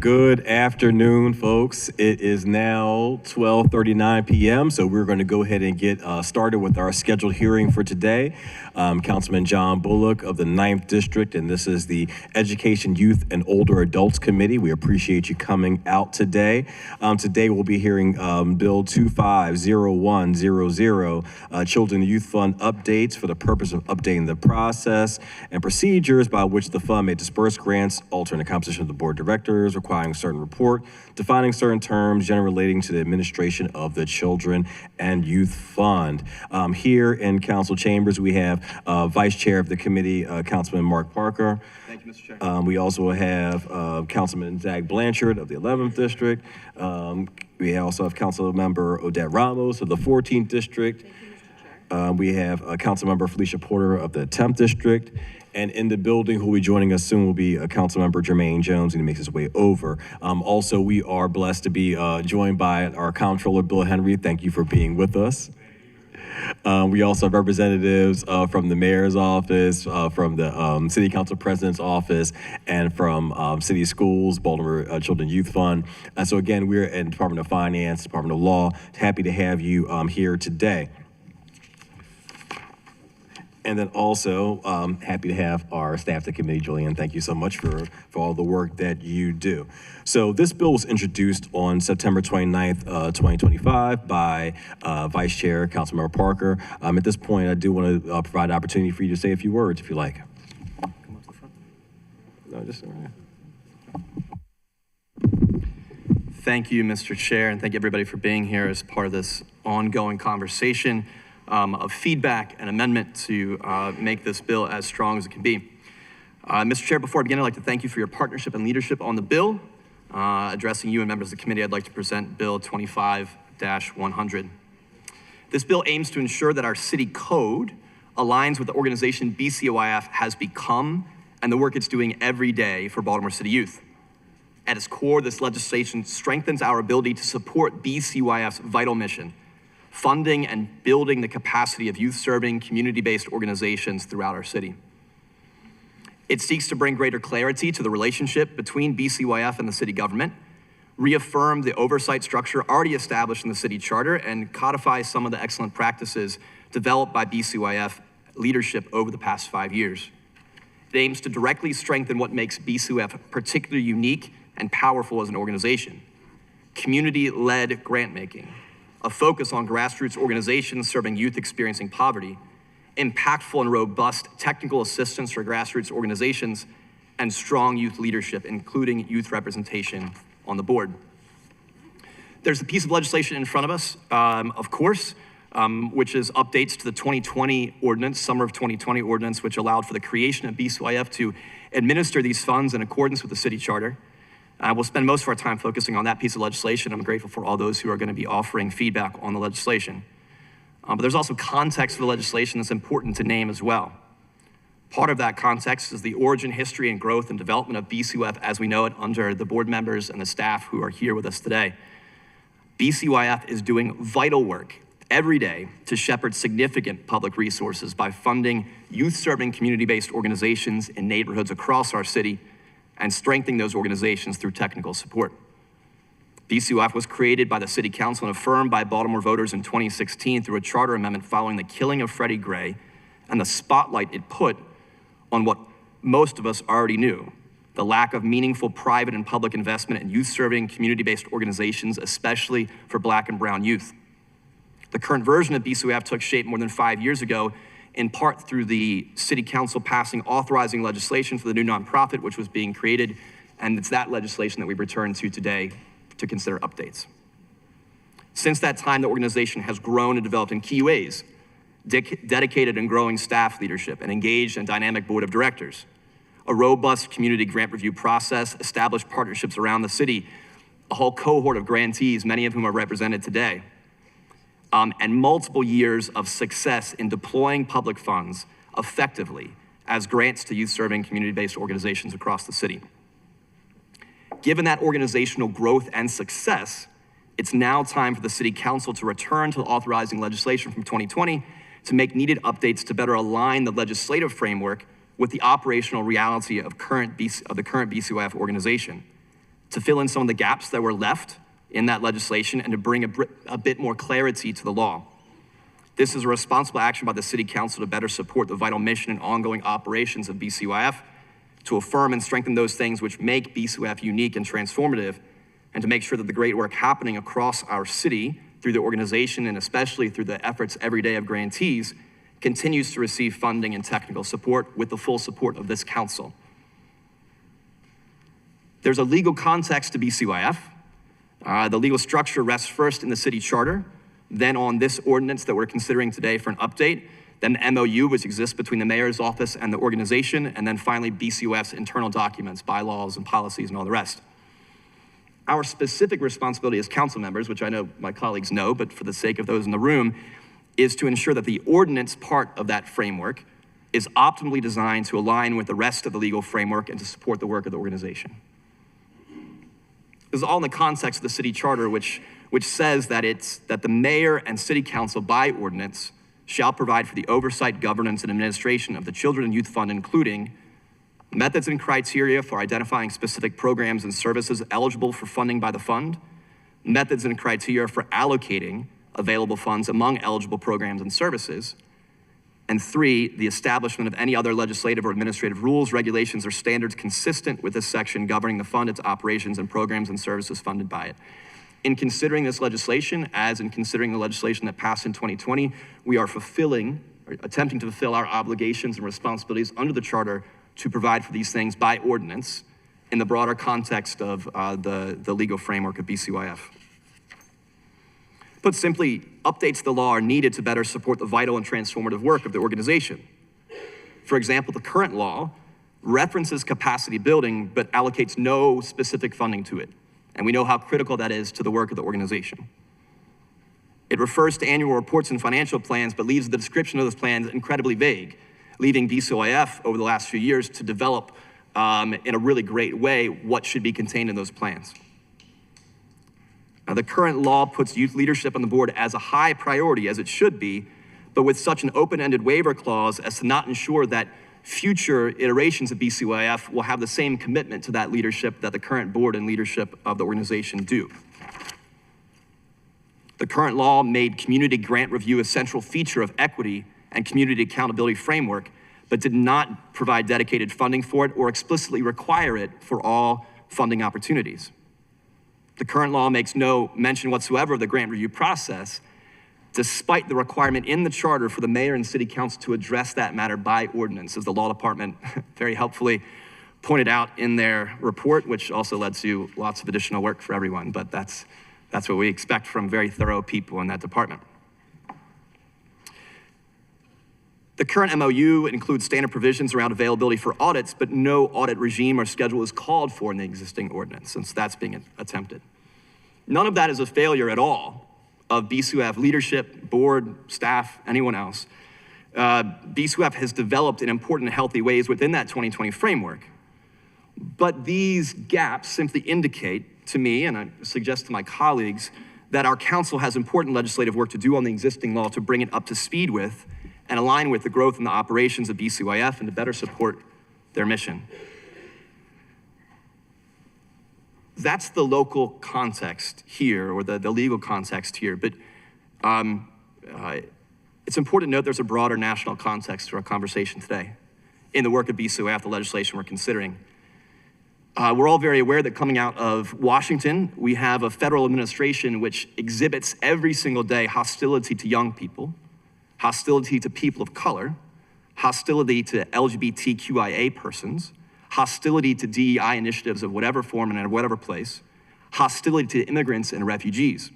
Good afternoon, folks. It is now 12:39 p.m., so we're going to go ahead and get started with our scheduled hearing for today. Councilman John Bullock of the 9th District, and this is the Education, Youth, and Older Adults Committee. We appreciate you coming out today. Today we'll be hearing Bill 250100, Children and Youth Fund updates for the purpose of updating the process and procedures by which the fund may disperse grants, altering the composition of the board of directors, requiring a certain report, defining certain terms, generally relating to the administration of the Children and Youth Fund. Here in council chambers, we have Vice Chair of the committee, Councilman Mark Parker. Thank you, Mr. Chair. We also have Councilman Zach Blanchard of the 11th District. We also have Council Member Odette Ramos of the 14th District. Thank you, Mr. Chair. We have Council Member Felicia Porter of the 10th District. And in the building, who will be joining us soon, will be Council Member Jermaine Jones, and he makes his way over. Also, we are blessed to be joined by our Comptroller, Bill Henry. Thank you for being with us. We also have representatives from the mayor's office, from the city council president's office, and from city schools, Baltimore Children Youth Fund. So again, we're in Department of Finance, Department of Law. Happy to have you here today. And then also happy to have our staff at the committee, Julian. Thank you so much for all the work that you do. So this bill was introduced on September 29th, 2025 by Vice Chair Councilmember Parker. At this point, I do want to provide an opportunity for you to say a few words if you like. Come up to the front. No, just Thank you, Mr. Chair, and thank you everybody for being here as part of this ongoing conversation of feedback and amendment to make this bill as strong as it can be. Mr. Chair, before I begin, I'd like to thank you for your partnership and leadership on the bill. Addressing you and members of the committee, I'd like to present Bill 25-100. This bill aims to ensure that our city code aligns with the organization BCYF has become and the work it's doing every day for Baltimore City youth. At its core, this legislation strengthens our ability to support BCYF's vital mission, funding and building the capacity of youth-serving, community-based organizations throughout our city. It seeks to bring greater clarity to the relationship between BCYF and the city government, reaffirm the oversight structure already established in the city charter, and codify some of the excellent practices developed by BCYF leadership over the past 5 years. It aims to directly strengthen what makes BCYF particularly unique and powerful as an organization: community-led grant-making, a focus on grassroots organizations serving youth experiencing poverty, impactful and robust technical assistance for grassroots organizations, and strong youth leadership, including youth representation on the board. There's a piece of legislation in front of us, of course, which is updates to the 2020 ordinance, summer of 2020 ordinance, which allowed for the creation of BCYF to administer these funds in accordance with the city charter. We'll spend most of our time focusing on that piece of legislation. I'm grateful for all those who are going to be offering feedback on the legislation. But there's also context for the legislation that's important to name as well. Part of that context is the origin, history, and growth and development of BCYF as we know it under the board members and the staff who are here with us today. BCYF is doing vital work every day to shepherd significant public resources by funding youth-serving community-based organizations in neighborhoods across our city and strengthening those organizations through technical support. BCYF was created by the City Council and affirmed by Baltimore voters in 2016 through a charter amendment following the killing of Freddie Gray and the spotlight it put on what most of us already knew: the lack of meaningful private and public investment in youth-serving community-based organizations, especially for Black and brown youth. The current version of BCYF took shape more than 5 years ago, in part through the City Council passing authorizing legislation for the new nonprofit, which was being created, and it's that legislation that we return to today to consider updates. Since that time, the organization has grown and developed in key ways: dedicated and growing staff leadership, an engaged and dynamic board of directors, a robust community grant review process, established partnerships around the city, a whole cohort of grantees, many of whom are represented today, and multiple years of success in deploying public funds effectively as grants to youth-serving community-based organizations across the city. Given that organizational growth and success, it's now time for the City Council to return to the authorizing legislation from 2020 to make needed updates to better align the legislative framework with the operational reality of the current BCYF organization. to fill in some of the gaps that were left in that legislation and to bring a bit more clarity to the law. This is a responsible action by the City Council to better support the vital mission and ongoing operations of BCYF, to affirm and strengthen those things which make BCYF unique and transformative, and to make sure that the great work happening across our city through the organization and especially through the efforts every day of grantees continues to receive funding and technical support with the full support of this council. There's a legal context to BCYF. The legal structure rests first in the city charter, then on this ordinance that we're considering today for an update, then the MOU, which exists between the mayor's office and the organization, and then finally BCYF's internal documents, bylaws and policies and all the rest. Our specific responsibility as council members, which I know my colleagues know, but for the sake of those in the room, is to ensure that the ordinance part of that framework is optimally designed to align with the rest of the legal framework and to support the work of the organization. This is all in the context of the city charter, which says that the mayor and city council by ordinance shall provide for the oversight, governance, and administration of the Children and Youth Fund, including methods and criteria for identifying specific programs and services eligible for funding by the fund, methods and criteria for allocating available funds among eligible programs and services, and 3, the establishment of any other legislative or administrative rules, regulations, or standards consistent with this section governing the fund, its operations, and programs and services funded by it. In considering this legislation, as in considering the legislation that passed in 2020, we are attempting to fulfill our obligations and responsibilities under the charter to provide for these things by ordinance in the broader context of the legal framework of BCYF. Put simply, updates to the law are needed to better support the vital and transformative work of the organization. For example, the current law references capacity building, but allocates no specific funding to it. And we know how critical that is to the work of the organization. It refers to annual reports and financial plans, but leaves the description of those plans incredibly vague, leaving BCYF over the last few years to develop in a really great way what should be contained in those plans. Now, the current law puts youth leadership on the board as a high priority, as it should be, but with such an open-ended waiver clause as to not ensure that future iterations of BCYF will have the same commitment to that leadership that the current board and leadership of the organization do. The current law made community grant review a central feature of equity and community accountability framework, but did not provide dedicated funding for it or explicitly require it for all funding opportunities. The current law makes no mention whatsoever of the grant review process, despite the requirement in the charter for the mayor and city council to address that matter by ordinance, as the law department very helpfully pointed out in their report, which also led to lots of additional work for everyone, but that's what we expect from very thorough people in that department. The current MOU includes standard provisions around availability for audits, but no audit regime or schedule is called for in the existing ordinance, since that's being attempted. None of that is a failure at all of BCYF leadership, board, staff, anyone else. BCYF has developed in important and healthy ways within that 2020 framework. But these gaps simply indicate to me, and I suggest to my colleagues, that our council has important legislative work to do on the existing law to bring it up to speed with and align with the growth in the operations of BCYF and to better support their mission. That's the local context here, or the legal context here, but it's important to note there's a broader national context to our conversation today in the work of BCYF, the legislation we're considering. We're all very aware that coming out of Washington, we have a federal administration which exhibits every single day hostility to young people, hostility to people of color, hostility to LGBTQIA persons, hostility to DEI initiatives of whatever form and at whatever place, hostility to immigrants and refugees.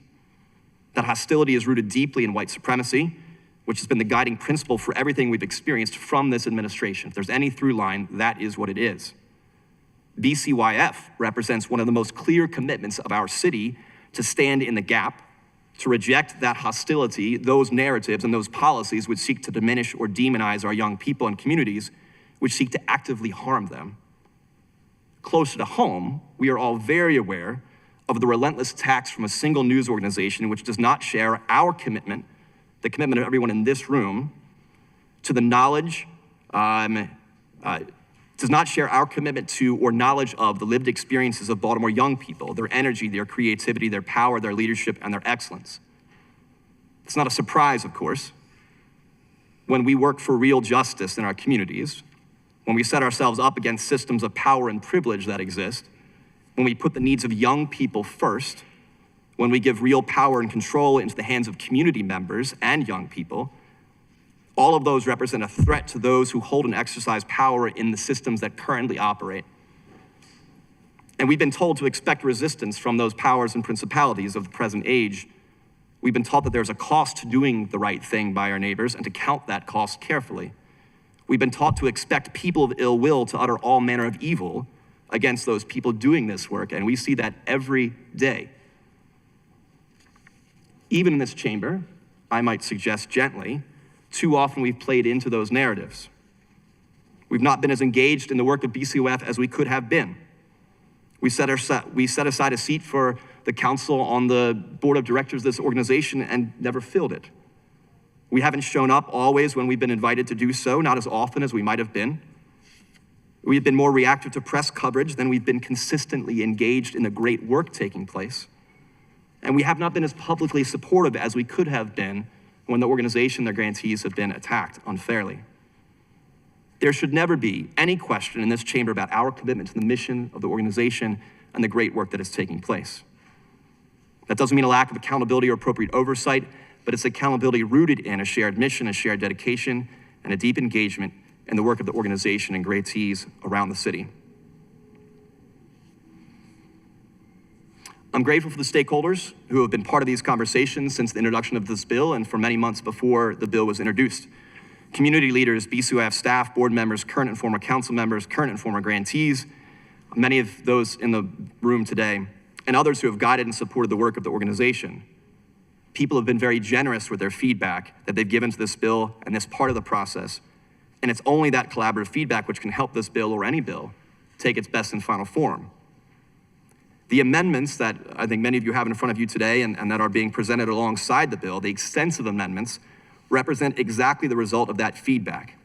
That hostility is rooted deeply in white supremacy, which has been the guiding principle for everything we've experienced from this administration. If there's any through line, that is what it is. BCYF represents one of the most clear commitments of our city to stand in the gap, to reject that hostility, those narratives and those policies which seek to diminish or demonize our young people and communities, which seek to actively harm them. Closer to home, we are all very aware of the relentless attacks from a single news organization which does not share our commitment, the commitment of everyone in this room, to the knowledge, does not share our commitment to or knowledge of the lived experiences of Baltimore young people, their energy, their creativity, their power, their leadership, and their excellence. It's not a surprise, of course, when we work for real justice in our communities, when we set ourselves up against systems of power and privilege that exist, when we put the needs of young people first, when we give real power and control into the hands of community members and young people, all of those represent a threat to those who hold and exercise power in the systems that currently operate. And we've been told to expect resistance from those powers and principalities of the present age. We've been taught that there's a cost to doing the right thing by our neighbors and to count that cost carefully. We've been taught to expect people of ill will to utter all manner of evil against those people doing this work, and we see that every day. Even in this chamber, I might suggest gently, too often we've played into those narratives. We've not been as engaged in the work of BCOF as we could have been. We set aside a seat for the council on the board of directors of this organization and never filled it. We haven't shown up always when we've been invited to do so, not as often as we might have been. We have been more reactive to press coverage than we've been consistently engaged in the great work taking place. And we have not been as publicly supportive as we could have been when the organization, their grantees, have been attacked unfairly. There should never be any question in this chamber about our commitment to the mission of the organization and the great work that is taking place. That doesn't mean a lack of accountability or appropriate oversight, but it's accountability rooted in a shared mission, a shared dedication, and a deep engagement in the work of the organization and grantees around the city. I'm grateful for the stakeholders who have been part of these conversations since the introduction of this bill and for many months before the bill was introduced. Community leaders, BCOF staff, board members, current and former council members, current and former grantees, many of those in the room today, and others who have guided and supported the work of the organization. People have been very generous with their feedback that they've given to this bill and this part of the process. And it's only that collaborative feedback which can help this bill or any bill take its best and final form. The amendments that I think many of you have in front of you today and that are being presented alongside the bill, the extensive amendments, represent exactly the result of that feedback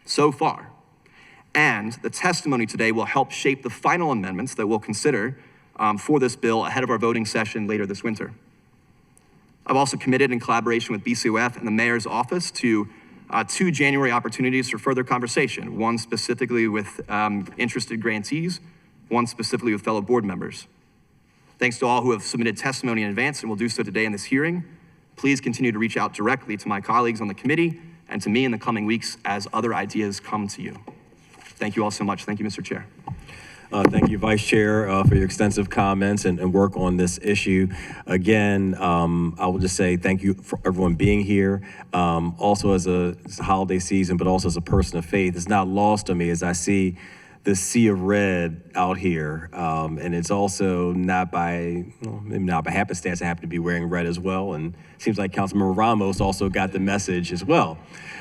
so far. And the testimony today will help shape the final amendments that we'll consider for this bill ahead of our voting session later this winter. I've also committed in collaboration with BCOF and the mayor's office to 2 January opportunities for further conversation, one specifically with interested grantees, one specifically with fellow board members. Thanks to all who have submitted testimony in advance and will do so today in this hearing. Please continue to reach out directly to my colleagues on the committee and to me in the coming weeks as other ideas come to you. Thank you all so much. Thank you, Mr. Chair. Thank you, Vice Chair, for your extensive comments and work on this issue. Again, I will just say thank you for everyone being here. Also as it's a holiday season, but also as a person of faith, it's not lost on me as I see the sea of red out here. And it's also not by, maybe not by happenstance, I happen to be wearing red as well. And it seems like Councilmember Ramos also got the message as well.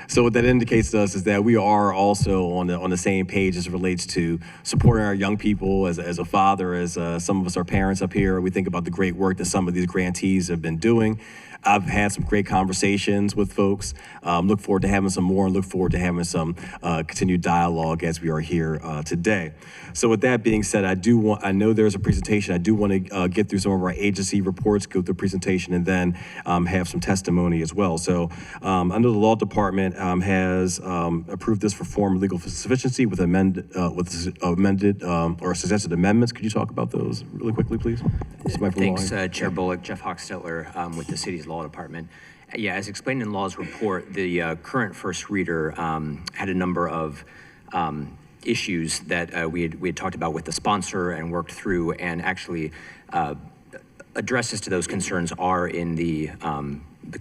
So what that indicates to us is that we are also on the same page as it relates to supporting our young people. As a father, as some of us are parents up here, we think about the great work that some of these grantees have been doing. I've had some great conversations with folks. Look forward to having some more and look forward to having some continued dialogue as we are here today. So with that being said, I know there's a presentation. I do want to get through some of our agency reports, go through the presentation, and then have some testimony as well. So I know the law department has approved this for form of legal sufficiency with amended or suggested amendments. Could you talk about those really quickly, please? Thanks, Chair Bullock. Jeff Hochstetler with the city's law department. Yeah, as explained in law's report, the current first reader had a number of issues that we had talked about with the sponsor and worked through, and actually addresses to those concerns are in the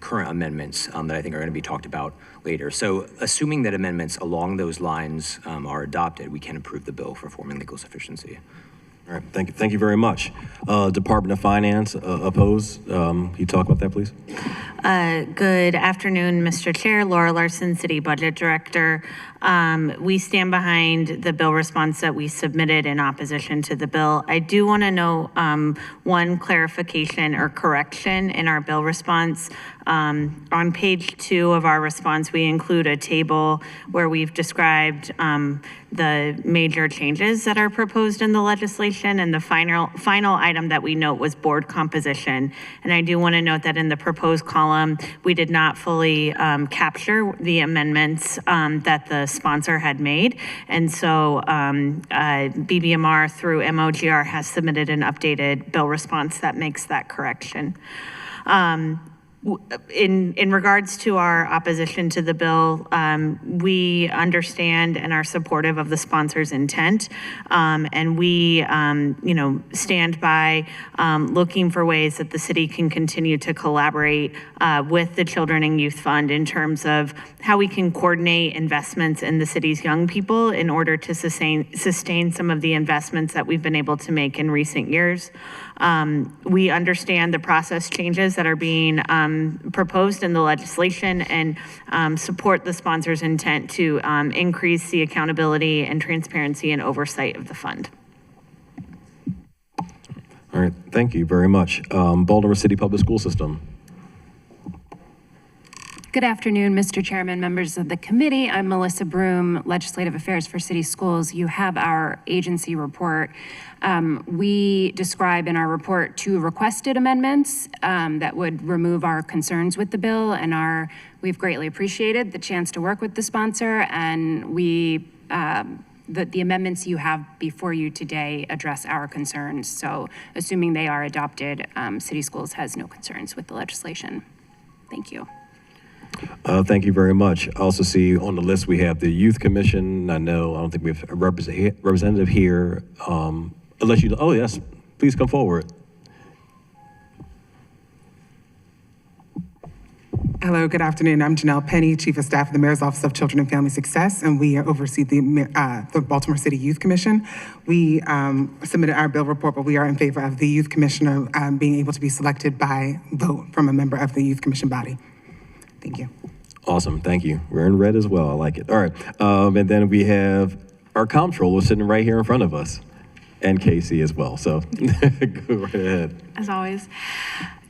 current amendments that I think are going to be talked about later. So assuming that amendments along those lines are adopted, we can approve the bill for forming legal sufficiency. All right, thank you very much. Department of Finance, opposed. Can you talk about that, please? Good afternoon, Mr. Chair. Laura Larson, City Budget Director. We stand behind the bill response that we submitted in opposition to the bill. I do want to know one clarification or correction in our bill response. On page 2 of our response, we include a table where we've described the major changes that are proposed in the legislation, and the final item that we note was board composition. And I do want to note that in the proposed column, we did not fully capture the amendments that the sponsor had made. And so BBMR through MOGR has submitted an updated bill response that makes that correction. In regards to our opposition to the bill, we understand and are supportive of the sponsor's intent, and we, stand by looking for ways that the city can continue to collaborate with the Children and Youth Fund in terms of how we can coordinate investments in the city's young people in order to sustain some of the investments that we've been able to make in recent years. We understand the process changes that are being proposed in the legislation and support the sponsor's intent to increase the accountability and transparency and oversight of the fund. All right, thank you very much. Baltimore City Public School System. Good afternoon, Mr. Chairman, members of the committee. I'm Melissa Broom, Legislative Affairs for City Schools. You have our agency report. We describe in our report 2 requested amendments that would remove our concerns with the bill, and we've greatly appreciated the chance to work with the sponsor, and the amendments you have before you today address our concerns. So assuming they are adopted, City Schools has no concerns with the legislation. Thank you. Thank you very much. I also see on the list we have the Youth Commission. I don't think we have a representative here. Unless you, oh yes, please come forward. Hello, good afternoon. I'm Janelle Penny, Chief of Staff of the Mayor's Office of Children and Family Success, and we oversee the Baltimore City Youth Commission. We submitted our bill report, but we are in favor of the Youth Commissioner being able to be selected by vote from a member of the Youth Commission body. Thank you. Awesome, thank you. We're in red as well, I like it. All right, and then we have our comptroller sitting right here in front of us, and Casey as well, so go right ahead. As always.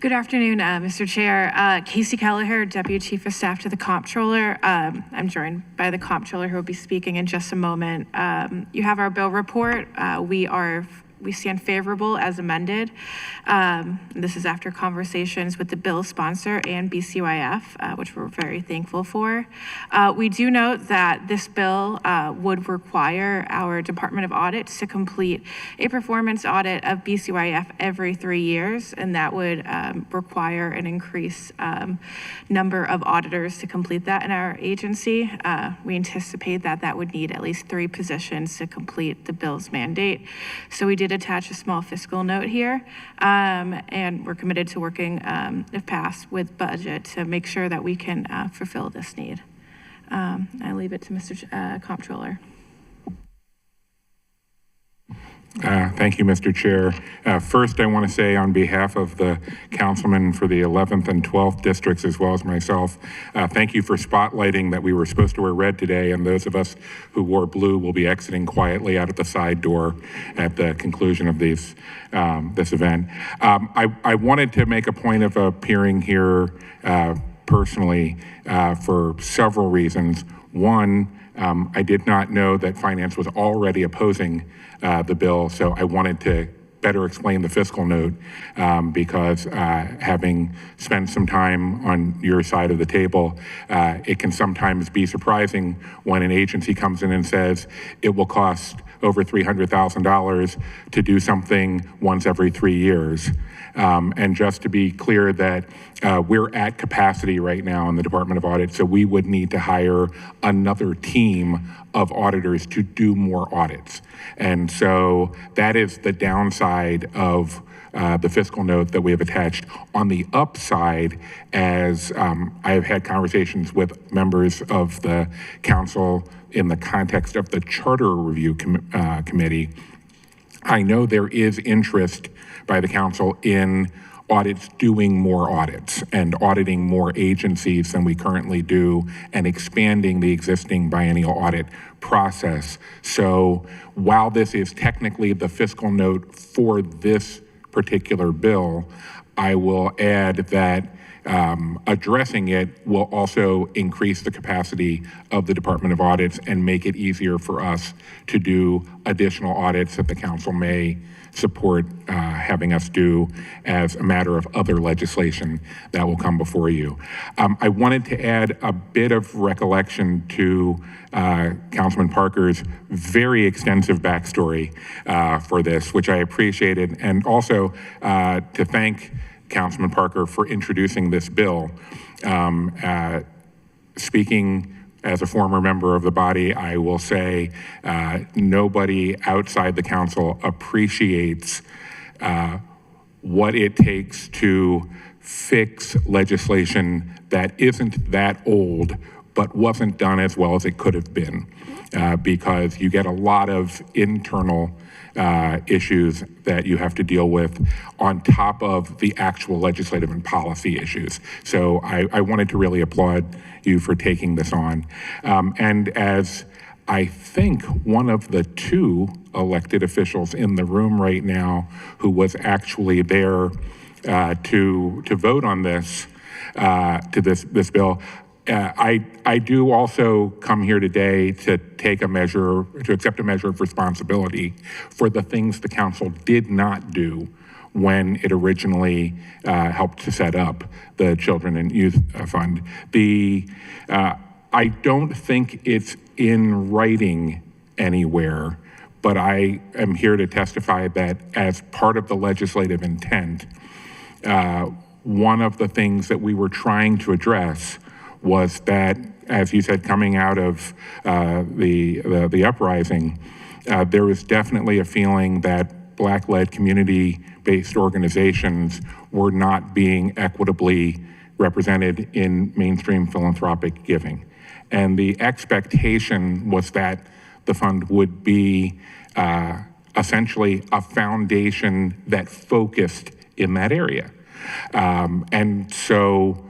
Good afternoon, Mr. Chair. Casey Kelleher, Deputy Chief of Staff to the Comptroller. I'm joined by the Comptroller who will be speaking in just a moment. You have our bill report. We stand favorable as amended. This is after conversations with the bill sponsor and BCYF, which we're very thankful for. We do note that this bill would require our Department of Audits to complete a performance audit of BCYF every 3 years, and that would require an increased number of auditors to complete that in our agency. We anticipate that would need at least 3 positions to complete the bill's mandate. So we did attach a small fiscal note here, and we're committed to working, if passed, with budget to make sure that we can fulfill this need. I leave it to Mr. Comptroller. Thank you, Mr. Chair. First, I want to say on behalf of the councilman for the 11th and 12th districts, as well as myself, thank you for spotlighting that we were supposed to wear red today, and those of us who wore blue will be exiting quietly out of the side door at the conclusion of this event. I wanted to make a point of appearing here personally for several reasons. One, I did not know that Finance was already opposing the bill, so I wanted to better explain the fiscal note because having spent some time on your side of the table, it can sometimes be surprising when an agency comes in and says it will cost over $300,000 to do something once every 3 years. And just to be clear that we're at capacity right now in the Department of Audit, so we would need to hire another team of auditors to do more audits. And so that is the downside of the fiscal note that we have attached. On the upside, as I have had conversations with members of the council in the context of the Charter Review Committee, I know there is interest by the council in audits doing more audits and auditing more agencies than we currently do and expanding the existing biennial audit process. So while this is technically the fiscal note for this particular bill, I will add that addressing it will also increase the capacity of the Department of Audits and make it easier for us to do additional audits that the council may support having us do as a matter of other legislation that will come before you. I wanted to add a bit of recollection to Councilman Parker's very extensive backstory for this, which I appreciated, and also to thank Councilman Parker for introducing this bill. Speaking as a former member of the body, I will say nobody outside the council appreciates what it takes to fix legislation that isn't that old, but wasn't done as well as it could have been, because you get a lot of internal issues that you have to deal with on top of the actual legislative and policy issues. So I wanted to really applaud you for taking this on. And as I think one of the two elected officials in the room right now who was actually there to vote on this, to this bill, I do also come here today to accept a measure of responsibility for the things the council did not do when it originally helped to set up the Children and Youth Fund. I don't think it's in writing anywhere, but I am here to testify that as part of the legislative intent, one of the things that we were trying to address was that, as you said, coming out of the uprising, there was definitely a feeling that Black-led community-based organizations were not being equitably represented in mainstream philanthropic giving. And the expectation was that the fund would be essentially a foundation that focused in that area. And so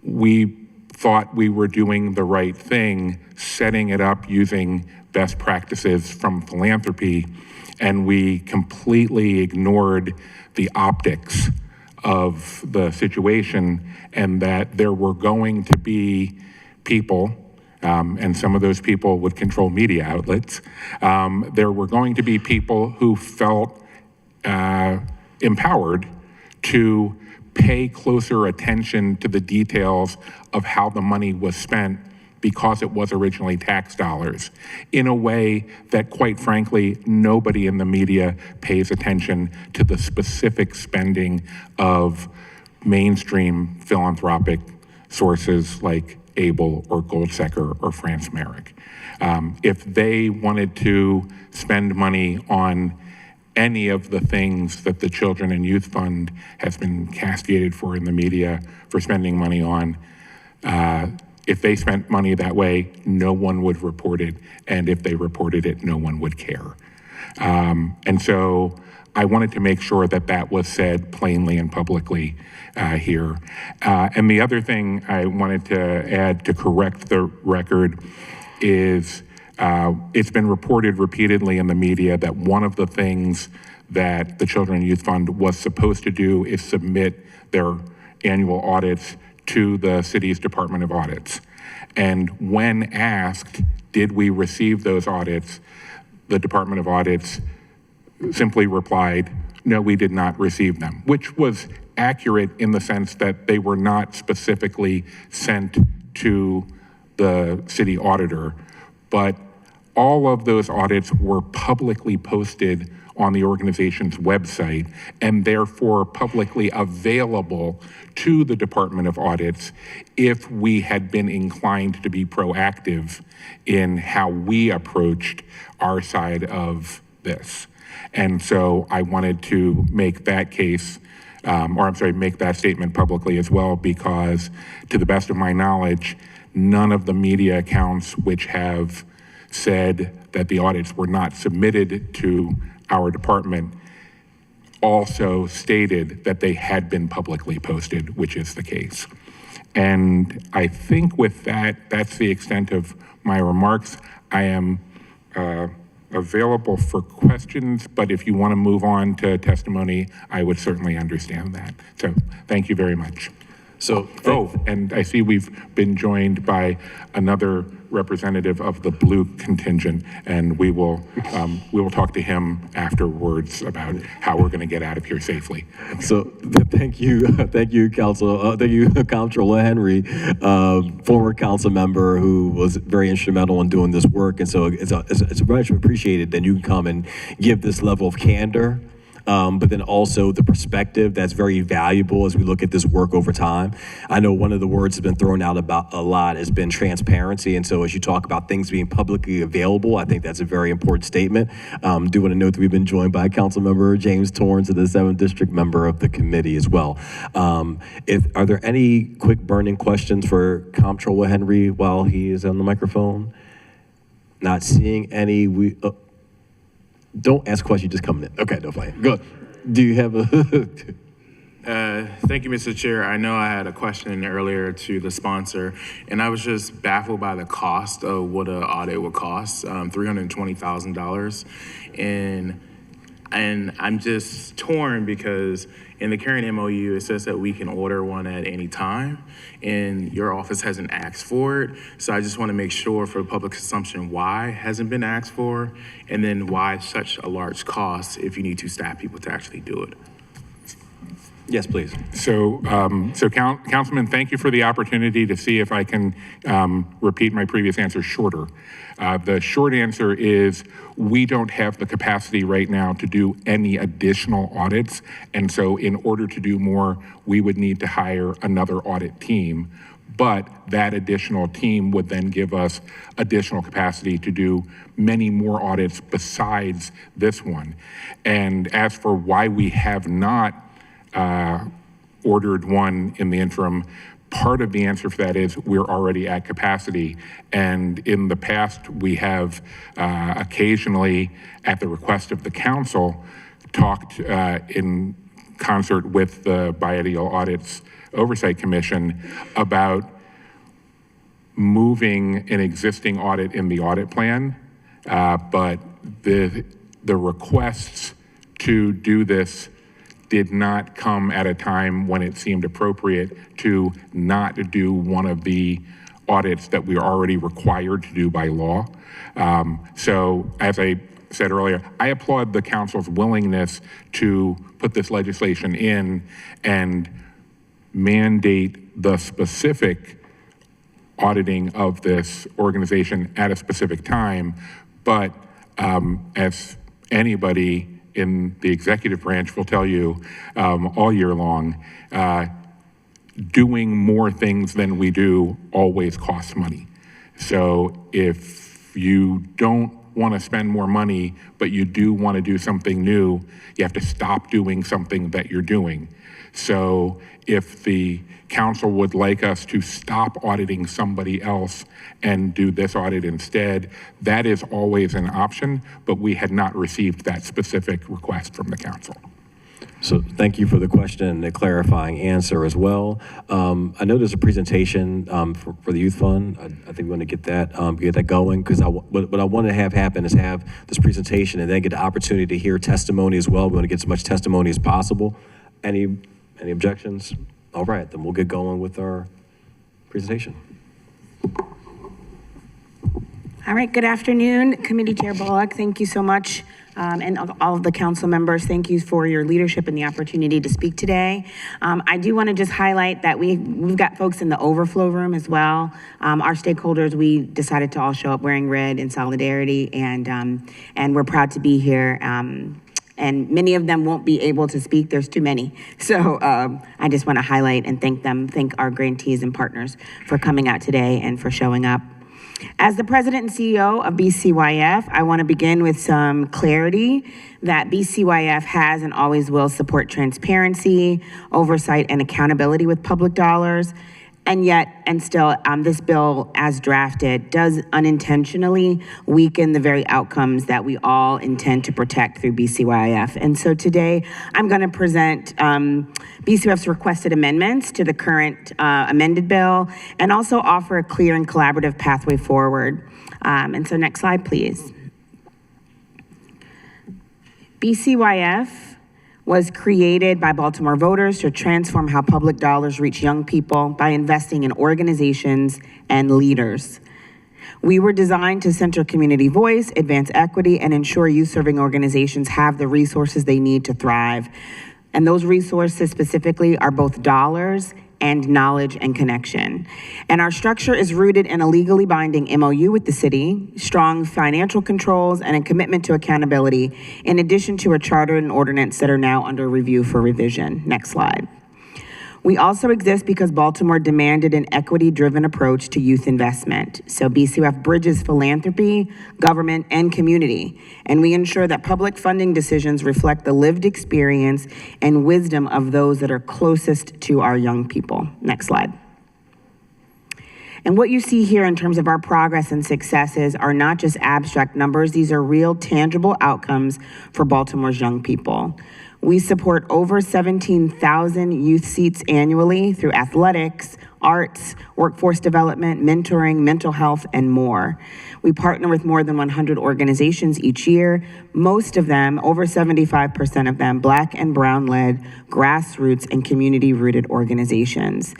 we thought we were doing the right thing, setting it up using best practices from philanthropy, and we completely ignored the optics of the situation, and that there were going to be people, and some of those people would control media outlets, there were going to be people who felt empowered to pay closer attention to the details of how the money was spent because it was originally tax dollars, in a way that, quite frankly, nobody in the media pays attention to the specific spending of mainstream philanthropic sources like ABLE or Goldsecker or France Merrick. If they wanted to spend money on any of the things that the Children and Youth Fund has been castigated for in the media for spending money on, if they spent money that way, no one would report it. And if they reported it, no one would care. And so I wanted to make sure that that was said plainly and publicly here. And the other thing I wanted to add to correct the record is it's been reported repeatedly in the media that one of the things that the Children and Youth Fund was supposed to do is submit their annual audits to the city's Department of Audits. And when asked, did we receive those audits, the Department of Audits simply replied, no, we did not receive them, which was accurate in the sense that they were not specifically sent to the city auditor, but all of those audits were publicly posted on the organization's website and therefore publicly available to the Department of Audits if we had been inclined to be proactive in how we approached our side of this. And so I wanted to make that case, make that statement publicly as well, because to the best of my knowledge, none of the media accounts which have said that the audits were not submitted to our department also stated that they had been publicly posted, which is the case. And I think with that, that's the extent of my remarks. I am available for questions, but if you want to move on to testimony, I would certainly understand that. So thank you very much. So, Oh, and I see we've been joined by another representative of the blue contingent, and we will talk to him afterwards about how we're going to get out of here safely. So thank you, thank you, Comptroller Henry, former council member who was very instrumental in doing this work, and so it's much appreciated that you can come and give this level of candor. But then also the perspective that's very valuable as we look at this work over time. I know one of the words that's been thrown out about a lot has been transparency, and so as you talk about things being publicly available, I think that's a very important statement. Do want to note that we've been joined by Councilmember James Torrance, the 7th District member of the committee as well. Are there any quick burning questions for Comptroller Henry while he is on the microphone? Not seeing any. Don't ask questions, just come in. Okay, no fine. Good. Do you have a? Thank you, Mr. Chair. I know I had a question earlier to the sponsor, and I was just baffled by the cost of what an audit would cost, $320,000. And I'm just torn because in the current MOU, it says that we can order one at any time, and your office hasn't asked for it. So I just want to make sure for public consumption why it hasn't been asked for, and then why such a large cost if you need two staff people to actually do it. Yes, please. So, Councilman, thank you for the opportunity to see if I can repeat my previous answer shorter. The short answer is we don't have the capacity right now to do any additional audits. And so in order to do more, we would need to hire another audit team. But that additional team would then give us additional capacity to do many more audits besides this one. And as for why we have not ordered one in the interim, part of the answer for that is we're already at capacity. And in the past, we have occasionally, at the request of the council, talked in concert with the Biennial Audits Oversight Commission about moving an existing audit in the audit plan. But the requests to do this did not come at a time when it seemed appropriate to not do one of the audits that we are already required to do by law. So as I said earlier, I applaud the council's willingness to put this legislation in and mandate the specific auditing of this organization at a specific time. But as anybody in the executive branch will tell you all year long, doing more things than we do always costs money. So if you don't want to spend more money, but you do want to do something new, you have to stop doing something that you're doing. So if the council would like us to stop auditing somebody else and do this audit instead, that is always an option, but we had not received that specific request from the council. So thank you for the question and the clarifying answer as well. I know there's a presentation for the Youth Fund. I think we want to get that going, because what I want to have happen is have this presentation and then get the opportunity to hear testimony as well. We want to get as much testimony as possible. Any objections? All right, then we'll get going with our presentation. All right, good afternoon, Committee Chair Bullock. Thank you so much. And all of the council members, thank you for your leadership and the opportunity to speak today. I do want to just highlight that we've got folks in the overflow room as well. Our stakeholders, we decided to all show up wearing red in solidarity, and we're proud to be here. And many of them won't be able to speak. There's too many. So I just want to highlight and thank our grantees and partners for coming out today and for showing up. As the president and CEO of BCYF, I want to begin with some clarity that BCYF has and always will support transparency, oversight, and accountability with public dollars. And yet, and still, this bill as drafted does unintentionally weaken the very outcomes that we all intend to protect through BCYF. And so today, I'm going to present BCYF's requested amendments to the current amended bill, and also offer a clear and collaborative pathway forward. And so next slide, please. BCYF was created by Baltimore voters to transform how public dollars reach young people by investing in organizations and leaders. We were designed to center community voice, advance equity, and ensure youth-serving organizations have the resources they need to thrive. And those resources specifically are both dollars and knowledge and connection. And our structure is rooted in a legally binding MOU with the city, strong financial controls, and a commitment to accountability, in addition to a charter and ordinance that are now under review for revision. Next slide. We also exist because Baltimore demanded an equity-driven approach to youth investment. So BCYF bridges philanthropy, government, and community. And we ensure that public funding decisions reflect the lived experience and wisdom of those that are closest to our young people. Next slide. And what you see here in terms of our progress and successes are not just abstract numbers, these are real, tangible outcomes for Baltimore's young people. We support over 17,000 youth seats annually through athletics, arts, workforce development, mentoring, mental health, and more. We partner with more than 100 organizations each year, most of them, over 75% of them, Black and Brown-led, grassroots, and community-rooted organizations.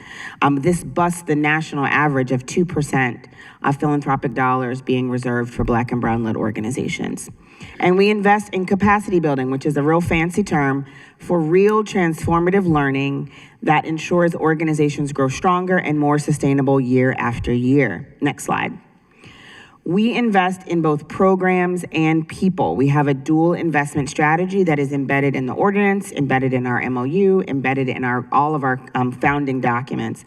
This busts the national average of 2% of philanthropic dollars being reserved for Black and Brown-led organizations. And we invest in capacity building, which is a real fancy term for real transformative learning that ensures organizations grow stronger and more sustainable year after year. Next slide. We invest in both programs and people. We have a dual investment strategy that is embedded in the ordinance, embedded in our MOU, embedded in all of our founding documents.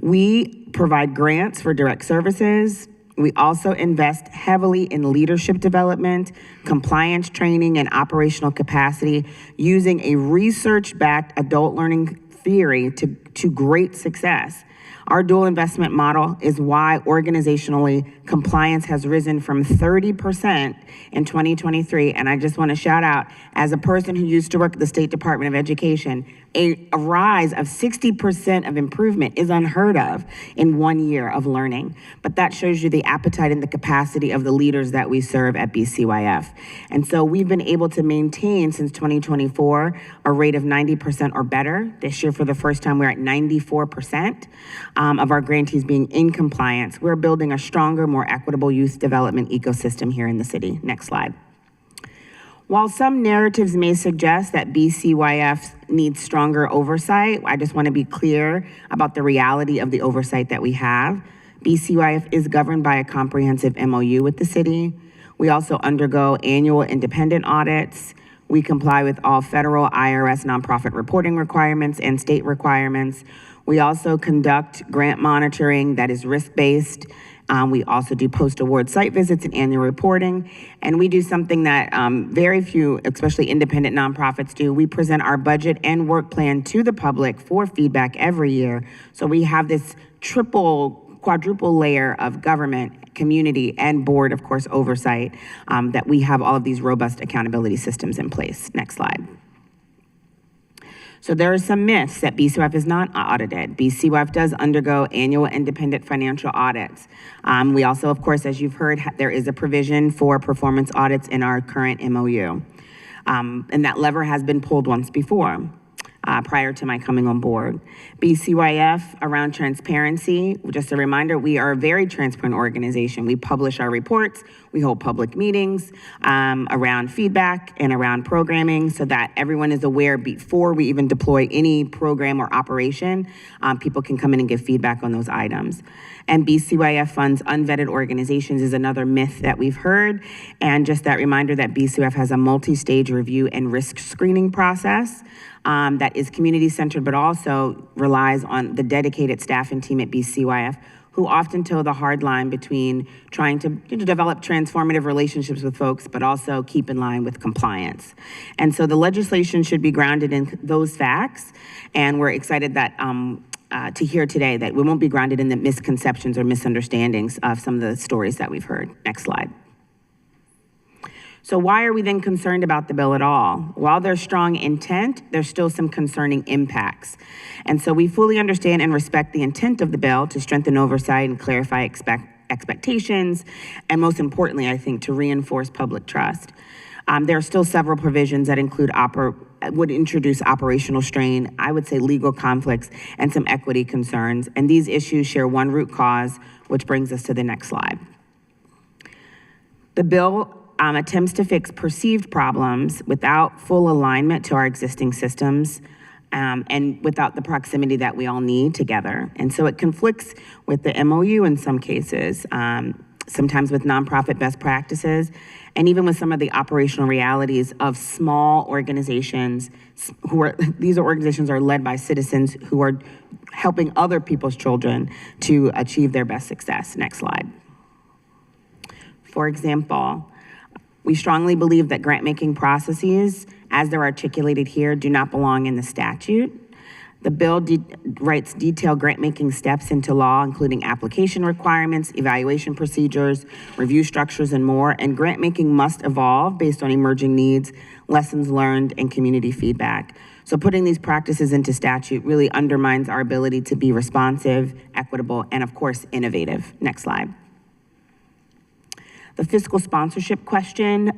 We provide grants for direct services. We also invest heavily in leadership development, compliance training, and operational capacity using a research-backed adult learning theory to great success. Our dual investment model is why organizationally compliance has risen from 30% in 2023. And I just want to shout out, as a person who used to work at the State Department of Education, a rise of 60% of improvement is unheard of in 1 year of learning. But that shows you the appetite and the capacity of the leaders that we serve at BCYF. And so we've been able to maintain since 2024 a rate of 90% or better. This year, for the first time, we're at 94% of our grantees being in compliance. We're building a stronger, more equitable youth development ecosystem here in the city. Next slide. While some narratives may suggest that BCYF needs stronger oversight, I just want to be clear about the reality of the oversight that we have. BCYF is governed by a comprehensive MOU with the city. We also undergo annual independent audits. We comply with all federal IRS nonprofit reporting requirements and state requirements. We also conduct grant monitoring that is risk-based. We also do post-award site visits and annual reporting. And we do something that very few, especially independent nonprofits, do. We present our budget and work plan to the public for feedback every year. So we have this quadruple layer of government, community, and board, of course, oversight, that we have all of these robust accountability systems in place. Next slide. So there are some myths that BCYF is not audited. BCYF does undergo annual independent financial audits. We also, of course, as you've heard, there is a provision for performance audits in our current MOU. And that lever has been pulled once before. Prior to my coming on board. BCYF, around transparency, just a reminder, we are a very transparent organization. We publish our reports, we hold public meetings around feedback and around programming so that everyone is aware before we even deploy any program or operation, people can come in and give feedback on those items. And BCYF funds unvetted organizations is another myth that we've heard. And just that reminder that BCYF has a multi-stage review and risk screening process that is community-centered, but also relies on the dedicated staff and team at BCYF, who often toe the hard line between trying to develop transformative relationships with folks, but also keep in line with compliance. And so the legislation should be grounded in those facts, and we're excited that to hear today that we won't be grounded in the misconceptions or misunderstandings of some of the stories that we've heard. Next slide. So why are we then concerned about the bill at all? While there's strong intent, there's still some concerning impacts. And so we fully understand and respect the intent of the bill to strengthen oversight and clarify expectations, and most importantly, I think, to reinforce public trust. There are still several provisions that include would introduce operational strain, I would say legal conflicts, and some equity concerns. And these issues share one root cause, which brings us to the next slide. The bill attempts to fix perceived problems without full alignment to our existing systems, and without the proximity that we all need together. And so it conflicts with the MOU in some cases, sometimes with nonprofit best practices, and even with some of the operational realities of small organizations these organizations are led by citizens who are helping other people's children to achieve their best success. Next slide. For example, we strongly believe that grant-making processes, as they're articulated here, do not belong in the statute. The bill writes detailed grant-making steps into law, including application requirements, evaluation procedures, review structures, and more, and grant-making must evolve based on emerging needs, lessons learned, and community feedback. So putting these practices into statute really undermines our ability to be responsive, equitable, and of course, innovative. Next slide. The fiscal sponsorship question,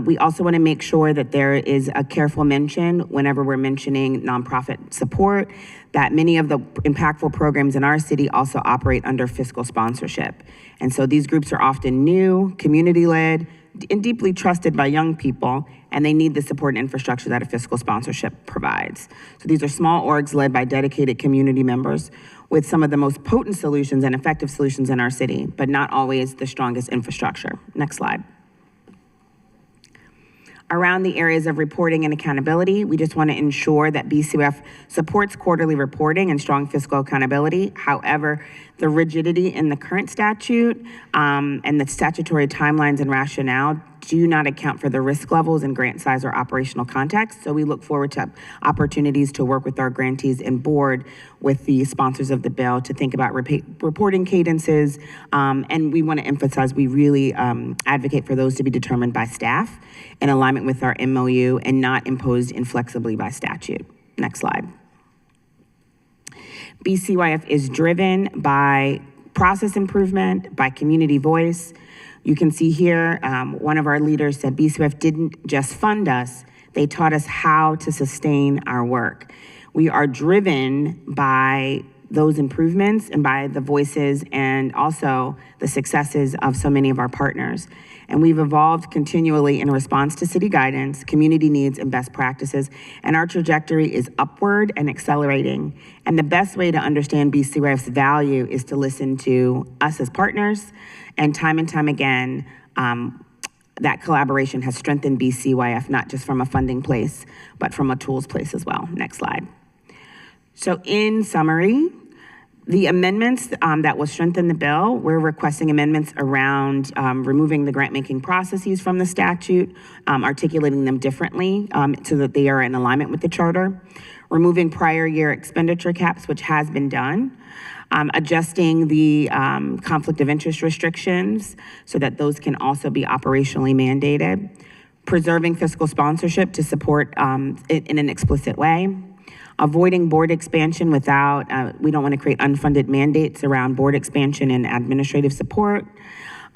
we also want to make sure that there is a careful mention whenever we're mentioning nonprofit support, that many of the impactful programs in our city also operate under fiscal sponsorship. And so these groups are often new, community-led, and deeply trusted by young people, and they need the support and infrastructure that a fiscal sponsorship provides. So these are small orgs led by dedicated community members with some of the most potent solutions and effective solutions in our city, but not always the strongest infrastructure. Next slide. Around the areas of reporting and accountability, we just want to ensure that BCYF supports quarterly reporting and strong fiscal accountability. However, the rigidity in the current statute and the statutory timelines and rationale do not account for the risk levels and grant size or operational context. So we look forward to opportunities to work with our grantees and board with the sponsors of the bill to think about reporting cadences. And we want to emphasize we really advocate for those to be determined by staff in alignment with our MOU and not imposed inflexibly by statute. Next slide. BCYF is driven by process improvement, by community voice. You can see here, one of our leaders said BCYF didn't just fund us, they taught us how to sustain our work. We are driven by those improvements and by the voices and also the successes of so many of our partners. And we've evolved continually in response to city guidance, community needs, and best practices. And our trajectory is upward and accelerating. And the best way to understand BCYF's value is to listen to us as partners. And time again, that collaboration has strengthened BCYF, not just from a funding place, but from a tools place as well. Next slide. So in summary, the amendments that will strengthen the bill, we're requesting amendments around removing the grant-making processes from the statute, articulating them differently so that they are in alignment with the charter, removing prior year expenditure caps, which has been done, adjusting the conflict of interest restrictions so that those can also be operationally mandated, preserving fiscal sponsorship to support it in an explicit way, avoiding board expansion without, we don't want to create unfunded mandates around board expansion and administrative support,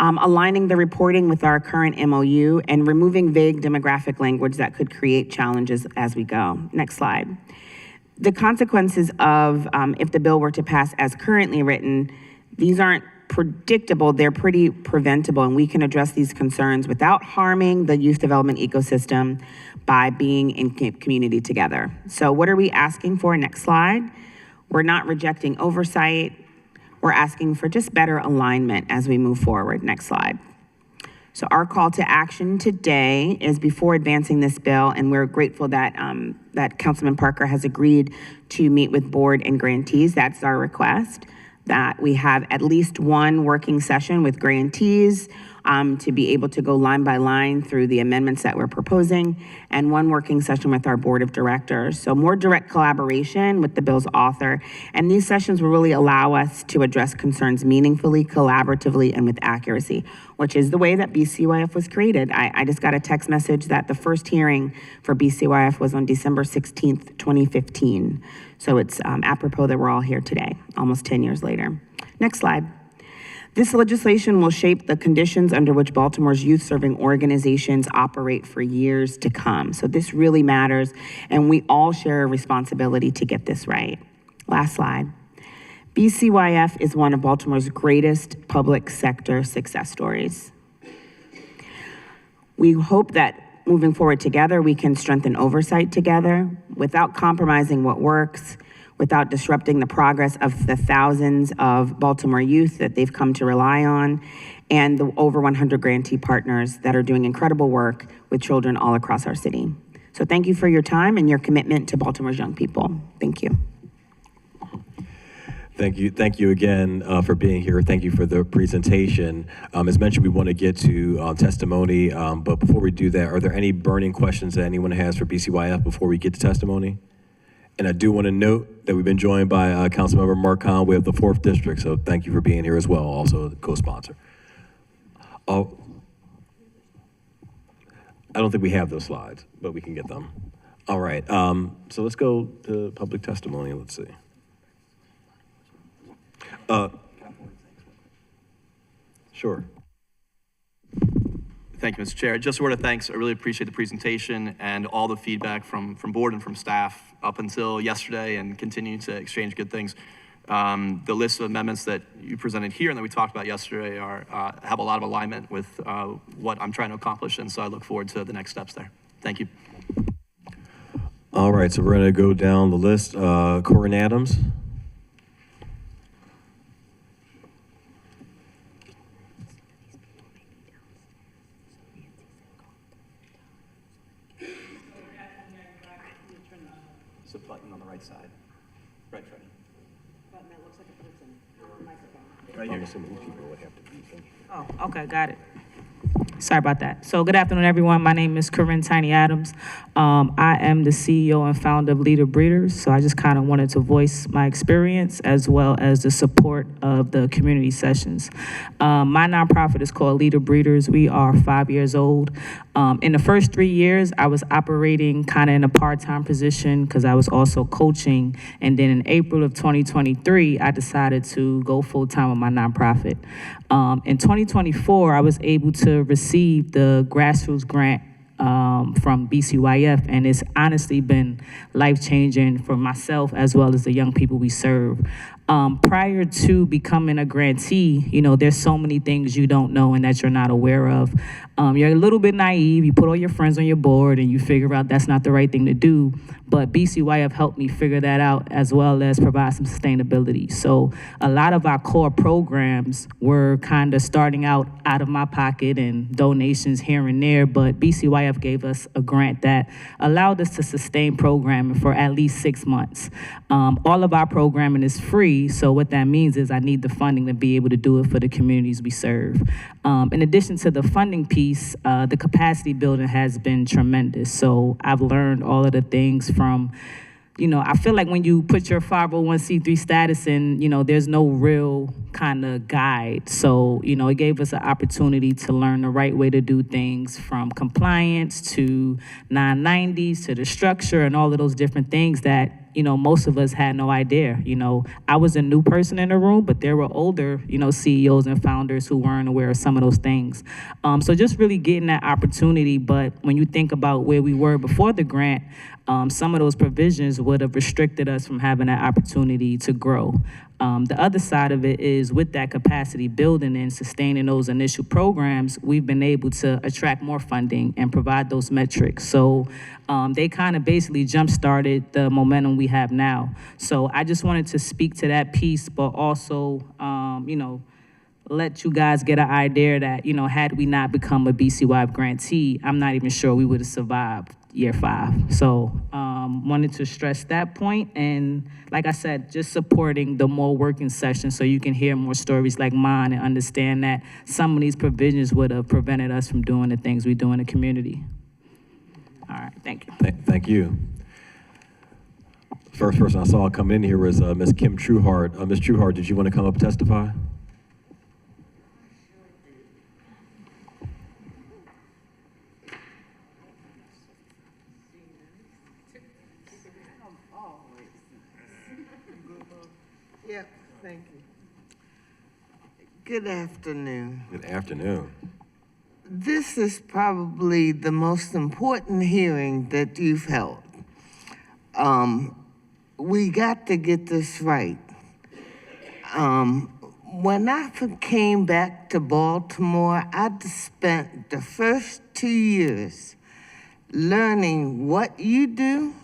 aligning the reporting with our current MOU, and removing vague demographic language that could create challenges as we go. Next slide. The consequences of if the bill were to pass as currently written, these aren't predictable, they're pretty preventable, and we can address these concerns without harming the youth development ecosystem by being in community together. So what are we asking for? Next slide. We're not rejecting oversight. We're asking for just better alignment as we move forward. Next slide. So our call to action today is before advancing this bill, and we're grateful that that Councilman Parker has agreed to meet with board and grantees. That's our request, that we have at least one working session with grantees to be able to go line by line through the amendments that we're proposing, and one working session with our board of directors. So more direct collaboration with the bill's author. And these sessions will really allow us to address concerns meaningfully, collaboratively, and with accuracy, which is the way that BCYF was created. I just got a text message that the first hearing for BCYF was on December 16th, 2015. So it's apropos that we're all here today, almost 10 years later. Next slide. This legislation will shape the conditions under which Baltimore's youth-serving organizations operate for years to come. So this really matters, and we all share a responsibility to get this right. Last slide. BCYF is one of Baltimore's greatest public sector success stories. We hope that moving forward together, we can strengthen oversight together without compromising what works, without disrupting the progress of the thousands of Baltimore youth that they've come to rely on, and the over 100 grantee partners that are doing incredible work with children all across our city. So thank you for your time and your commitment to Baltimore's young people. Thank you. Thank you again for being here. Thank you for the presentation. As mentioned, we want to get to testimony, but before we do that, are there any burning questions that anyone has for BCYF before we get to testimony? And I do want to note that we've been joined by Councilmember Mark Conway of the 4th District, so thank you for being here as well, also the co-sponsor. I don't think we have those slides, but we can get them. All right, so let's go to public testimony. Let's see. Sure. Thank you, Mr. Chair. Just a word of thanks. I really appreciate the presentation and all the feedback from board and from staff up until yesterday, and continue to exchange good things. The list of amendments that you presented here and that we talked about yesterday have a lot of alignment with what I'm trying to accomplish, and so I look forward to the next steps there. Thank you. All right, so we're going to go down the list. Corinne Adams. It's a button on the right side. Right, Freddie. Button that looks like a person. Microphone. Right I'm here. assuming these people would have to be. Oh, okay, got it. Sorry about that. So good afternoon, everyone. My name is Corinne Tiny Adams. I am the CEO and founder of Leader Breeders. So I just kind of wanted to voice my experience as well as the support of the community sessions. My nonprofit is called Leader Breeders. We are 5 years old. In the first 3 years, I was operating kind of in a part-time position because I was also coaching. And then in April of 2023, I decided to go full-time with my nonprofit. In 2024, I was able to receive the grassroots grant from BCYF, and it's honestly been life-changing for myself as well as the young people we serve. Prior to becoming a grantee, you know, there's so many things you don't know and that you're not aware of. You're a little bit naive, you put all your friends on your board and you figure out that's not the right thing to do, but BCYF helped me figure that out as well as provide some sustainability. So a lot of our core programs were kind of starting out of my pocket and donations here and there, but BCYF gave us a grant that allowed us to sustain programming for at least 6 months. All of our programming is free, so what that means is I need the funding to be able to do it for the communities we serve. In addition to the funding piece, the capacity building has been tremendous. So I've learned all of the things from, you know, I feel like when you put your 501c3 status in, you know, there's no real kind of guide. So, you know, it gave us an opportunity to learn the right way to do things, from compliance to 990s to the structure and all of those different things that, you know, most of us had no idea. You know, I was a new person in the room, but there were older, you know, CEOs and founders who weren't aware of some of those things. So just really getting that opportunity. But when you think about where we were before the grant, some of those provisions would have restricted us from having that opportunity to grow. The other side of it is with that capacity building and sustaining those initial programs, we've been able to attract more funding and provide those metrics. So they kind of basically jump-started the momentum we have now. So I just wanted to speak to that piece, but also, you know, let you guys get an idea that, you know, had we not become a BCYF grantee, I'm not even sure we would have survived year 5. So wanted to stress that point, and like I said, just supporting the more working sessions so you can hear more stories like mine and understand that some of these provisions would have prevented us from doing the things we do in the community. All right, thank you. Thank you. First person I saw come in here was Ms. Kim Trueheart. Ms. Trueheart, did you want to come up and testify? Yeah, thank you. Good afternoon. Good afternoon. This is probably the most important hearing that you've held. We got to get this right. When I came back to Baltimore, I spent the first 2 years learning what you do,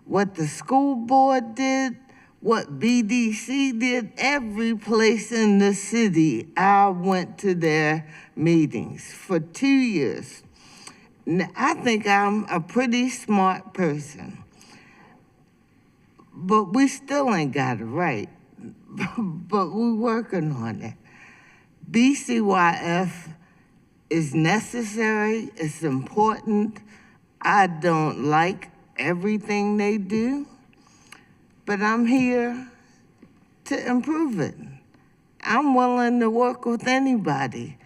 what the school board did, what BDC did. Every place in the city, I went to their meetings for 2 years. Now, I think I'm a pretty smart person, but we still ain't got it right. But we're working on it. BCYF is necessary, it's important. I don't like everything they do, but I'm here to improve it. I'm willing to work with anybody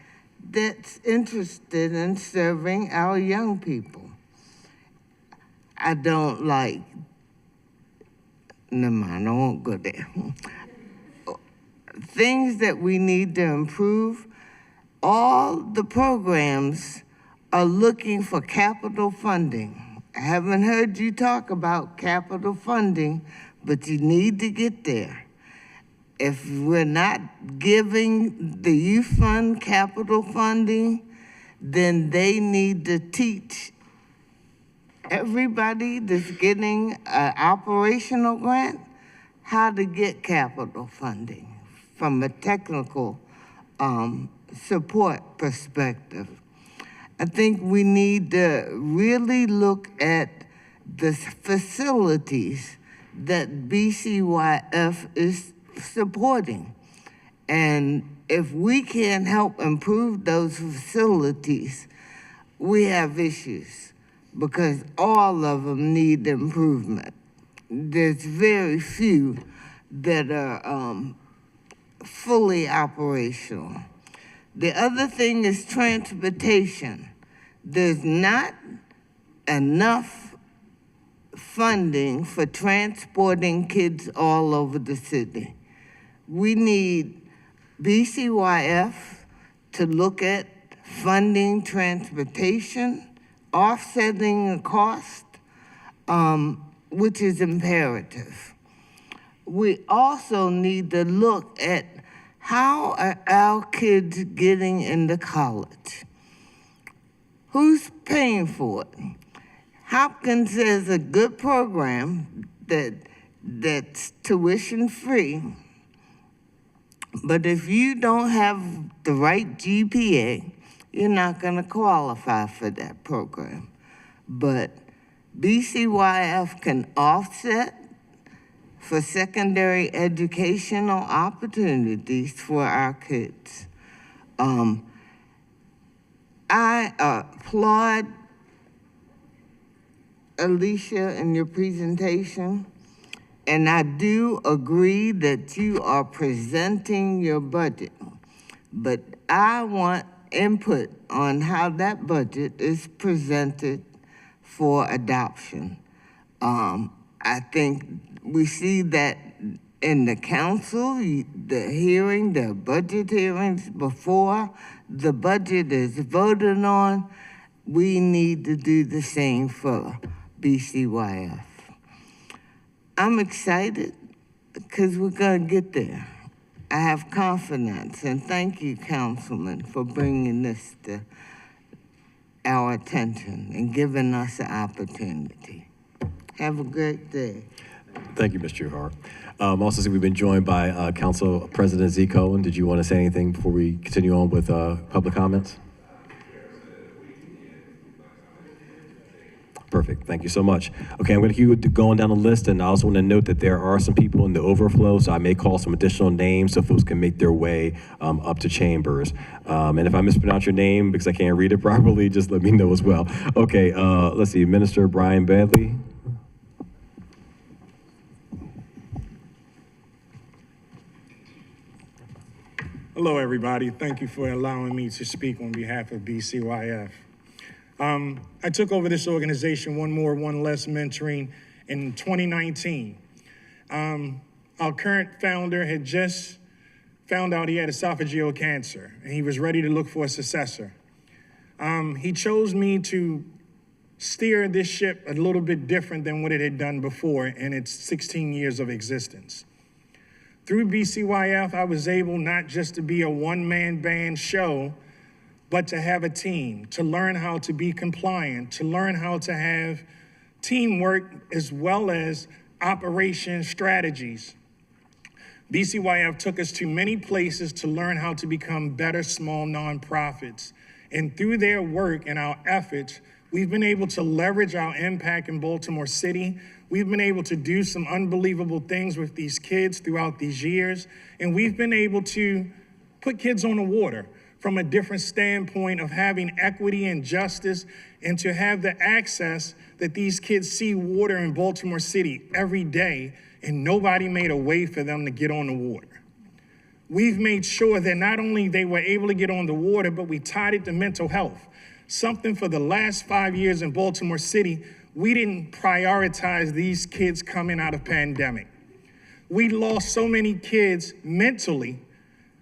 that's interested in serving our young people. I don't like, never mind, I won't go there. Things that we need to improve, all the programs are looking for capital funding. I haven't heard you talk about capital funding, but you need to get there. If we're not giving the youth fund capital funding, then they need to teach everybody that's getting an operational grant how to get capital funding from a technical support perspective. I think we need to really look at the facilities that BCYF is supporting. And if we can't help improve those facilities, we have issues because all of them need improvement. There's very few that are fully operational. The other thing is transportation. There's not enough funding for transporting kids all over the city. We need BCYF to look at funding transportation, offsetting the cost, which is imperative. We also need to look at how are our kids getting into college? Who's paying for it? Hopkins is a good program that's tuition free, but if you don't have the right GPA, you're not gonna qualify for that program. But BCYF can offset for secondary educational opportunities for our kids. I applaud Alicia in your presentation, and I do agree that you are presenting your budget, but I want input on how that budget is presented for adoption. I think we see that in the council, the budget hearings before the budget is voted on. We need to do the same for BCYF. I'm excited because we're gonna get there. I have confidence, and thank you, Councilman, for bringing this to our attention and giving us the opportunity. Have a great day. Thank you, Ms. Juhart. Also, see we've been joined by Council President Z. Cohen. Did you want to say anything before we continue on with public comments? Perfect. Thank you so much. Okay, I'm going to keep going down the list, and I also want to note that there are some people in the overflow, so I may call some additional names so folks can make their way up to chambers. And if I mispronounce your name because I can't read it properly, just let me know as well. Okay, let's see. Minister Brian Badley. Hello, everybody. Thank you for allowing me to speak on behalf of BCYF. I took over this organization, One More, One Less Mentoring, in 2019. Our current founder had just found out he had esophageal cancer, and he was ready to look for a successor. He chose me to steer this ship a little bit different than what it had done before in its 16 years of existence. Through BCYF, I was able not just to be a one-man band show, but to have a team, to learn how to be compliant, to learn how to have teamwork as well as operation strategies. BCYF took us to many places to learn how to become better small nonprofits. And through their work and our efforts, we've been able to leverage our impact in Baltimore City. We've been able to do some unbelievable things with these kids throughout these years. And we've been able to put kids on the water from a different standpoint of having equity and justice, and to have the access that these kids see water in Baltimore City every day, and nobody made a way for them to get on the water. We've made sure that not only they were able to get on the water, but we tied it to mental health. Something for the last 5 years in Baltimore City, we didn't prioritize these kids coming out of pandemic. We lost so many kids mentally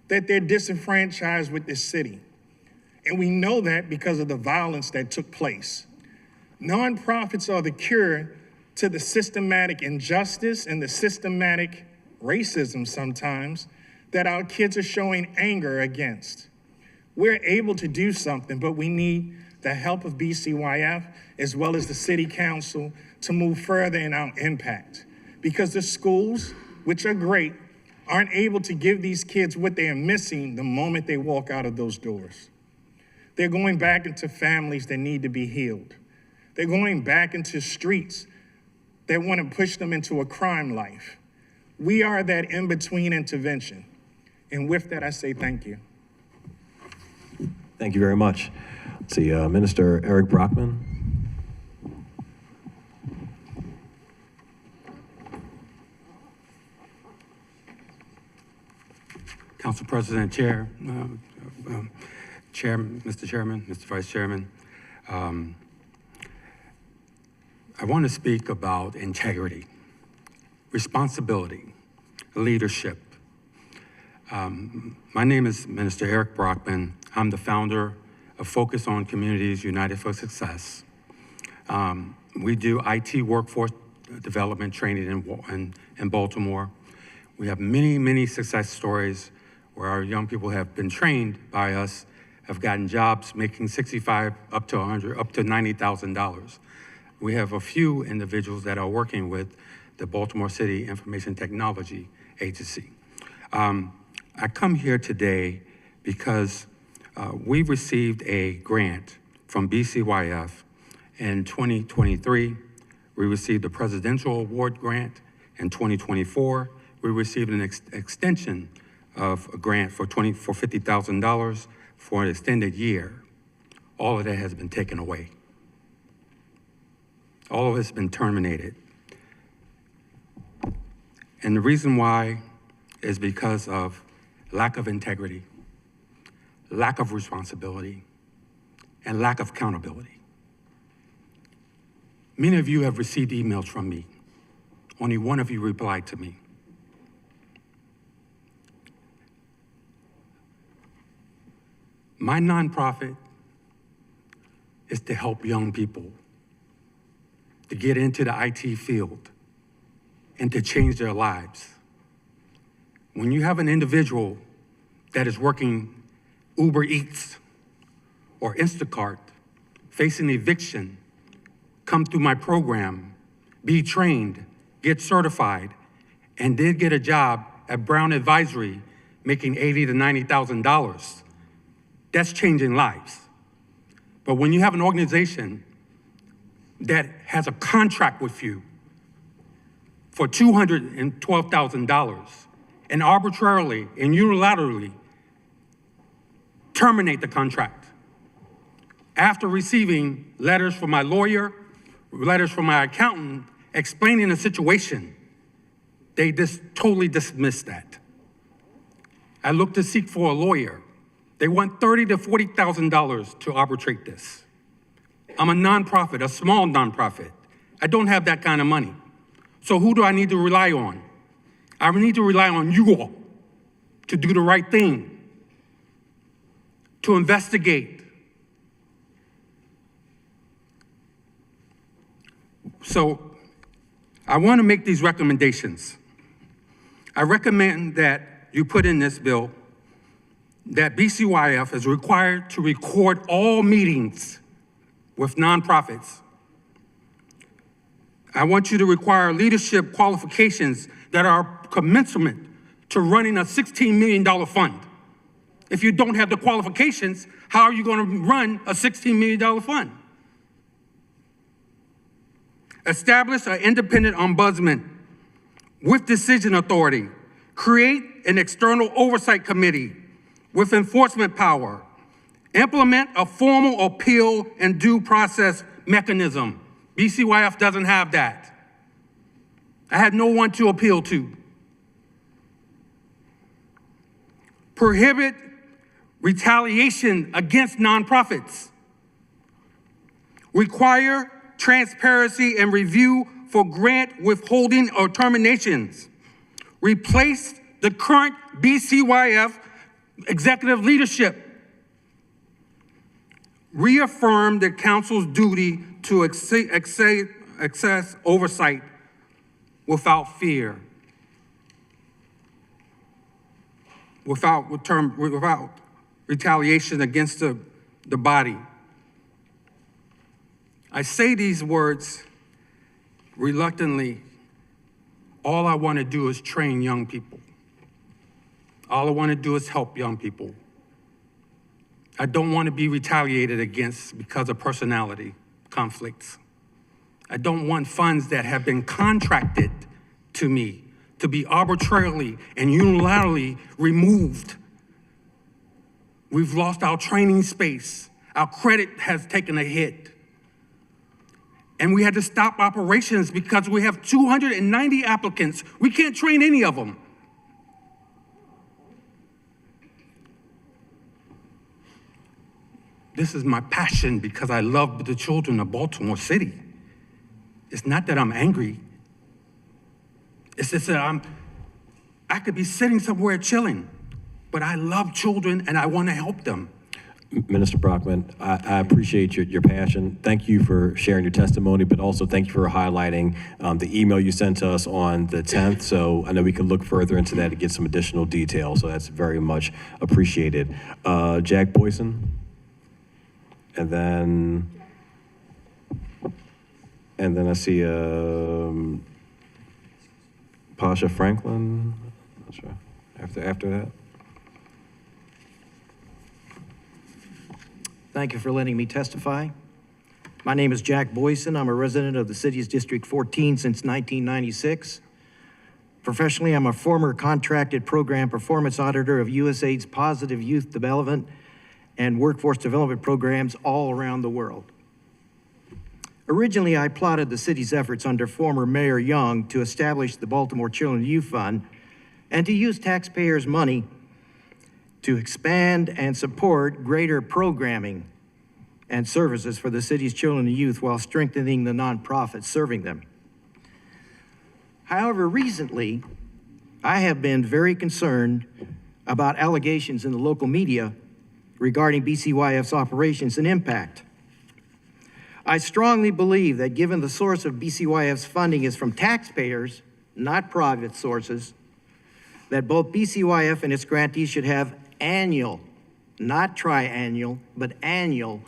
that they're disenfranchised with this city. And we know that because of the violence that took place. Nonprofits are the cure to the systematic injustice and the systematic racism sometimes that our kids are showing anger against. We're able to do something, but we need the help of BCYF as well as the city council to move further in our impact. Because the schools, which are great, aren't able to give these kids what they are missing the moment they walk out of those doors. They're going back into families that need to be healed. They're going back into streets that want to push them into a crime life. We are that in-between intervention. And with that, I say thank you. Thank you very much. Let's see, Minister Eric Brockman. Council President, Chair, Mr. Chairman, Mr. Vice Chairman, I want to speak about integrity, responsibility, leadership. My name is Minister Eric Brockman. I'm the founder of Focus on Communities United for Success. We do IT workforce development training in Baltimore. We have many, many success stories where our young people have been trained by us, have gotten jobs making $65,000 up to $100,000, up to $90,000. We have a few individuals that are working with the Baltimore City Information Technology Agency. I come here today because we received a grant from BCYF in 2023. We received a Presidential Award grant in 2024. We received an extension of a grant for $50,000 for an extended year. All of that has been taken away. All of it's been terminated. And the reason why is because of lack of integrity, lack of responsibility, and lack of accountability. Many of you have received emails from me. Only one of you replied to me. My nonprofit is to help young people to get into the IT field and to change their lives. When you have an individual that is working Uber Eats or Instacart, facing eviction, come through my program, be trained, get certified, and then get a job at Brown Advisory making $80,000 to $90,000, that's changing lives. But when you have an organization that has a contract with you for $212,000 and arbitrarily and unilaterally terminate the contract after receiving letters from my lawyer, letters from my accountant explaining the situation, they just totally dismissed that. I looked to seek for a lawyer. They want $30,000 to $40,000 to arbitrate this. I'm a nonprofit, a small nonprofit. I don't have that kind of money. So who do I need to rely on? I need to rely on you all to do the right thing, to investigate. So I want to make these recommendations. I recommend that you put in this bill that BCYF is required to record all meetings with nonprofits. I want you to require leadership qualifications that are commensurate to running a $16 million fund. If you don't have the qualifications, how are you going to run a $16 million fund? Establish an independent ombudsman with decision authority. Create an external oversight committee with enforcement power. Implement a formal appeal and due process mechanism. BCYF doesn't have that. I had no one to appeal to. Prohibit retaliation against nonprofits. Require transparency and review for grant withholding or terminations. Replace the current BCYF executive leadership. Reaffirm the council's duty to access oversight without fear, without retaliation against the body. I say these words reluctantly. All I want to do is train young people. All I want to do is help young people. I don't want to be retaliated against because of personality conflicts. I don't want funds that have been contracted to me to be arbitrarily and unilaterally removed. We've lost our training space. Our credit has taken a hit. And we had to stop operations because we have 290 applicants. We can't train any of them. This is my passion because I love the children of Baltimore City. It's not that I'm angry. It's just that I could be sitting somewhere chilling, but I love children and I want to help them. Minister Brockman, I appreciate your passion. Thank you for sharing your testimony, but also thank you for highlighting the email you sent to us on the 10th. So I know we can look further into that to get some additional detail. So that's very much appreciated. Jack Boyson, and then I see Pasha Franklin. Not sure. After that. Thank you for letting me testify. My name is Jack Boyson. I'm a resident of the city's District 14 since 1996. Professionally, I'm a former contracted program performance auditor of USAID's Positive Youth Development and Workforce Development programs all around the world. Originally, I plotted the city's efforts under former Mayor Young to establish the Baltimore Children and Youth Fund and to use taxpayers' money to expand and support greater programming and services for the city's children and youth while strengthening the nonprofits serving them. However, recently, I have been very concerned about allegations in the local media regarding BCYF's operations and impact. I strongly believe that given the source of BCYF's funding is from taxpayers, not private sources, that both BCYF and its grantees should have annual, not triannual, but annual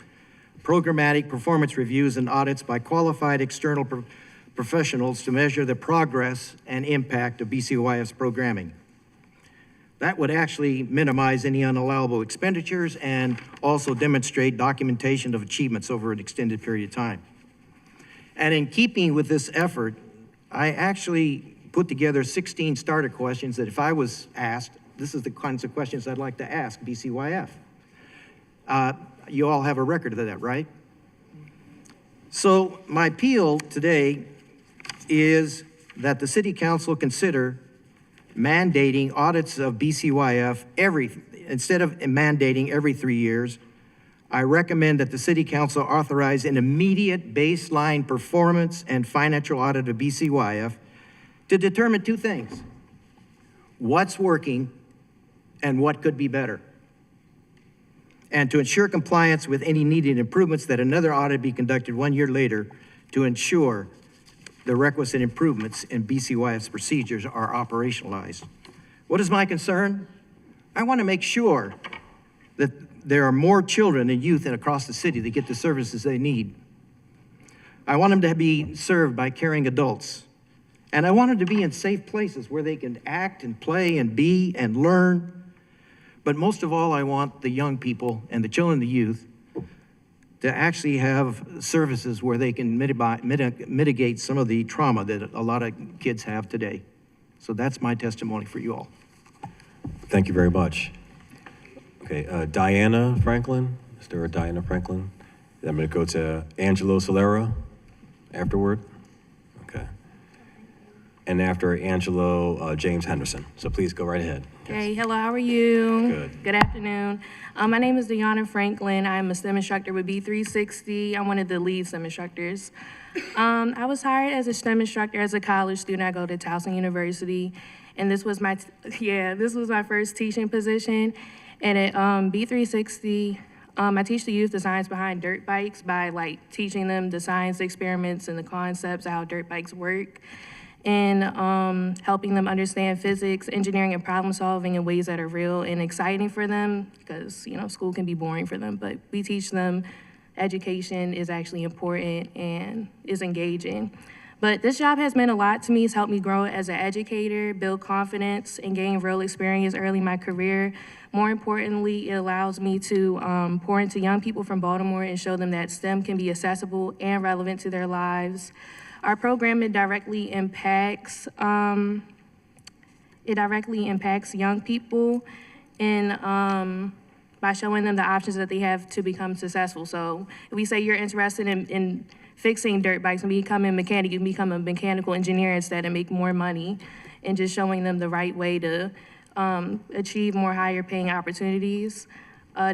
programmatic performance reviews and audits by qualified external professionals to measure the progress and impact of BCYF's programming. That would actually minimize any unallowable expenditures and also demonstrate documentation of achievements over an extended period of time. And in keeping with this effort, I actually put together 16 starter questions that if I was asked, this is the kinds of questions I'd like to ask BCYF. You all have a record of that, right? So my appeal today is that the City Council consider mandating audits of BCYF instead of mandating every 3 years. I recommend that the City Council authorize an immediate baseline performance and financial audit of BCYF to determine two things: what's working and what could be better. And to ensure compliance with any needed improvements, that another audit be conducted 1 year later to ensure the requisite improvements in BCYF's procedures are operationalized. What is my concern? I want to make sure that there are more children and youth across the city that get the services they need. I want them to be served by caring adults. And I want them to be in safe places where they can act and play and be and learn. But most of all, I want the young people and the children and the youth to actually have services where they can mitigate some of the trauma that a lot of kids have today. So that's my testimony for you all. Thank you very much. Okay, Diana Franklin. Is there a Diana Franklin? I'm going to go to Angelo Solera afterward. Okay. And after Angelo, James Henderson. So please go right ahead. Hey, hello, how are you? Good. Good afternoon. My name is Diana Franklin. I'm a STEM instructor with B360. I'm one of the lead STEM instructors. I was hired as a STEM instructor as a college student. I go to Towson University, and this was my first teaching position. And at B360, I teach the youth the science behind dirt bikes by teaching them the science experiments and the concepts of how dirt bikes work, and helping them understand physics, engineering, and problem solving in ways that are real and exciting for them, because school can be boring for them, but we teach them education is actually important and is engaging. But this job has meant a lot to me. It's helped me grow as an educator, build confidence, and gain real experience early in my career. More importantly, it allows me to pour into young people from Baltimore and show them that STEM can be accessible and relevant to their lives. Our program, it directly impacts young people by showing them the options that they have to become successful. So if we say you're interested in fixing dirt bikes and becoming a mechanic, you can become a mechanical engineer instead and make more money, and just showing them the right way to achieve more higher paying opportunities.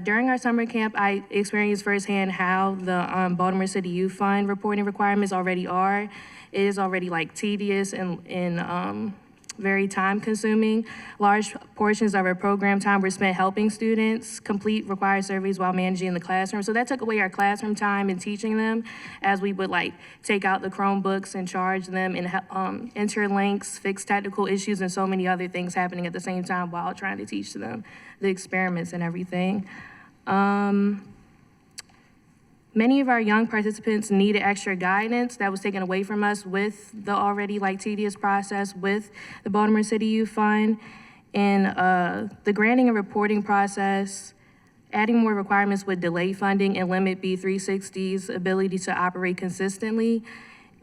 During our summer camp, I experienced firsthand how the Baltimore City Youth Fund reporting requirements already are. It is already tedious and very time consuming. Large portions of our program time were spent helping students complete required surveys while managing the classroom. So that took away our classroom time and teaching them, as we would take out the Chromebooks and charge them and enter links, fix technical issues, and so many other things happening at the same time while trying to teach them the experiments and everything. Many of our young participants needed extra guidance that was taken away from us with the already tedious process with the Baltimore City Youth Fund. And the granting and reporting process, adding more requirements would delay funding and limit B360's ability to operate consistently.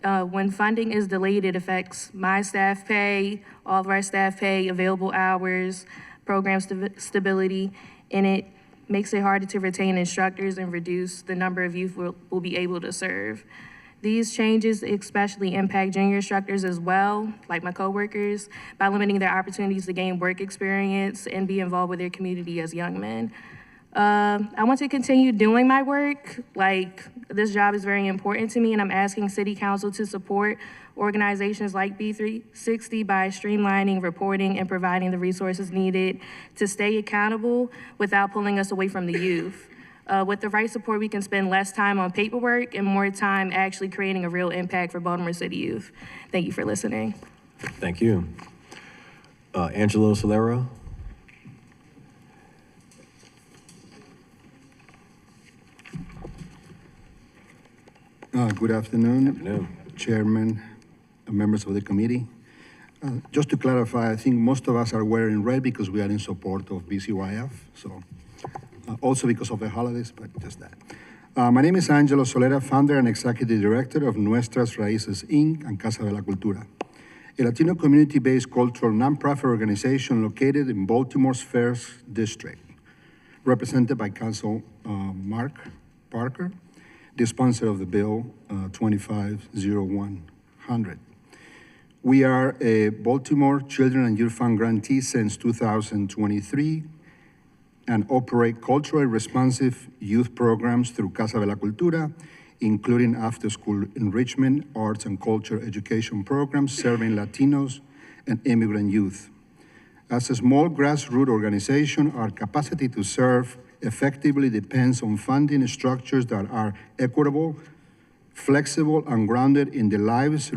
When funding is delayed, it affects my staff pay, all of our staff pay, available hours, program stability, and it makes it harder to retain instructors and reduce the number of youth we'll be able to serve. These changes especially impact junior instructors as well, like my coworkers, by limiting their opportunities to gain work experience and be involved with their community as young men. I want to continue doing my work. This job is very important to me, and I'm asking City Council to support organizations like B360 by streamlining reporting and providing the resources needed to stay accountable without pulling us away from the youth. With the right support, we can spend less time on paperwork and more time actually creating a real impact for Baltimore City youth. Thank you for listening. Thank you. Angelo Solera. Good afternoon, Chairman, members of the committee. Just to clarify, I think most of us are wearing red because we are in support of BCYF, so also because of the holidays, but just that. My name is Angelo Solera, founder and executive director of Nuestras Raíces, Inc. and Casa de la Cultura, a Latino community-based cultural nonprofit organization located in Baltimore's First District, represented by Council Mark Parker, the sponsor of the bill 250100. We are a Baltimore Children and Youth Fund grantee since 2023 and operate culturally responsive youth programs through Casa de la Cultura, including after-school enrichment, arts and culture education programs serving Latinos and immigrant youth. As a small grassroots organization, our capacity to serve effectively depends on funding structures that are equitable, flexible, and grounded in the lives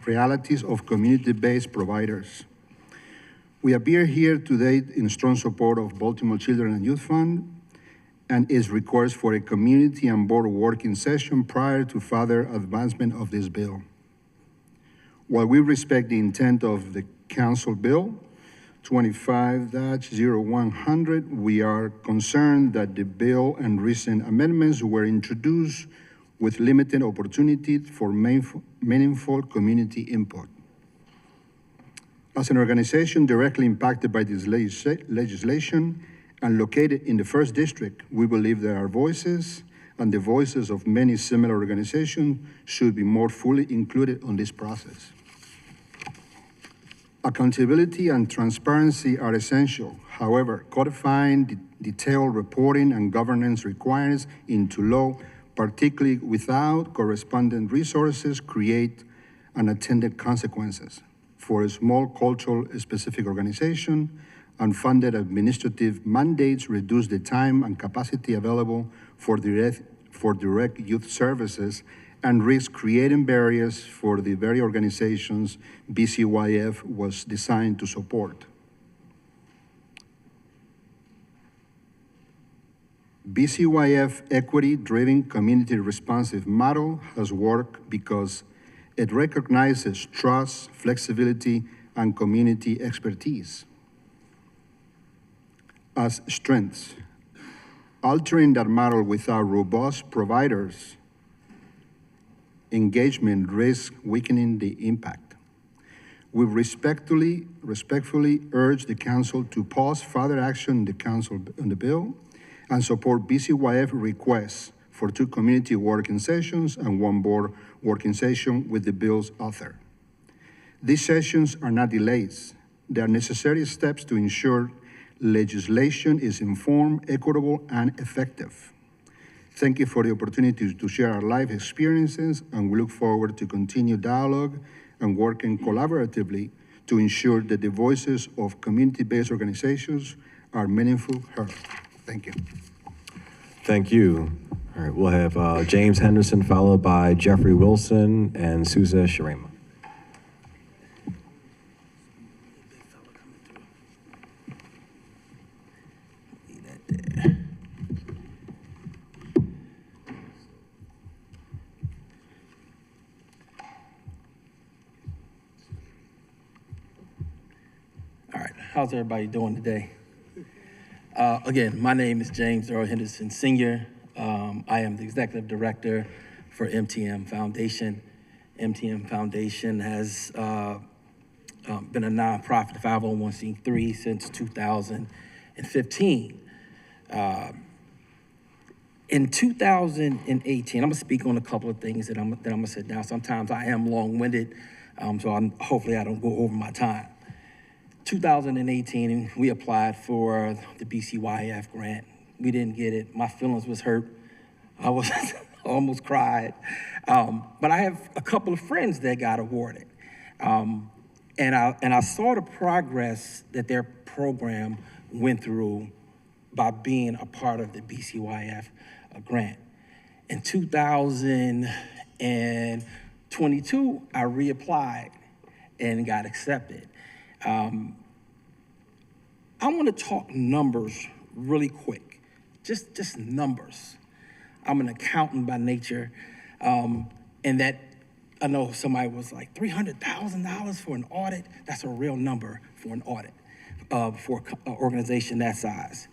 realities of community-based providers. We appear here today in strong support of Baltimore Children and Youth Fund and its request for a community and board working session prior to further advancement of this bill. While we respect the intent of the Council Bill 25-0100, we are concerned that the bill and recent amendments were introduced with limited opportunity for meaningful community input. As an organization directly impacted by this legislation and located in the 1st District, we believe that our voices and the voices of many similar organizations should be more fully included on this process. Accountability and transparency are essential. However, codifying detailed reporting and governance requirements into law, particularly without corresponding resources, create unintended consequences. For a small cultural-specific organization, unfunded administrative mandates reduce the time and capacity available for direct youth services and risk creating barriers for the very organizations BCYF was designed to support. BCYF equity-driven community responsive model has worked because it recognizes trust, flexibility, and community expertise as strengths. Altering that model without robust providers engagement risks weakening the impact. We respectfully urge the Council to pause further action on the bill and support BCYF requests for 2 community working sessions and 1 board working session with the bill's author. These sessions are not delays. They are necessary steps to ensure legislation is informed, equitable, and effective. Thank you for the opportunity to share our life experiences, and we look forward to continue dialogue and working collaboratively to ensure that the voices of community-based organizations are meaningfully heard. Thank you. Thank you. All right, we'll have James Henderson followed by Jeffrey Wilson and Souza Sharema. All right, how's everybody doing today? Again, my name is James Earl Henderson Sr. I am the Executive Director for MTM Foundation. MTM Foundation has been a nonprofit 501c3 since 2015. In 2018, I'm gonna speak on a couple of things that I'm gonna sit down. Sometimes I am long-winded, so hopefully I don't go over my time. 2018, we applied for the BCYF grant. We didn't get it. My feelings was hurt. I was almost cried. But I have a couple of friends that got awarded. And I saw the progress that their program went through by being a part of the BCYF grant. In 2022, I reapplied and got accepted. I want to talk numbers really quick, just numbers. I'm an accountant by nature, and that I know somebody was like $300,000 for an audit. That's a real number for an audit for an organization that size.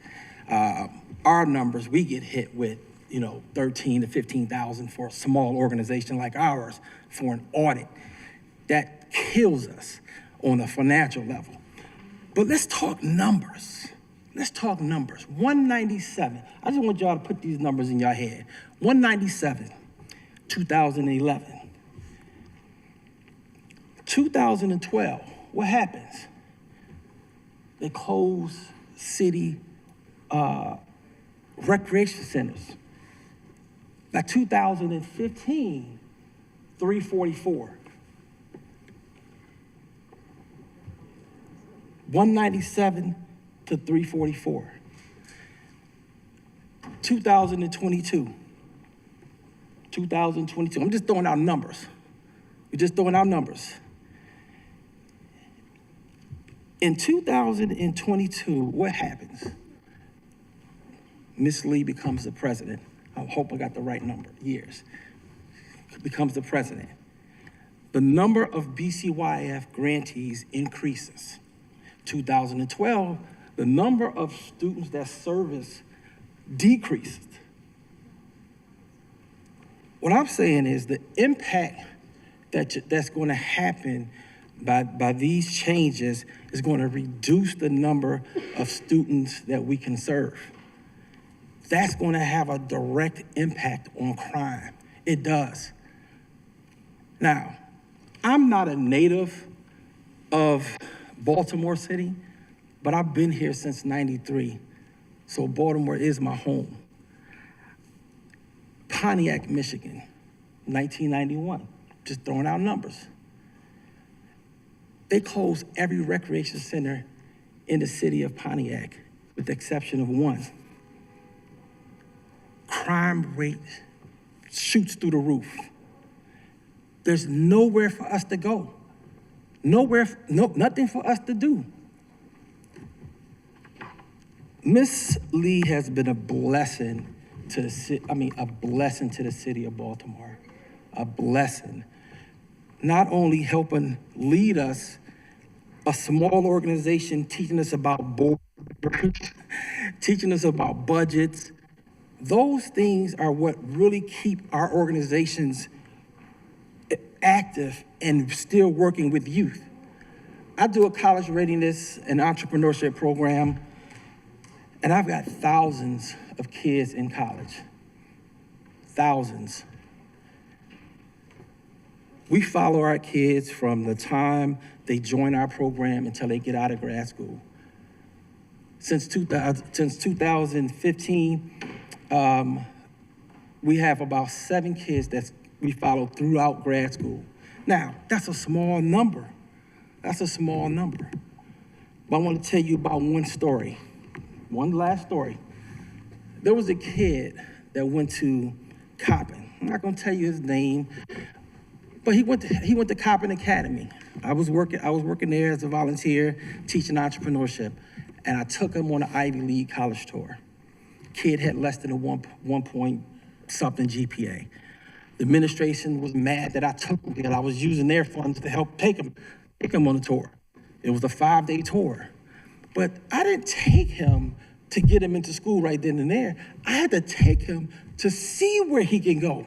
Our numbers, we get hit with, $13,000 to $15,000 for a small organization like ours for an audit. That kills us on a financial level. But let's talk numbers. Let's talk numbers. 197. I just want y'all to put these numbers in your head. 197, 2011. 2012, what happens? They close city recreation centers. By 2015, 344. 197 to 344. 2022. I'm just throwing out numbers. We're just throwing out numbers. In 2022, what happens? Miss Lee becomes the president. I hope I got the right number, years. Becomes the president. The number of BCYF grantees increases. 2012, the number of students that service decreases. What I'm saying is the impact that's going to happen by these changes is going to reduce the number of students that we can serve. That's going to have a direct impact on crime. It does. Now, I'm not a native of Baltimore City, but I've been here since '93, so Baltimore is my home. Pontiac, Michigan, 1991, just throwing out numbers. They closed every recreation center in the city of Pontiac, with the exception of one. Crime rate shoots through the roof. There's nowhere for us to go. Nothing for us to do. Miss Lee has been a blessing to the city, a blessing to the city of Baltimore, a blessing. Not only helping lead us, a small organization teaching us about boards, teaching us about budgets. Those things are what really keep our organizations active and still working with youth. I do a college readiness and entrepreneurship program, and I've got thousands of kids in college. Thousands. We follow our kids from the time they join our program until they get out of grad school. Since 2015, we have about 7 kids that we follow throughout grad school. Now, that's a small number. That's a small number. But I want to tell you about one story, one last story. There was a kid that went to Coppin. I'm not going to tell you his name, but he went to Coppin Academy. I was working there as a volunteer, teaching entrepreneurship, and I took him on an Ivy League college tour. Kid had less than a 1 point something GPA. The administration was mad that I took him because I was using their funds to help take him on the tour. It was a 5-day tour. But I didn't take him to get him into school right then and there. I had to take him to see where he can go.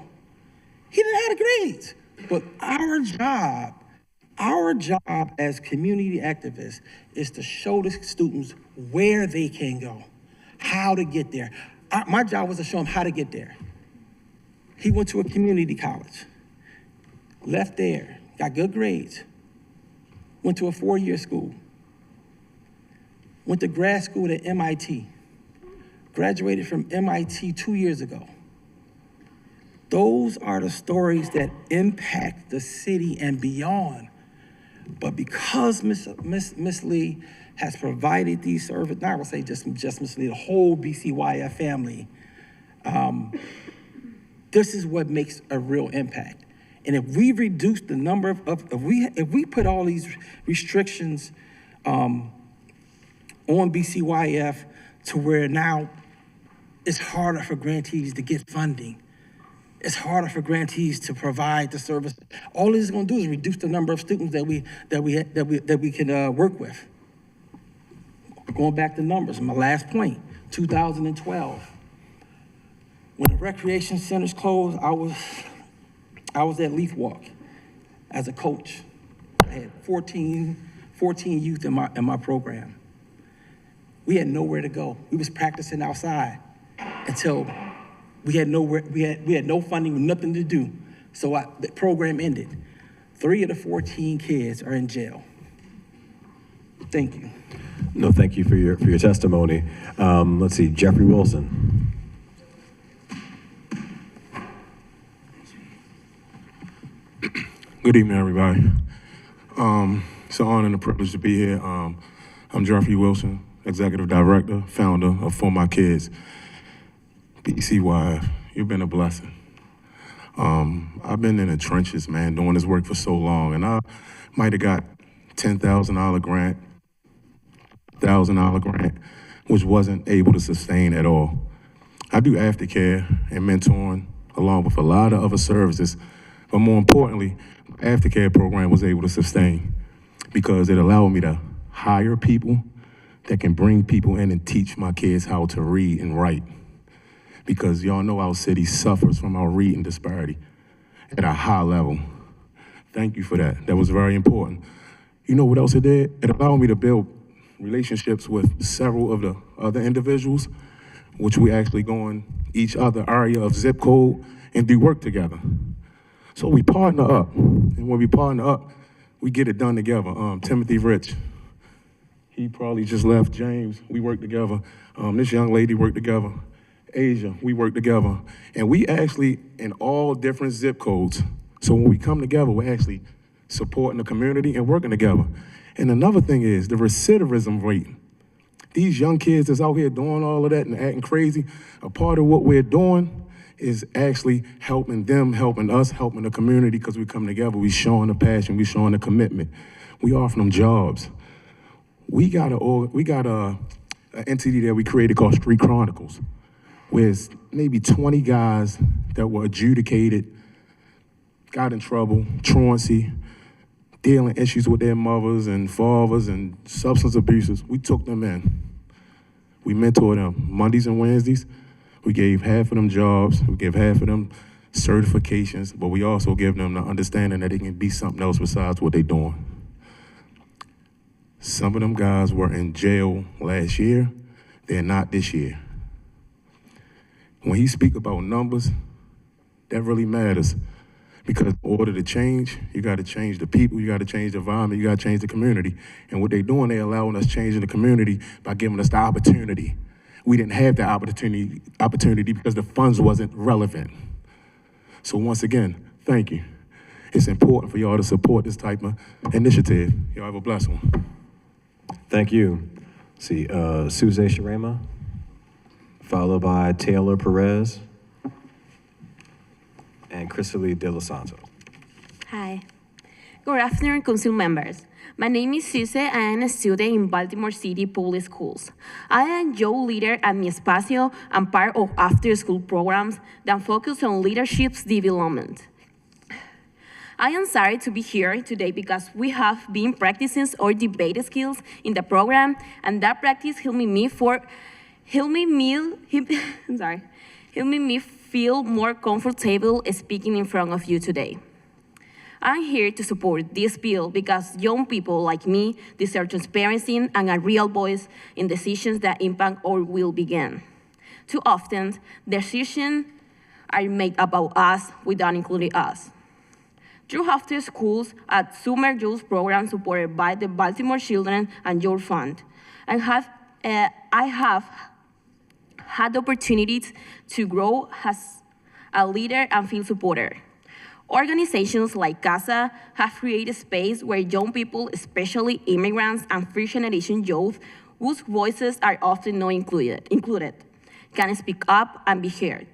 He didn't have the grades. But our job as community activists is to show the students where they can go, how to get there. My job was to show him how to get there. He went to a community college, left there, got good grades, went to a 4-year school, went to grad school at MIT, graduated from MIT 2 years ago. Those are the stories that impact the city and beyond. But because Miss Lee has provided these services, not I will say just Miss Lee, the whole BCYF family, this is what makes a real impact. And if we reduce the number if we put all these restrictions on BCYF to where now it's harder for grantees to get funding. It's harder for grantees to provide the service. All this is going to do is reduce the number of students that we can work with. Going back to numbers, my last point, 2012. When the recreation centers closed, I was at Leaf Walk as a coach. I had 14 youth in my program. We had nowhere to go. We was practicing outside until we had no funding, nothing to do. So the program ended. 3 of the 14 kids are in jail. Thank you. No, thank you for your testimony. Let's see, Jeffrey Wilson. Good evening, everybody. It's an honor and a privilege to be here. I'm Jeffrey Wilson, Executive Director, founder of For My Kids. BCYF, you've been a blessing. I've been in the trenches, man, doing this work for so long, and I might have got $10,000 grant, $1,000 grant, which wasn't able to sustain at all. I do aftercare and mentoring along with a lot of other services, but more importantly, my aftercare program was able to sustain because it allowed me to hire people that can bring people in and teach my kids how to read and write. Because y'all know our city suffers from our reading disparity at a high level. Thank you for that. That was very important. You know what else it did? It allowed me to build relationships with several of the other individuals, which we actually go in each other area of zip code and do work together. So we partner up, and when we partner up, we get it done together. Timothy Rich, he probably just left. James, we work together. This young lady worked together. Asia, we work together. And we actually in all different zip codes. So when we come together, we're actually supporting the community and working together. And another thing is the recidivism rate. These young kids that's out here doing all of that and acting crazy, a part of what we're doing is actually helping them, helping us, helping the community, because we come together, we showing the passion, we showing the commitment. We offering them jobs. We got a entity that we created called Street Chronicles, where it's maybe 20 guys that were adjudicated, got in trouble, truancy, dealing issues with their mothers and fathers and substance abusers. We took them in. We mentored them Mondays and Wednesdays. We gave half of them jobs. We gave half of them certifications, but we also give them the understanding that they can be something else besides what they're doing. Some of them guys were in jail last year. They're not this year. When he speak about numbers, that really matters. Because in order to change, you got to change the people, you got to change the environment, you got to change the community. And what they're doing, they're allowing us changing the community by giving us the opportunity. We didn't have the opportunity because the funds wasn't relevant. So once again, thank you. It's important for y'all to support this type of initiative. Y'all have a blessed one. Thank you. See, Suze Sharema, followed by Taylor Perez and Crystalie De Los Santos. Hi. Good afternoon, council members. My name is Suze. I am a student in Baltimore City Public Schools. I am youth leader at Mi Espacio and part of after-school programs that focus on leadership development. I am sorry to be here today because we have been practicing our debate skills in the program, and that practice helped me feel more comfortable speaking in front of you today. I'm here to support this bill because young people like me deserve transparency and a real voice in decisions that impact our well-being. Too often, decisions are made about us without including us. Through after schools at summer youth programs supported by the Baltimore Children and Youth Fund, I have had opportunities to grow as a leader and field supporter. Organizations like CASA have created space where young people, especially immigrants and first-generation youth, whose voices are often not included, can speak up and be heard.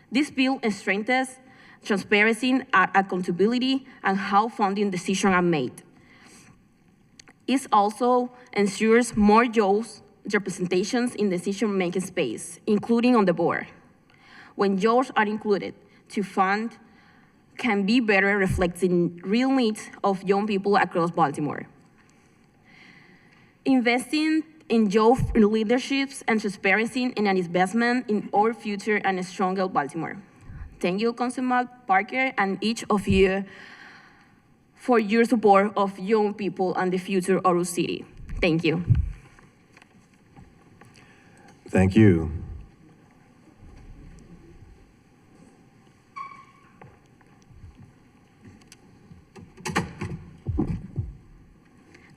This bill strengthens transparency and accountability and how funding decisions are made. It also ensures more youth representations in decision-making space, including on the board. When youth are included, to fund can be better reflecting real needs of young people across Baltimore. Investing in youth leaderships and transparency in an investment in our future and a stronger Baltimore. Thank you, Councilman Parker, and each of you for your support of young people and the future of our city. Thank you. Thank you.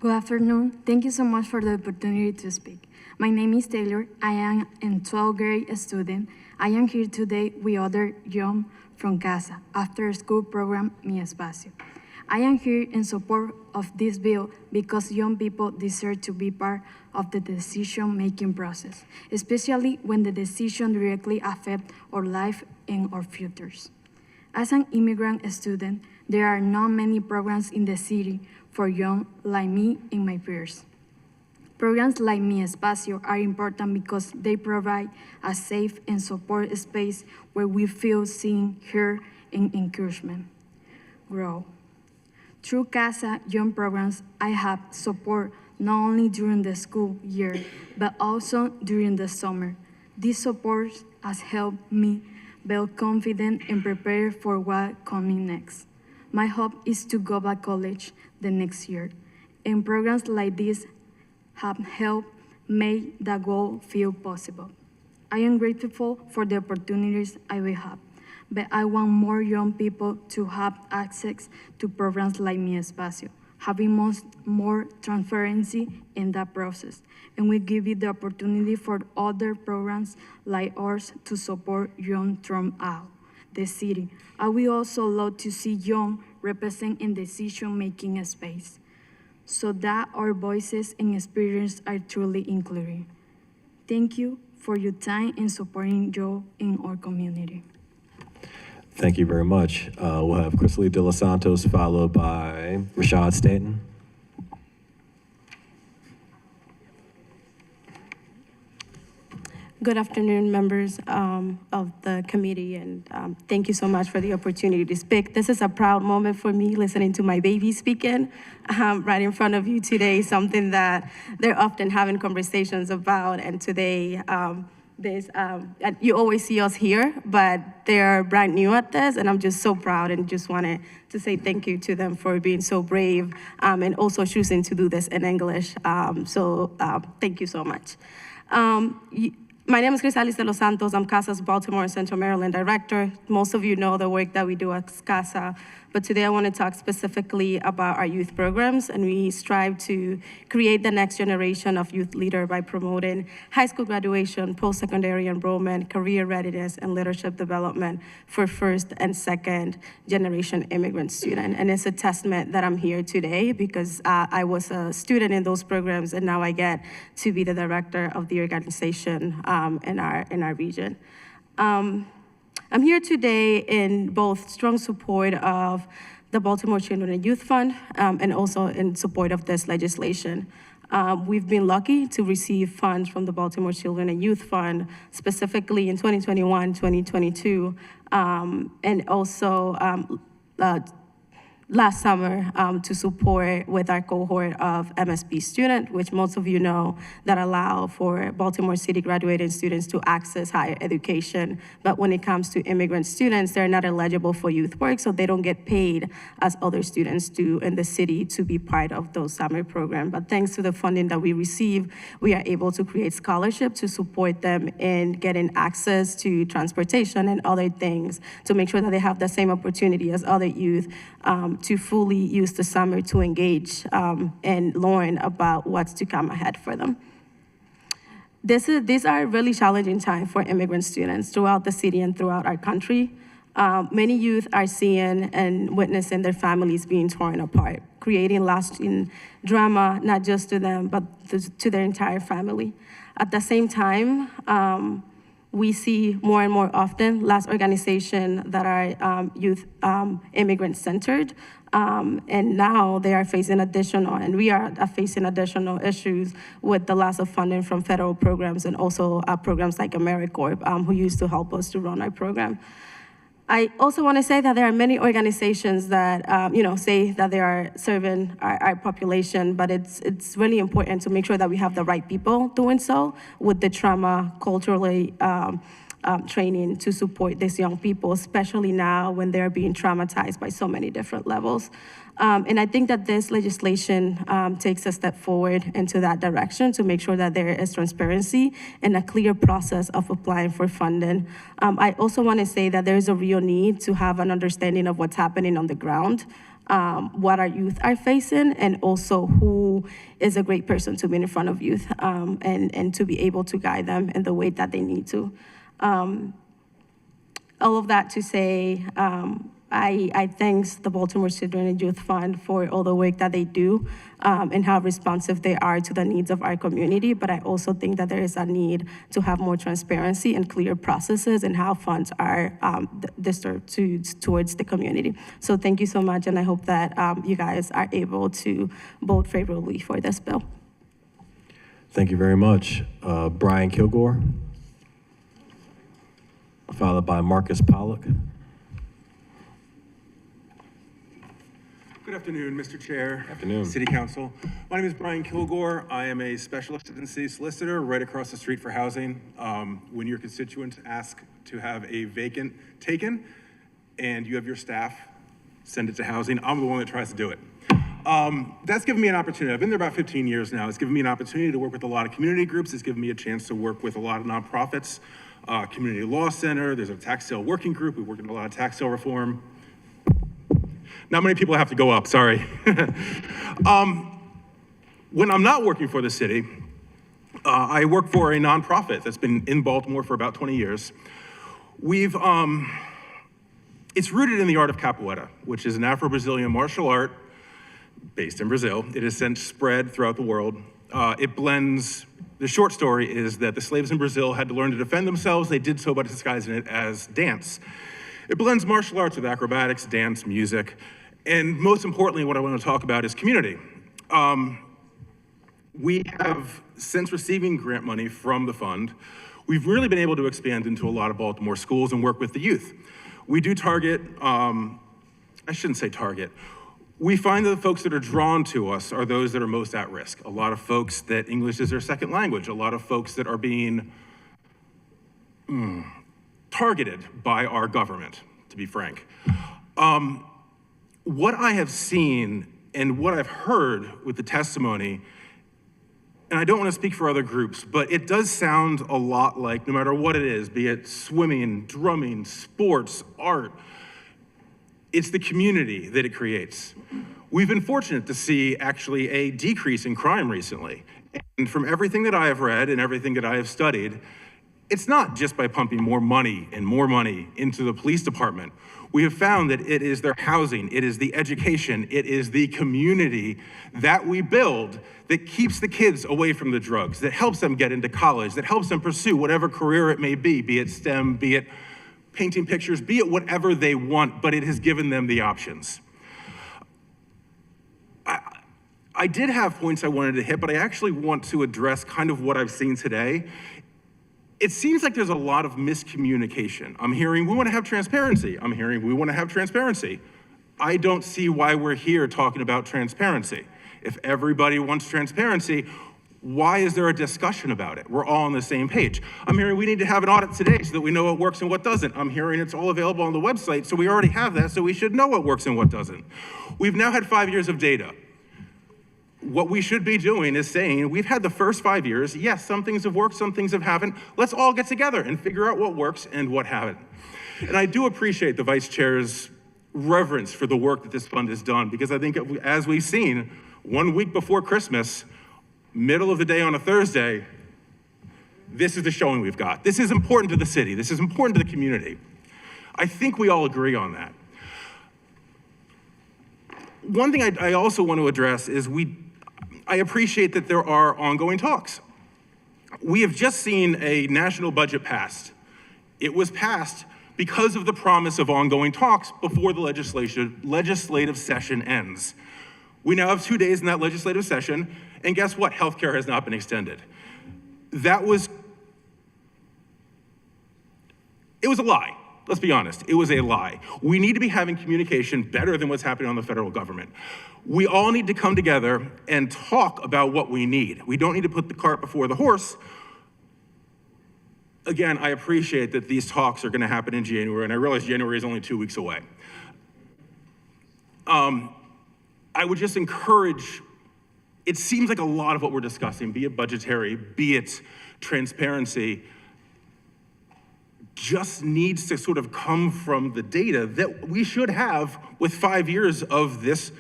Good afternoon. Thank you so much for the opportunity to speak. My name is Taylor. I am a 12th grade student. I am here today with other young from CASA, after school program Mi Espacio. I am here in support of this bill because young people deserve to be part of the decision-making process, especially when the decision directly affects our life and our futures. As an immigrant student, there are not many programs in the city for young like me and my peers. Programs like Mi Espacio are important because they provide a safe and support space where we feel seen, heard, and encouragement. Grow. Through CASA Young programs, I have support not only during the school year, but also during the summer. This support has helped me build confidence and prepare for what's coming next. My hope is to go back to college the next year, and programs like this have helped make that goal feel possible. I am grateful for the opportunities I will have, but I want more young people to have access to programs like Mi Espacio, having more transparency in that process, and we give it the opportunity for other programs like ours to support young throughout the city. I will also love to see young represent in decision-making space, so that our voices and experience are truly included. Thank you for your time and supporting Joe in our community. Thank you very much. We'll have Crystalie De Los Santos followed by Rashad Stanton. Good afternoon, members of the committee, and thank you so much for the opportunity to speak. This is a proud moment for me, listening to my baby speaking right in front of you today, something that they're often having conversations about, and today, you always see us here, but they're brand new at this, and I'm just so proud and just wanted to say thank you to them for being so brave and also choosing to do this in English. Thank you so much. My name is Crystalie De Los Santos. I'm CASA's Baltimore and Central Maryland director. Most of you know the work that we do at CASA, but today I want to talk specifically about our youth programs, and we strive to create the next generation of youth leader by promoting high school graduation, post-secondary enrollment, career readiness, and leadership development for first and second generation immigrant students. And it's a testament that I'm here today because I was a student in those programs, and now I get to be the director of the organization in our region. I'm here today in both strong support of the Baltimore Children and Youth Fund and also in support of this legislation. We've been lucky to receive funds from the Baltimore Children and Youth Fund, specifically in 2021, 2022, and also last summer to support with our cohort of MSP students, which most of you know that allow for Baltimore City graduating students to access higher education. But when it comes to immigrant students, they're not eligible for youth work, so they don't get paid as other students do in the city to be part of those summer programs. But thanks to the funding that we receive, we are able to create scholarships to support them in getting access to transportation and other things to make sure that they have the same opportunity as other youth to fully use the summer to engage and learn about what's to come ahead for them. These are really challenging times for immigrant students throughout the city and throughout our country. Many youth are seeing and witnessing their families being torn apart, creating lasting drama, not just to them, but to their entire family. At the same time, we see more and more often less organizations that are youth immigrant-centered, and now they are facing additional, and we are facing additional issues with the loss of funding from federal programs and also programs like AmeriCorps, who used to help us to run our program. I also want to say that there are many organizations that, say that they are serving our population, but it's really important to make sure that we have the right people doing so with the trauma, culturally training to support these young people, especially now when they're being traumatized by so many different levels. And I think that this legislation takes a step forward into that direction to make sure that there is transparency and a clear process of applying for funding. I also want to say that there is a real need to have an understanding of what's happening on the ground, what our youth are facing, and also who is a great person to be in front of youth and to be able to guide them in the way that they need to. All of that to say, I thank the Baltimore Children and Youth Fund for all the work that they do and how responsive they are to the needs of our community. But I also think that there is a need to have more transparency and clear processes and how funds are distributed towards the community. So thank you so much, and I hope that you guys are able to vote favorably for this bill. Thank you very much. Brian Kilgore, followed by Marcus Pollock. Good afternoon, Mr. Chair. Afternoon. City Council. My name is Brian Kilgore. I am a special assistant city solicitor right across the street for housing. When your constituents ask to have a vacant taken and you have your staff send it to housing, I'm the one that tries to do it. That's given me an opportunity. I've been there about 15 years now. It's given me an opportunity to work with a lot of community groups. It's given me a chance to work with a lot of nonprofits, Community Law Center. There's a tax sale working group. We work in a lot of tax sale reform. Not many people have to go up, sorry. When I'm not working for the city, I work for a nonprofit that's been in Baltimore for about 20 years. It's rooted in the art of capoeira, which is an Afro-Brazilian martial art based in Brazil. It has since spread throughout the world. It blends, the short story is that the slaves in Brazil had to learn to defend themselves. They did so by disguising it as dance. It blends martial arts with acrobatics, dance, music, and most importantly, what I want to talk about is community. We have, since receiving grant money from the fund, we've really been able to expand into a lot of Baltimore schools and work with the youth. We do target, I shouldn't say target, we find that the folks that are drawn to us are those that are most at risk. A lot of folks that English is their second language, a lot of folks that are being targeted by our government, to be frank. What I have seen and what I've heard with the testimony, and I don't want to speak for other groups, but it does sound a lot like, no matter what it is, be it swimming, drumming, sports, art, it's the community that it creates. We've been fortunate to see actually a decrease in crime recently. And from everything that I have read and everything that I have studied, it's not just by pumping more money into the police department. We have found that it is their housing, it is the education, it is the community that we build that keeps the kids away from the drugs, that helps them get into college, that helps them pursue whatever career it may be it STEM, be it painting pictures, be it whatever they want, but it has given them the options. I did have points I wanted to hit, but I actually want to address kind of what I've seen today. It seems like there's a lot of miscommunication. I'm hearing we want to have transparency. I'm hearing we want to have transparency. I don't see why we're here talking about transparency. If everybody wants transparency, why is there a discussion about it? We're all on the same page. I'm hearing we need to have an audit today so that we know what works and what doesn't. I'm hearing it's all available on the website, so we already have that, so we should know what works and what doesn't. We've now had 5 years of data. What we should be doing is saying, we've had the first 5 years, yes, some things have worked, some things haven't. Let's all get together and figure out what works and what haven't. And I do appreciate the Vice Chair's reverence for the work that this fund has done, because I think as we've seen, 1 week before Christmas, middle of the day on a Thursday, this is the showing we've got. This is important to the city. This is important to the community. I think we all agree on that. One thing I also want to address is I appreciate that there are ongoing talks. We have just seen a national budget passed. It was passed because of the promise of ongoing talks before the legislative session ends. We now have 2 days in that legislative session, and guess what? Healthcare has not been extended. It was a lie. Let's be honest, it was a lie. We need to be having communication better than what's happening on the federal government. We all need to come together and talk about what we need. We don't need to put the cart before the horse. Again, I appreciate that these talks are gonna happen in January, and I realize January is only 2 weeks away. I would just encourage, it seems like a lot of what we're discussing, be it budgetary, be it transparency, just needs to sort of come from the data that we should have with 5 years of this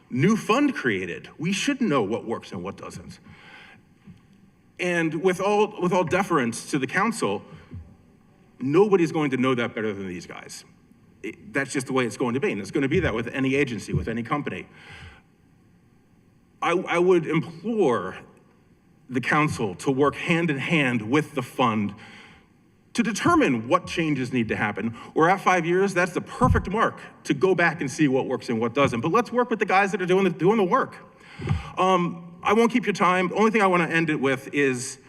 new fund created. We should know what works and what doesn't. And with all deference to the council, nobody's going to know that better than these guys. That's just the way it's going to be, and it's going to be that with any agency, with any company. I would implore the council to work hand in hand with the fund to determine what changes need to happen. We're at 5 years, that's the perfect mark to go back and see what works and what doesn't. But let's work with the guys that are doing the work. I won't keep your time. The only thing I want to end it with is,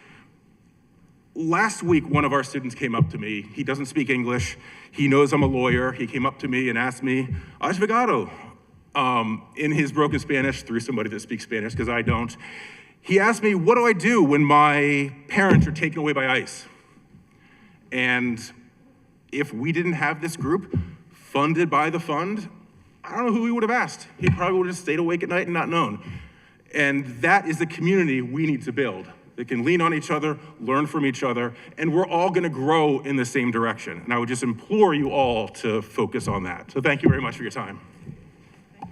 last week, one of our students came up to me. He doesn't speak English. He knows I'm a lawyer. He came up to me and asked me, "Obrigado," in his broken Spanish, through somebody that speaks Spanish, because I don't. He asked me, what do I do when my parents are taken away by ICE? And if we didn't have this group funded by the fund, I don't know who we would have asked. He probably would have just stayed awake at night and not known. And that is the community we need to build. They can lean on each other, learn from each other, and we're all gonna grow in the same direction. And I would just implore you all to focus on that. So thank you very much for your time.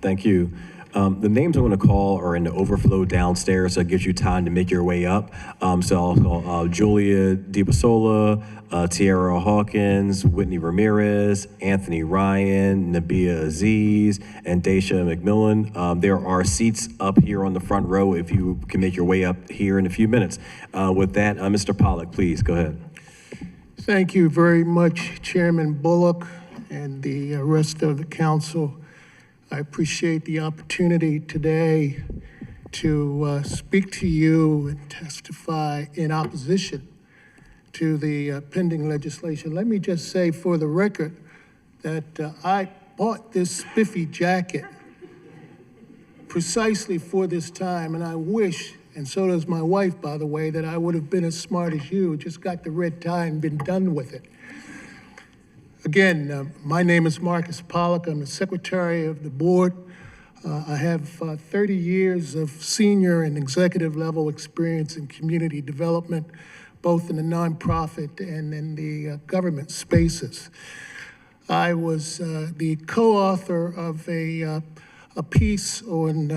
Thank you. The names I'm going to call are in the overflow downstairs, so it gives you time to make your way up. So I'll call Julia DiPasola, Tiara Hawkins, Whitney Ramirez, Anthony Ryan, Nabia Aziz, and Daisha McMillan. There are seats up here on the front row if you can make your way up here in a few minutes. With that, Mr. Pollack, please go ahead. Thank you very much, Chairman Bullock and the rest of the council. I appreciate the opportunity today to speak to you and testify in opposition to the pending legislation. Let me just say for the record that I bought this spiffy jacket precisely for this time, and I wish, and so does my wife, by the way, that I would have been as smart as you, just got the red tie and been done with it. Again, my name is Marcus Pollack. I'm the secretary of the board. I have 30 years of senior and executive level experience in community development, both in the nonprofit and in the government spaces. I was the co-author of a piece on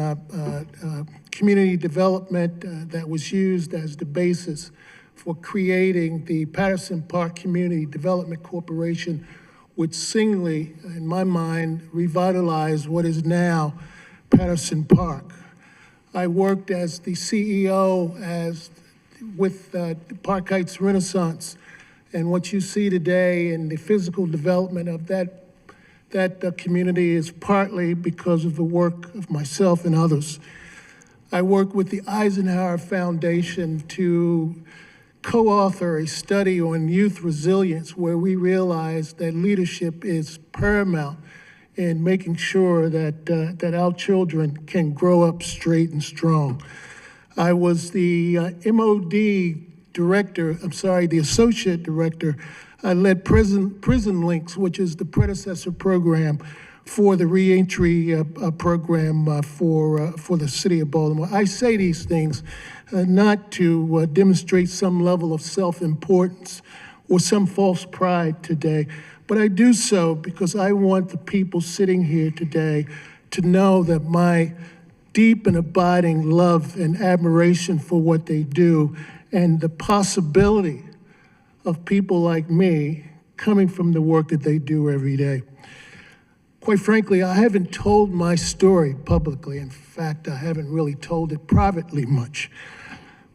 community development that was used as the basis for creating the Patterson Park Community Development Corporation, which singly, in my mind, revitalized what is now Patterson Park. I worked as the CEO with Park Heights Renaissance, and what you see today in the physical development of that community is partly because of the work of myself and others. I worked with the Eisenhower Foundation to co-author a study on youth resilience, where we realized that leadership is paramount in making sure that our children can grow up straight and strong. I was the MOD director, the associate director. I led Prison Links, which is the predecessor program for the reentry program for the city of Baltimore. I say these things not to demonstrate some level of self-importance or some false pride today, but I do so because I want the people sitting here today to know that my deep and abiding love and admiration for what they do, and the possibility of people like me coming from the work that they do every day. Quite frankly, I haven't told my story publicly. In fact, I haven't really told it privately much.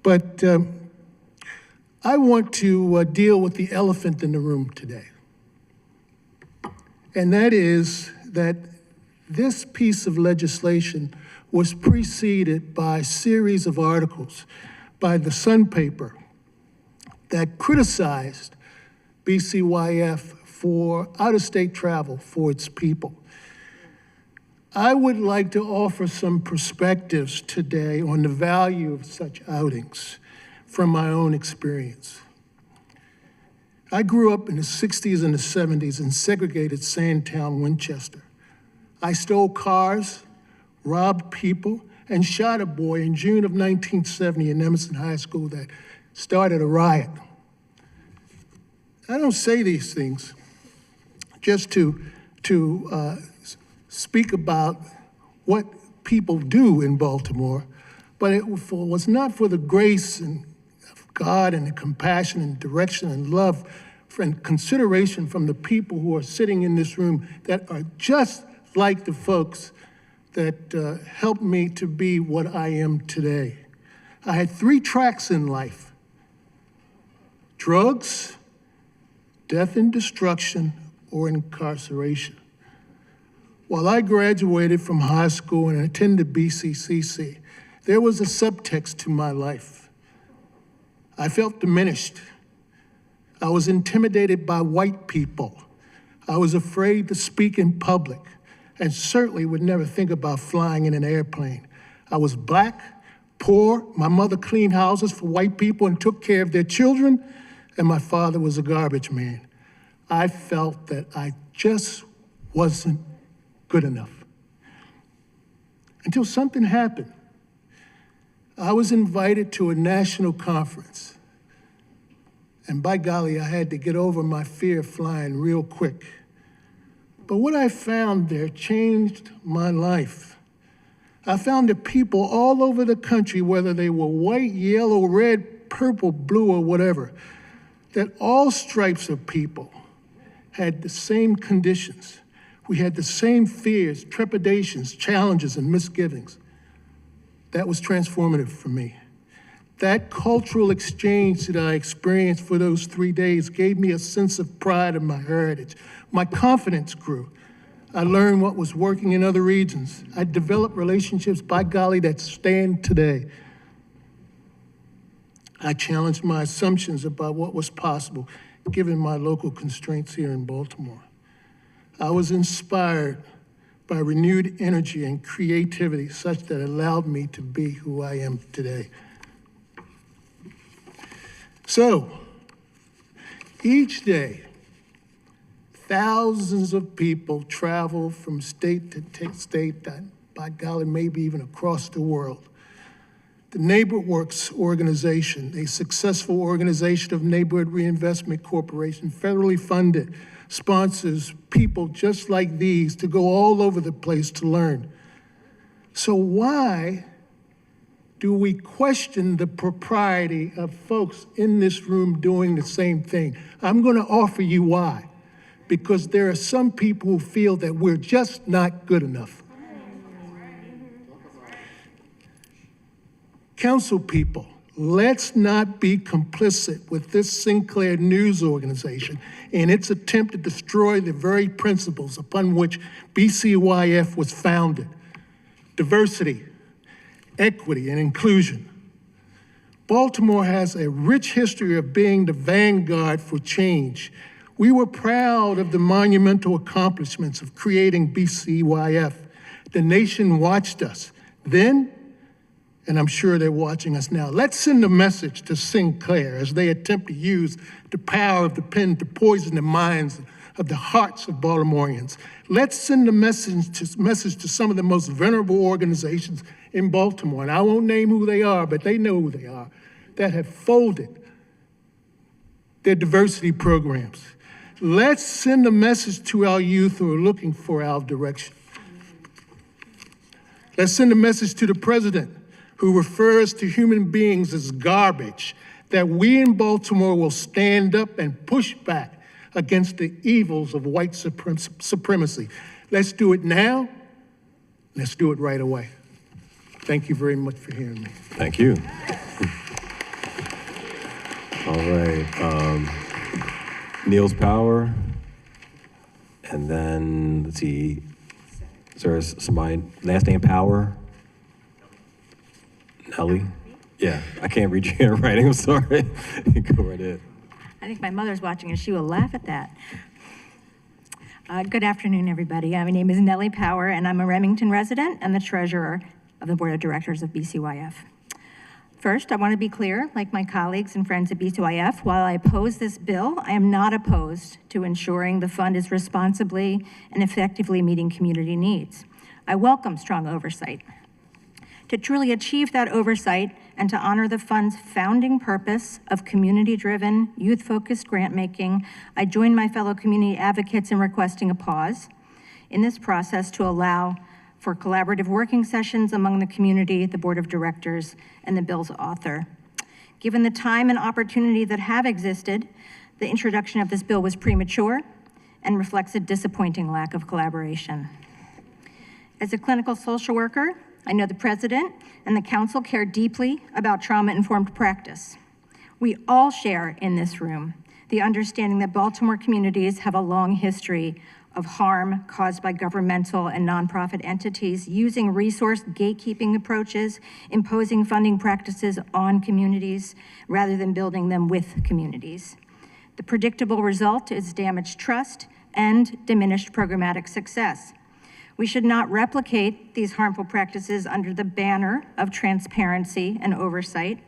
But I want to deal with the elephant in the room today. And that is that this piece of legislation was preceded by a series of articles by the Sun paper that criticized BCYF for out-of-state travel for its people. I would like to offer some perspectives today on the value of such outings from my own experience. I grew up in the 60s and the 70s in segregated Sandtown, Winchester. I stole cars, robbed people, and shot a boy in June of 1970 in Emerson High School that started a riot. I don't say these things just to speak about what people do in Baltimore, but it was not for the grace of God and the compassion and direction and love and consideration from the people who are sitting in this room that are just like the folks that helped me to be what I am today. I had 3 tracks in life: drugs, death and destruction, or incarceration. While I graduated from high school and attended BCCC, there was a subtext to my life. I felt diminished. I was intimidated by white people. I was afraid to speak in public, and certainly would never think about flying in an airplane. I was black, poor, my mother cleaned houses for white people and took care of their children, and my father was a garbage man. I felt that I just wasn't good enough. Until something happened. I was invited to a national conference. And by golly, I had to get over my fear of flying real quick. But what I found there changed my life. I found that people all over the country, whether they were white, yellow, red, purple, blue, or whatever, that all stripes of people had the same conditions. We had the same fears, trepidations, challenges, and misgivings. That was transformative for me. That cultural exchange that I experienced for those 3 days gave me a sense of pride in my heritage. My confidence grew. I learned what was working in other regions. I developed relationships, by golly, that stand today. I challenged my assumptions about what was possible, given my local constraints here in Baltimore. I was inspired by renewed energy and creativity such that it allowed me to be who I am today. So, each day, thousands of people travel from state to state, by golly, maybe even across the world. The NeighborWorks organization, a successful organization of Neighborhood Reinvestment Corporation, federally funded, sponsors people just like these to go all over the place to learn. So why do we question the propriety of folks in this room doing the same thing? I'm going to offer you why. Because there are some people who feel that we're just not good enough. Council people, let's not be complicit with this Sinclair News organization in its attempt to destroy the very principles upon which BCYF was founded: diversity, equity, and inclusion. Baltimore has a rich history of being the vanguard for change. We were proud of the monumental accomplishments of creating BCYF. The nation watched us then, and I'm sure they're watching us now. Let's send a message to Sinclair as they attempt to use the power of the pen to poison the minds of the hearts of Baltimoreans. Let's send a message to some of the most venerable organizations in Baltimore, and I won't name who they are, but they know who they are, that have folded their diversity programs. Let's send a message to our youth who are looking for our direction. Let's send a message to the president, who refers to human beings as garbage, that we in Baltimore will stand up and push back against the evils of white supremacy. Let's do it now. Let's do it right away. Thank you very much for hearing me. Thank you. All right. Niels Power. And then, let's see, is there somebody, last name Power? Nelly? Yeah, I can't read your handwriting, I'm sorry. Go right ahead. I think my mother's watching and she will laugh at that. Good afternoon, everybody. My name is Nellie Power, and I'm a Remington resident and the treasurer of the Board of Directors of BCYF. First, I want to be clear, like my colleagues and friends at BCYF, while I oppose this bill, I am not opposed to ensuring the fund is responsibly and effectively meeting community needs. I welcome strong oversight. To truly achieve that oversight and to honor the fund's founding purpose of community-driven, youth-focused grant-making, I join my fellow community advocates in requesting a pause in this process to allow for collaborative working sessions among the community, the Board of Directors, and the bill's author. Given the time and opportunity that have existed, The introduction of this bill was premature and reflects a disappointing lack of collaboration. As a clinical social worker, I know the president and the council care deeply about trauma-informed practice. We all share in this room the understanding that Baltimore communities have a long history of harm caused by governmental and nonprofit entities using resource gatekeeping approaches, imposing funding practices on communities rather than building them with communities. The predictable result is damaged trust and diminished programmatic success. We should not replicate these harmful practices under the banner of transparency and oversight.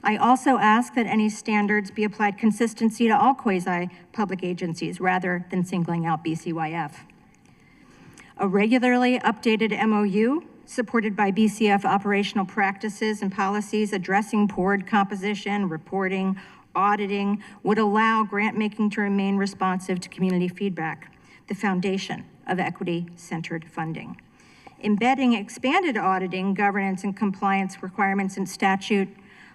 I also ask that any standards be applied consistency to all quasi-public agencies rather than singling out BCYF. A regularly updated MOU supported by BCF operational practices and policies addressing board composition, reporting, auditing would allow grant-making to remain responsive to community feedback, the foundation of equity-centered funding. Embedding expanded auditing, governance, and compliance requirements in statute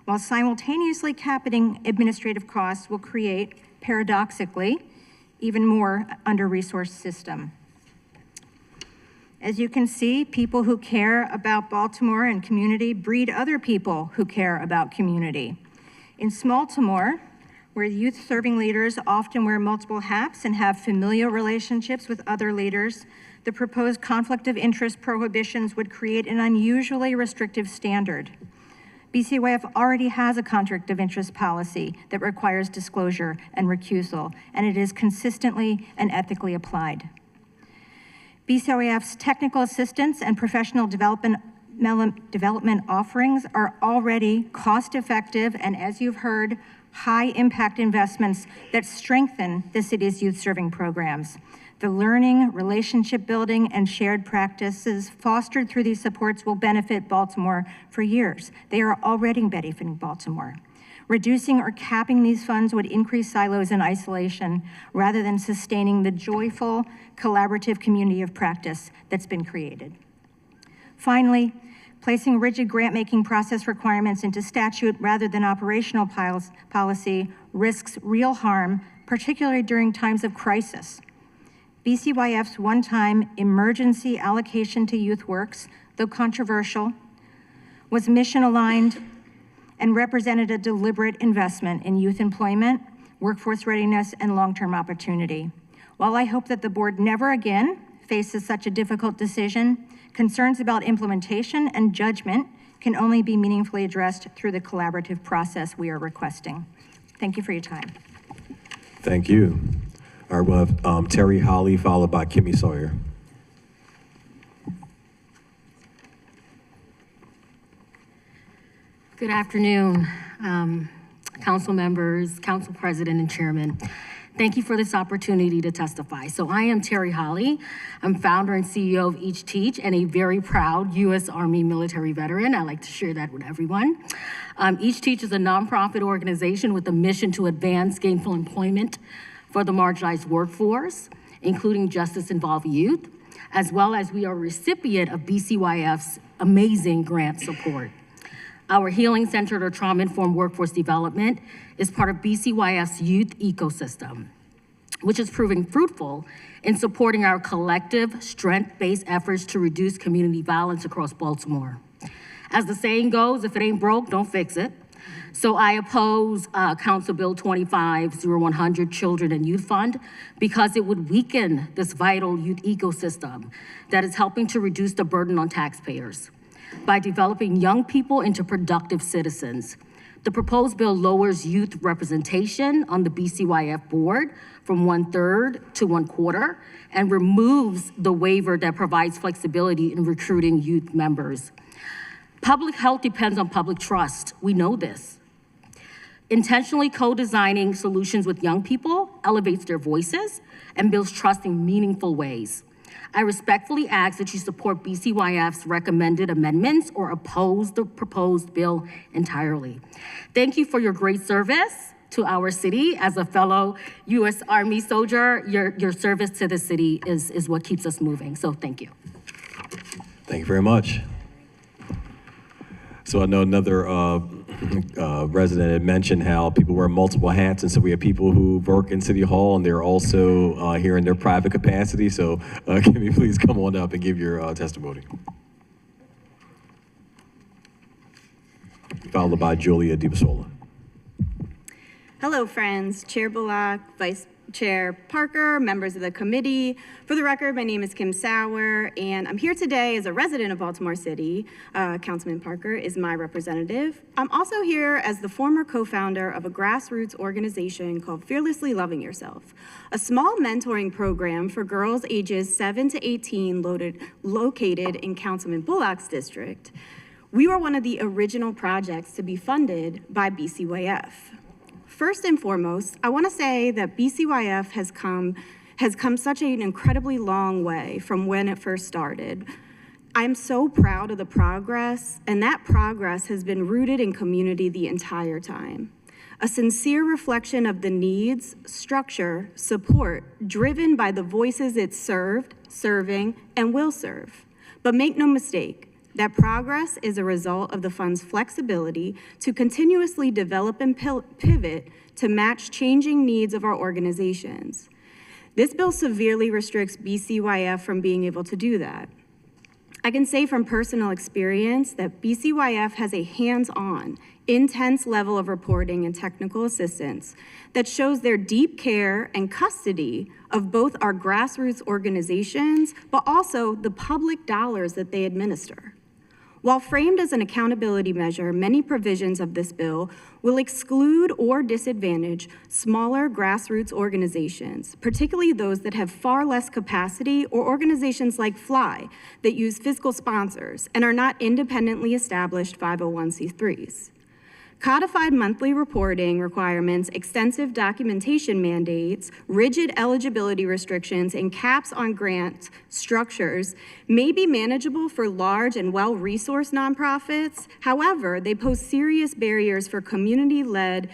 while simultaneously capping administrative costs will create, paradoxically, even more under-resourced system. As you can see, people who care about Baltimore and community breed other people who care about community. In Smalltimore, where youth-serving leaders often wear multiple hats and have familial relationships with other leaders, the proposed conflict of interest prohibitions would create an unusually restrictive standard. BCYF already has a conflict of interest policy that requires disclosure and recusal, and it is consistently and ethically applied. BCYF's technical assistance and professional development offerings are already cost-effective and, as you've heard, high-impact investments that strengthen the city's youth-serving programs. The learning, relationship building, and shared practices fostered through these supports will benefit Baltimore for years. They are already benefiting Baltimore. Reducing or capping these funds would increase silos and isolation rather than sustaining the joyful, collaborative community of practice that's been created. Finally, placing rigid grant-making process requirements into statute rather than operational policy risks real harm, particularly during times of crisis. BCYF's one-time emergency allocation to YouthWorks, though controversial, was mission-aligned and represented a deliberate investment in youth employment, workforce readiness, and long-term opportunity. While I hope that the board never again faces such a difficult decision, concerns about implementation and judgment can only be meaningfully addressed through the collaborative process we are requesting. Thank you for your time. Thank you. All right, we'll have Terry Holly followed by Kimmy Sawyer. Good afternoon, council members, council president, and chairman. Thank you for this opportunity to testify. So I am Terry Holly. I'm founder and CEO of Each Teach and a very proud U.S. Army military veteran. I like to share that with everyone. Each Teach is a nonprofit organization with a mission to advance gainful employment for the marginalized workforce, including justice-involved youth, as well as we are a recipient of BCYF's amazing grant support. Our Healing Center for Trauma-Informed Workforce Development is part of BCYF's youth ecosystem, which is proving fruitful in supporting our collective strength-based efforts to reduce community violence across Baltimore. As the saying goes, if it ain't broke, don't fix it. So I oppose Council Bill 25-0100 Children and Youth Fund because it would weaken this vital youth ecosystem that is helping to reduce the burden on taxpayers by developing young people into productive citizens. The proposed bill lowers youth representation on the BCYF board from 1/3 to 1/4 and removes the waiver that provides flexibility in recruiting youth members. Public health depends on public trust. We know this. Intentionally co-designing solutions with young people elevates their voices and builds trust in meaningful ways. I respectfully ask that you support BCYF's recommended amendments or oppose the proposed bill entirely. Thank you for your great service to our city. As a fellow U.S. Army soldier, your service to the city is what keeps us moving, so thank you. Thank you very much. So I know another resident had mentioned how people wear multiple hats, and so we have people who work in City Hall, and they're also here in their private capacity. So can you please come on up and give your testimony? Followed by Julia DiBasola. Hello, friends. Chair Bullock, Vice Chair Parker, members of the committee. For the record, my name is Kim Sauer, and I'm here today as a resident of Baltimore City. Councilman Parker is my representative. I'm also here as the former co-founder of a grassroots organization called Fearlessly Loving Yourself, a small mentoring program for girls ages 7 to 18 located in Councilman Bullock's district. We were one of the original projects to be funded by BCYF. First and foremost, I want to say that BCYF has come such an incredibly long way from when it first started. I'm so proud of the progress, and that progress has been rooted in community the entire time. A sincere reflection of the needs, structure, support, driven by the voices it served, serving, and will serve. But make no mistake, that progress is a result of the fund's flexibility to continuously develop and pivot to match changing needs of our organizations. This bill severely restricts BCYF from being able to do that. I can say from personal experience that BCYF has a hands-on, intense level of reporting and technical assistance that shows their deep care and custody of both our grassroots organizations, but also the public dollars that they administer. While framed as an accountability measure, many provisions of this bill will exclude or disadvantage smaller grassroots organizations, particularly those that have far less capacity, or organizations like FLY that use fiscal sponsors and are not independently established 501c3s. Codified monthly reporting requirements, extensive documentation mandates, rigid eligibility restrictions, and caps on grant structures may be manageable for large and well-resourced nonprofits. However, they pose serious barriers for community-led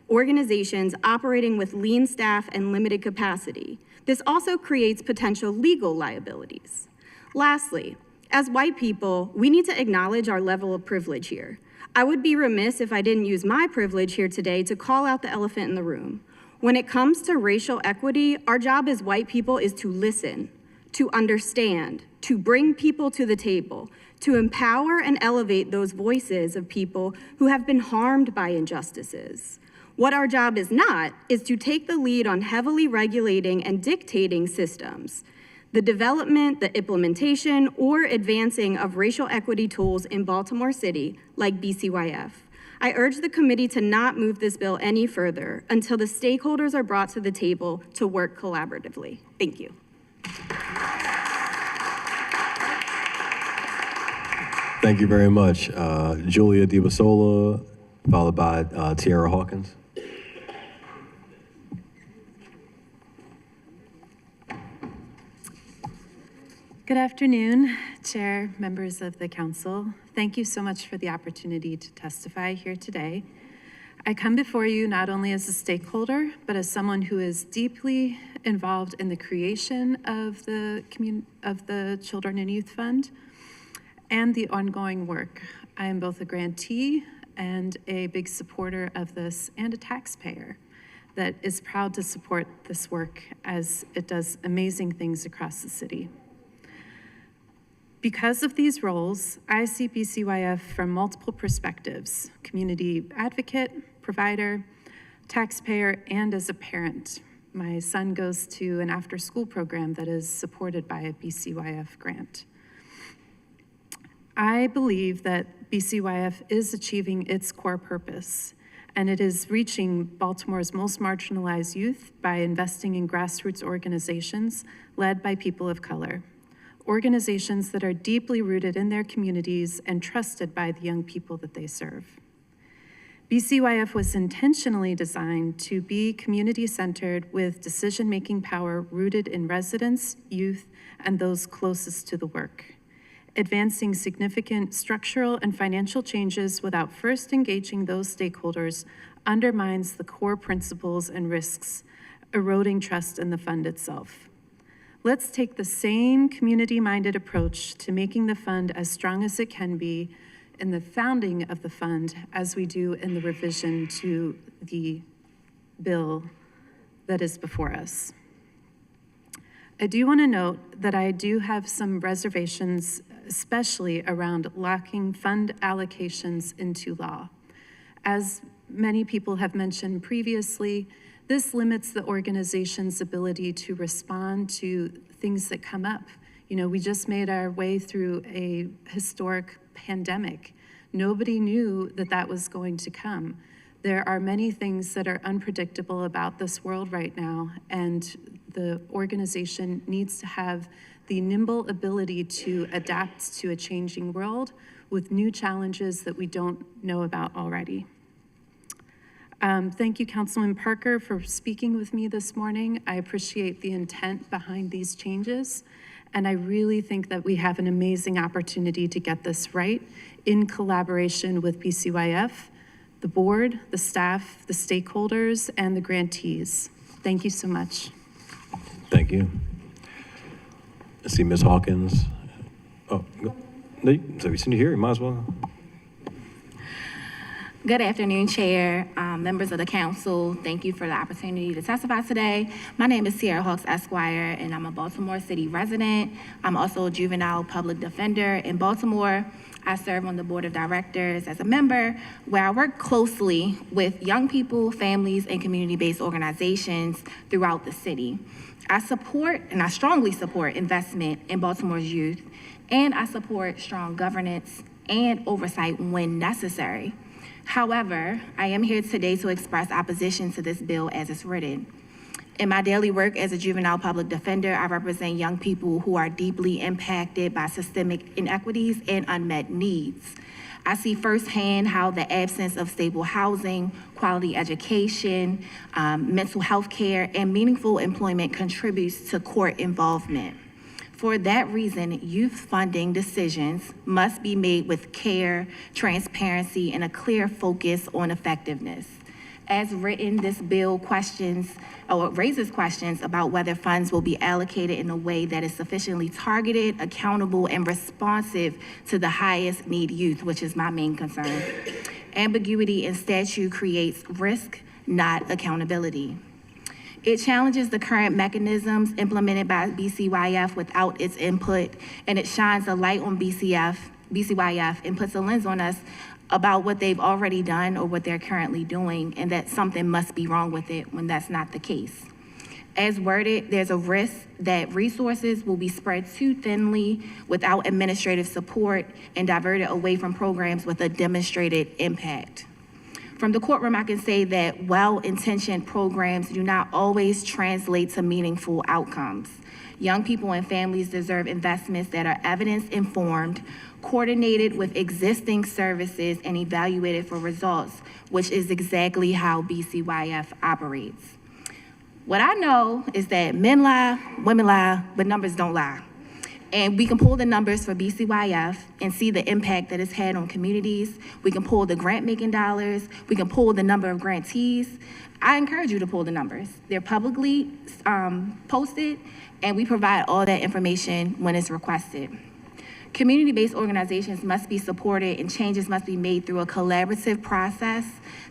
organizations operating with lean staff and limited capacity. This also creates potential legal liabilities. Lastly, as white people, we need to acknowledge our level of privilege here. I would be remiss if I didn't use my privilege here today to call out the elephant in the room. When it comes to racial equity, our job as white people is to listen, to understand, to bring people to the table, to empower and elevate those voices of people who have been harmed by injustices. What our job is not is to take the lead on heavily regulating and dictating systems, the development, the implementation, or advancing of racial equity tools in Baltimore City, like BCYF. I urge the committee to not move this bill any further until the stakeholders are brought to the table to work collaboratively. Thank you. Thank you very much. Julia DiBasola, followed by Tiara Hawkins. Good afternoon, Chair, members of the council. Thank you so much for the opportunity to testify here today. I come before you not only as a stakeholder, but as someone who is deeply involved in the creation of the Children and Youth Fund and the ongoing work. I am both a grantee and a big supporter of this, and a taxpayer that is proud to support this work as it does amazing things across the city. Because of these roles, I see BCYF from multiple perspectives: community advocate, provider, taxpayer, and as a parent. My son goes to an after-school program that is supported by a BCYF grant. I believe that BCYF is achieving its core purpose, and it is reaching Baltimore's most marginalized youth by investing in grassroots organizations led by people of color. Organizations that are deeply rooted in their communities and trusted by the young people that they serve. BCYF was intentionally designed to be community-centered with decision-making power rooted in residents, youth, and those closest to the work. Advancing significant structural and financial changes without first engaging those stakeholders undermines the core principles and risks, eroding trust in the fund itself. Let's take the same community-minded approach to making the fund as strong as it can be in the founding of the fund as we do in the revision to the bill that is before us. I do want to note that I do have some reservations, especially around locking fund allocations into law. As many people have mentioned previously, this limits the organization's ability to respond to things that come up. You know, we just made our way through a historic pandemic. Nobody knew that that was going to come. There are many things that are unpredictable about this world right now, and the organization needs to have the nimble ability to adapt to a changing world with new challenges that we don't know about already. Thank you, Councilman Parker, for speaking with me this morning. I appreciate the intent behind these changes, and I really think that we have an amazing opportunity to get this right in collaboration with BCYF, the board, the staff, the stakeholders, and the grantees. Thank you so much. Thank you. I see Ms. Hawkins. Oh, go. No, so we seen you here, you might as well. Good afternoon, Chair, members of the council. Thank you for the opportunity to testify today. My name is Sierra Hawks Esquire, and I'm a Baltimore City resident. I'm also a juvenile public defender in Baltimore. I serve on the board of directors as a member, where I work closely with young people, families, and community-based organizations throughout the city. I support, and I strongly support, investment in Baltimore's youth, and I support strong governance and oversight when necessary. However, I am here today to express opposition to this bill as it's written. In my daily work as a juvenile public defender, I represent young people who are deeply impacted by systemic inequities and unmet needs. I see firsthand how the absence of stable housing, quality education, mental health care, and meaningful employment contributes to court involvement. For that reason, youth funding decisions must be made with care, transparency, and a clear focus on effectiveness. As written, this bill raises questions about whether funds will be allocated in a way that is sufficiently targeted, accountable, and responsive to the highest need youth, which is my main concern. Ambiguity in statute creates risk, not accountability. It challenges the current mechanisms implemented by BCYF without its input, and it shines a light on BCYF and puts a lens on us about what they've already done or what they're currently doing, and that something must be wrong with it when that's not the case. As worded, there's a risk that resources will be spread too thinly without administrative support and diverted away from programs with a demonstrated impact. From the courtroom, I can say that well-intentioned programs do not always translate to meaningful outcomes. Young people and families deserve investments that are evidence-informed, coordinated with existing services, and evaluated for results, which is exactly how BCYF operates. What I know is that men lie, women lie, but numbers don't lie. And we can pull the numbers for BCYF and see the impact that it's had on communities. We can pull the grant-making dollars. We can pull the number of grantees. I encourage you to pull the numbers. They're publicly posted, and we provide all that information when it's requested. Community-based organizations must be supported, and changes must be made through a collaborative process.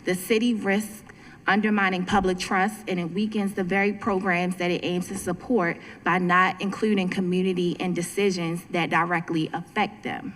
The city risks undermining public trust, and it weakens the very programs that it aims to support by not including community in decisions that directly affect them.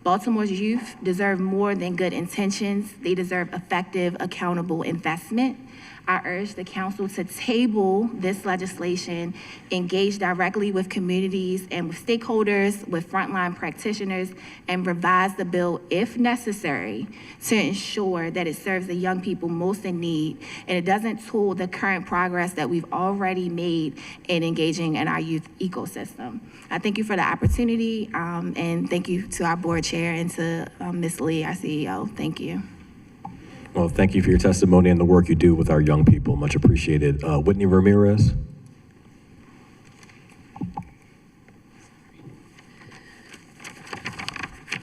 Baltimore's youth deserve more than good intentions. They deserve effective, accountable investment. I urge the council to table this legislation, engage directly with communities and with stakeholders, with frontline practitioners, and revise the bill if necessary to ensure that it serves the young people most in need and it doesn't tool the current progress that we've already made in engaging in our youth ecosystem. I thank you for the opportunity, and thank you to our board chair and to Ms. Lee, our CEO. Thank you. Well, thank you for your testimony and the work you do with our young people. Much appreciated. Whitney Ramirez.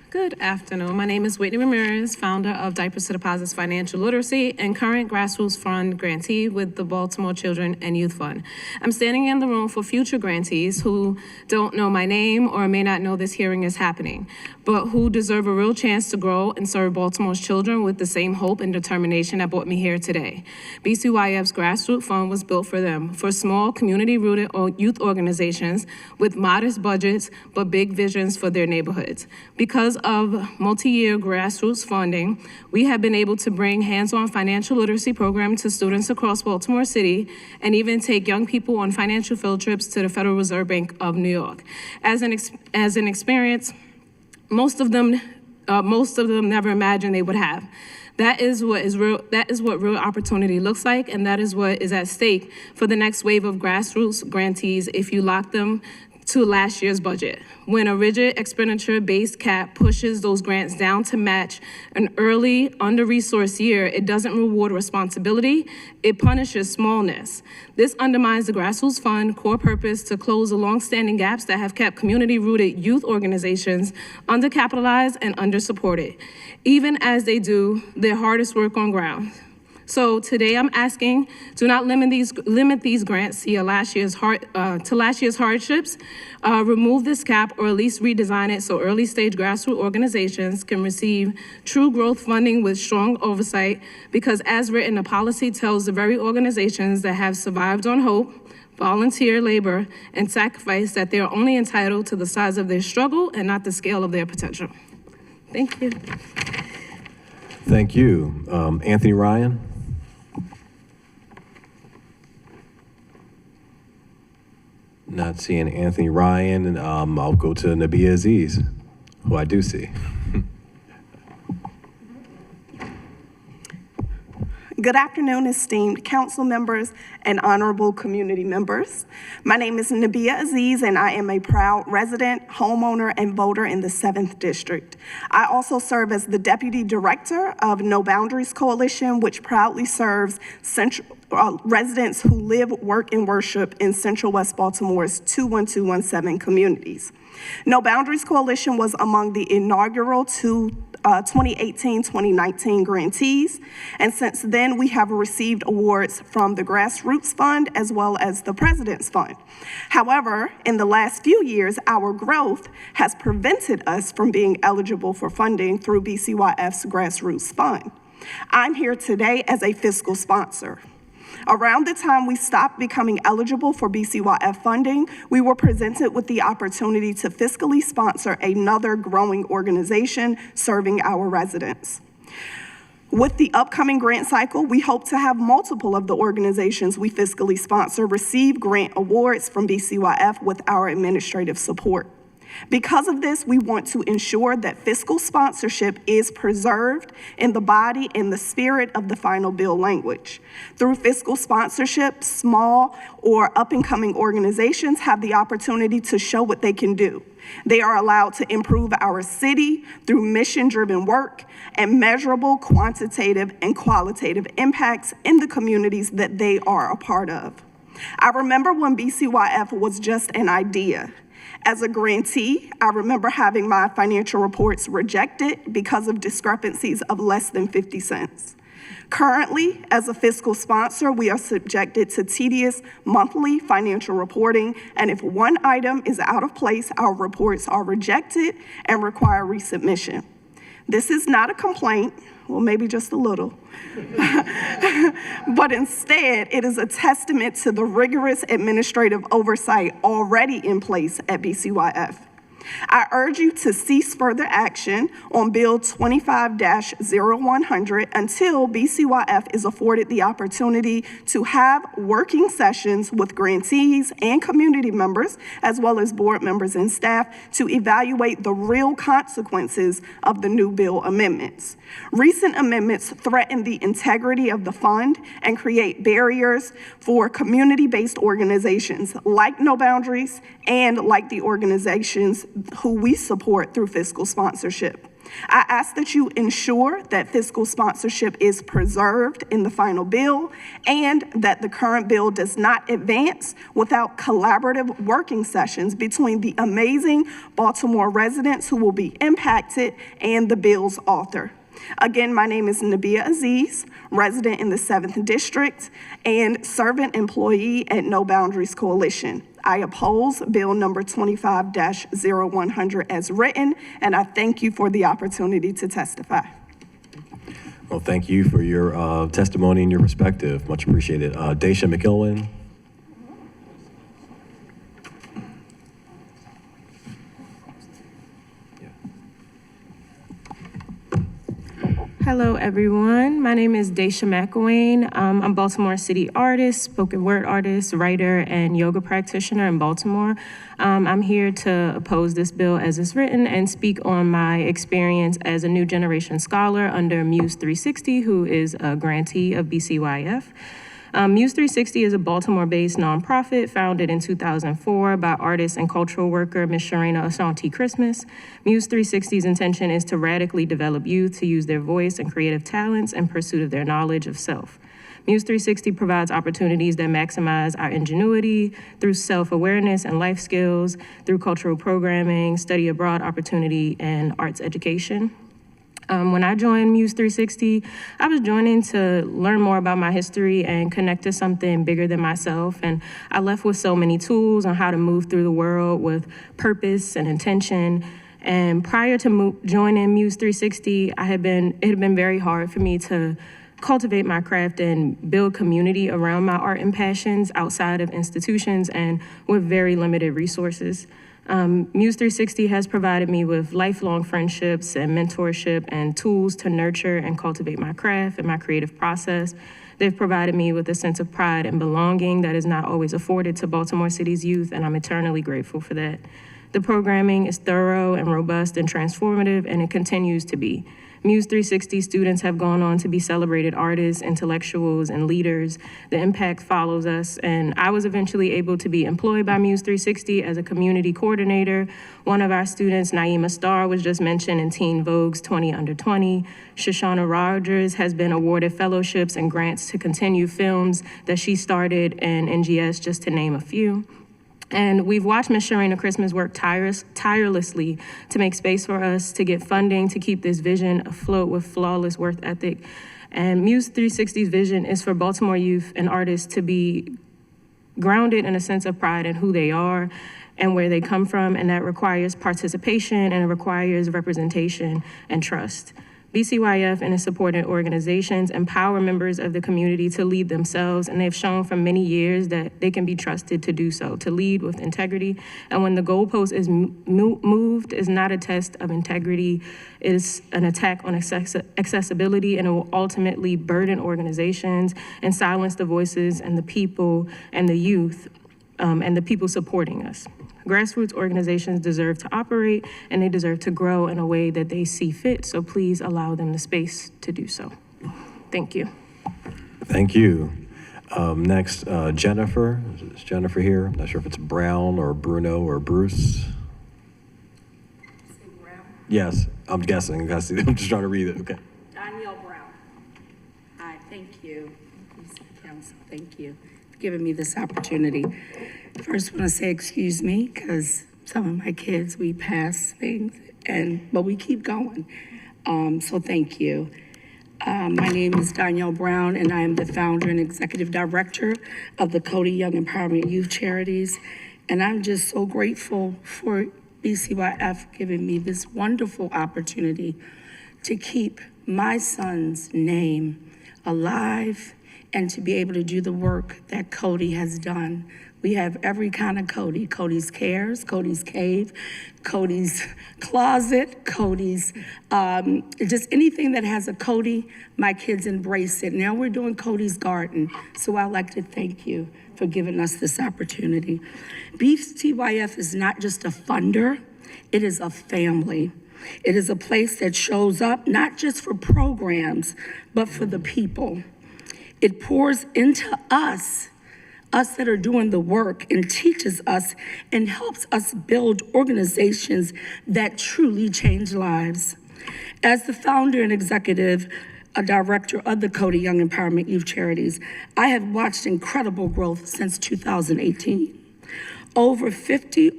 Good Good afternoon. My name is Whitney Ramirez, founder of Diapers to Deposits Financial Literacy and current Grassroots Fund grantee with the Baltimore Children and Youth Fund. I'm standing in the room for future grantees who don't know my name or may not know this hearing is happening, but who deserve a real chance to grow and serve Baltimore's children with the same hope and determination that brought me here today. BCYF's Grassroots Fund was built for them, for small community-rooted youth organizations with modest budgets but big visions for their neighborhoods. Because of multi-year grassroots funding, we have been able to bring hands-on financial literacy programs to students across Baltimore City and even take young people on financial field trips to the Federal Reserve Bank of New York. As an experience, most of them never imagined they would have. That is what real opportunity looks like, and that is what is at stake for the next wave of grassroots grantees if you lock them to last year's budget. When a rigid expenditure-based cap pushes those grants down to match an early, under-resourced year, it doesn't reward responsibility, it punishes smallness. This undermines the Grassroots Fund core purpose to close the long-standing gaps that have kept community-rooted youth organizations undercapitalized and under-supported, even as they do their hardest work on ground. So today I'm asking, do not limit these grants to last year's hardships. Remove this cap or at least redesign it so early stage grassroots organizations can receive true growth funding with strong oversight, because as written, the policy tells the very organizations that have survived on hope, volunteer labor, and sacrifice that they are only entitled to the size of their struggle and not the scale of their potential. Thank you. Thank you. Anthony Ryan? Not seeing Anthony Ryan, and I'll go to Nabia Aziz, who I do see. Good afternoon, esteemed council members and honorable community members. My name is Nabia Aziz, and I am a proud resident, homeowner, and voter in the 7th District. I also serve as the Deputy Director of No Boundaries Coalition, which proudly serves residents who live, work, and worship in Central West Baltimore's 21217 communities. No Boundaries Coalition was among the inaugural 2018-2019 grantees, and since then we have received awards from the Grassroots Fund as well as the President's Fund. However, in the last few years, our growth has prevented us from being eligible for funding through BCYF's Grassroots Fund. I'm here today as a fiscal sponsor. Around the time we stopped becoming eligible for BCYF funding, we were presented with the opportunity to fiscally sponsor another growing organization serving our residents. With the upcoming grant cycle, we hope to have multiple of the organizations we fiscally sponsor receive grant awards from BCYF with our administrative support. Because of this, we want to ensure that fiscal sponsorship is preserved in the body and the spirit of the final bill language. Through fiscal sponsorship, small or up-and-coming organizations have the opportunity to show what they can do. They are allowed to improve our city through mission-driven work and measurable quantitative and qualitative impacts in the communities that they are a part of. I remember when BCYF was just an idea. As a grantee, I remember having my financial reports rejected because of discrepancies of less than 50 cents. Currently, as a fiscal sponsor, we are subjected to tedious monthly financial reporting, and if one item is out of place, our reports are rejected and require resubmission. This is not a complaint, well, maybe just a little, but instead, it is a testament to the rigorous administrative oversight already in place at BCYF. I urge you to cease further action on Bill 25-0100 until BCYF is afforded the opportunity to have working sessions with grantees and community members, as well as board members and staff, to evaluate the real consequences of the new bill amendments. Recent amendments threaten the integrity of the fund and create barriers for community-based organizations like No Boundaries and like the organizations who we support through fiscal sponsorship. I ask that you ensure that fiscal sponsorship is preserved in the final bill and that the current bill does not advance without collaborative working sessions between the amazing Baltimore residents who will be impacted and the bill's author. Again, my name is Nabia Aziz, resident in the 7th District and servant employee at No Boundaries Coalition. I oppose Bill number 25-0100 as written, and I thank you for the opportunity to testify. Well, thank you for your testimony and your perspective. Much appreciated. Daisha McIlwain. Hello, everyone. My name is Daisha McIlwain. I'm a Baltimore City artist, spoken word artist, writer, and yoga practitioner in Baltimore. I'm here to oppose this bill as it's written and speak on my experience as a new generation scholar under Muse 360, who is a grantee of BCYF. Muse 360 is a Baltimore-based nonprofit founded in 2004 by artist and cultural worker Ms. Sharena Ashanti Christmas. Muse 360's intention is to radically develop youth to use their voice and creative talents in pursuit of their knowledge of self. Muse 360 provides opportunities that maximize our ingenuity through self-awareness and life skills, through cultural programming, study abroad opportunity, and arts education. When I joined Muse 360, I was joining to learn more about my history and connect to something bigger than myself. And I left with so many tools on how to move through the world with purpose and intention. And prior to joining Muse 360, it had been very hard for me to cultivate my craft and build community around my art and passions outside of institutions and with very limited resources. Muse 360 has provided me with lifelong friendships and mentorship and tools to nurture and cultivate my craft and my creative process. They've provided me with a sense of pride and belonging that is not always afforded to Baltimore City's youth, and I'm eternally grateful for that. The programming is thorough and robust and transformative, and it continues to be. Muse 360 students have gone on to be celebrated artists, intellectuals, and leaders. The impact follows us, and I was eventually able to be employed by Muse 360 as a community coordinator. One of our students, Naima Starr, was just mentioned in Teen Vogue's 20 Under 20. Shoshana Rogers has been awarded fellowships and grants to continue films that she started in NGS, just to name a few. And we've watched Ms. Sharena Christmas work tirelessly to make space for us, to get funding, to keep this vision afloat with flawless work ethic. And Muse 360's vision is for Baltimore youth and artists to be grounded in a sense of pride in who they are and where they come from, and that requires participation and it requires representation and trust. BCYF and its supporting organizations empower members of the community to lead themselves, and they've shown for many years that they can be trusted to do so, to lead with integrity. And when the goalpost is moved, is not a test of integrity, it is an attack on accessibility, and it will ultimately burden organizations and silence the voices and the people and the youth and the people supporting us. Grassroots organizations deserve to operate, and they deserve to grow in a way that they see fit, so please allow them the space to do so. Thank you. Thank you. Next, Jennifer. Is Jennifer here? I'm not sure if it's Brown or Bruno or Bruce. Yes, I'm guessing. I'm just trying to read it. Okay. Danielle Brown. Hi, thank you. Council, thank you for giving me this opportunity. First, I want to say excuse me, because some of my kids, we pass things, but we keep going. So thank you. My name is Danielle Brown, and I am the founder and executive director of the Cody Young Empowerment Youth Charities. And I'm just so grateful for BCYF giving me this wonderful opportunity to keep my son's name alive and to be able to do the work that Cody has done. We have every kind of Cody: Cody's Cares, Cody's Cave, Cody's Closet, Cody's, just anything that has a Cody, my kids embrace it. Now we're doing Cody's Garden. So I'd like to thank you for giving us this opportunity. BCYF is not just a funder, it is a family. It is a place that shows up not just for programs, but for the people. It pours into us that are doing the work, and teaches us and helps us build organizations that truly change lives. As the founder and executive director of the Cody Young Empowerment Youth Charities, I have watched incredible growth since 2018. Over 50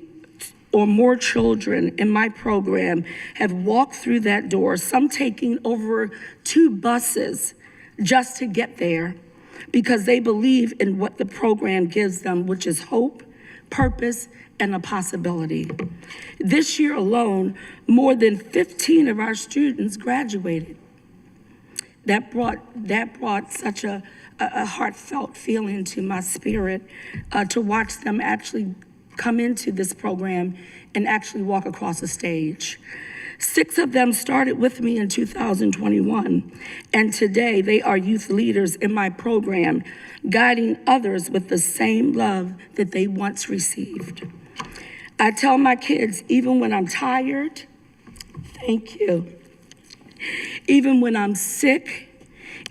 or more children in my program have walked through that door, some taking over 2 buses just to get there because they believe in what the program gives them, which is hope, purpose, and a possibility. This year alone, more than 15 of our students graduated. That brought such a heartfelt feeling to my spirit to watch them actually come into this program and actually walk across the stage. 6 of them started with me in 2021, and today they are youth leaders in my program, guiding others with the same love that they once received. I tell my kids, even when I'm tired, thank you. Even when I'm sick,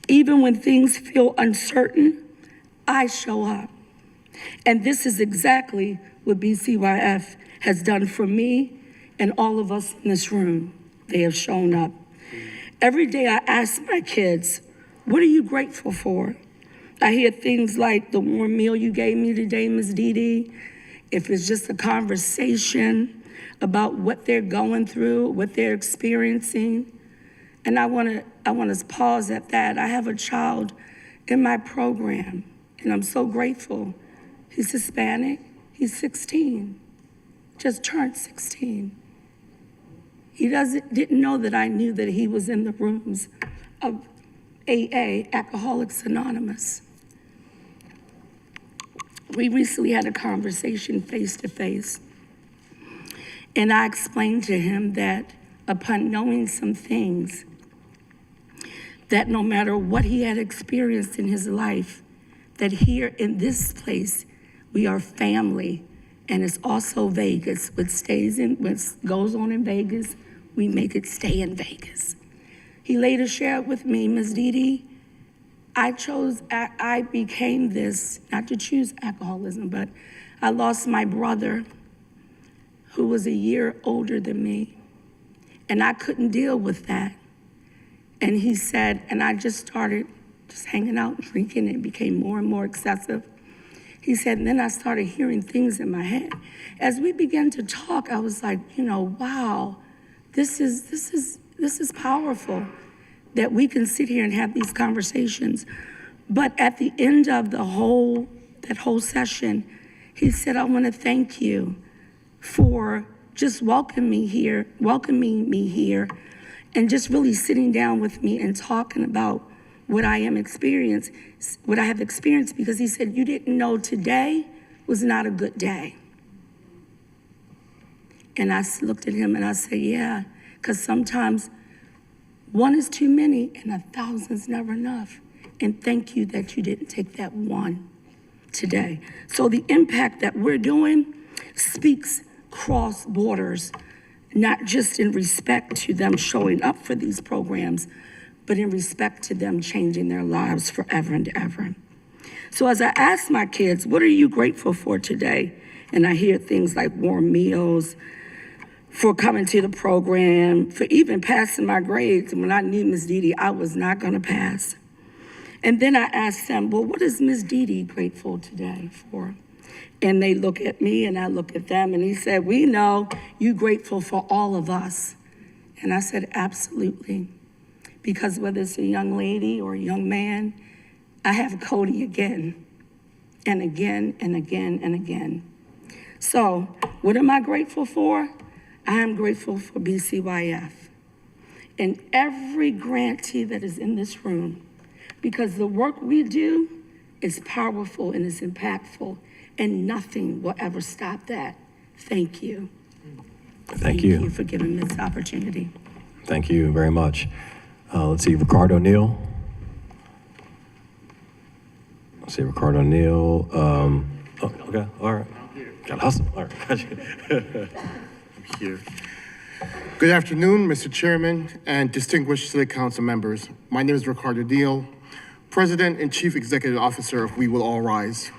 even when things feel uncertain, I show up. And this is exactly what BCYF has done for me and all of us in this room. They have shown up. Every day I ask my kids, what are you grateful for? I hear things like the warm meal you gave me today, Ms. Dee. If it's just a conversation about what they're going through, what they're experiencing. And I want to pause at that. I have a child in my program, and I'm so grateful. He's Hispanic. He's 16, just turned 16. He didn't know that I knew that he was in the rooms of AA, Alcoholics Anonymous. We recently had a conversation face to face, and I explained to him that upon knowing some things, that no matter what he had experienced in his life, that here in this place, we are family, and it's also Vegas. What goes on in Vegas, we make it stay in Vegas. He later shared with me, Ms. Dee, I became this, not to choose alcoholism, but I lost my brother who was a year older than me, and I couldn't deal with that. And he said, and I just started just hanging out, drinking, and it became more and more excessive. He said, and then I started hearing things in my head. As we began to talk, I was like, wow, this is powerful that we can sit here and have these conversations. But at the end of that whole session, he said, I want to thank you for just welcoming me here, and just really sitting down with me and talking about what I have experienced, because he said, you didn't know today was not a good day. And I looked at him and I said, yeah, because sometimes one is too many and 1,000's never enough. And thank you that you didn't take that one today. So the impact that we're doing speaks cross borders, not just in respect to them showing up for these programs, but in respect to them changing their lives forever and ever. So as I ask my kids, what are you grateful for today? And I hear things like warm meals, for coming to the program, for even passing my grades. And when I knew Ms. Dee, I was not gonna pass. And then I asked them, well, what is Ms. Dee grateful today for? And they look at me and I look at them, and he said, we know you're grateful for all of us. And I said, absolutely. Because whether it's a young lady or a young man, I have Cody again and again and again and again. So what am I grateful for? I am grateful for BCYF and every grantee that is in this room, because the work we do is powerful and is impactful, and nothing will ever stop that. Thank you. Thank you. Thank you for giving me this opportunity. Thank you very much. Let's see, Ricardo Neal. Let's see, Ricardo Neal. Oh, okay, all right. Gotta hustle. All right, got you. Here. Good afternoon, Mr. Chairman and distinguished City Council members. My name is Ricardo Neal, President and Chief Executive Officer of We Will All Rise.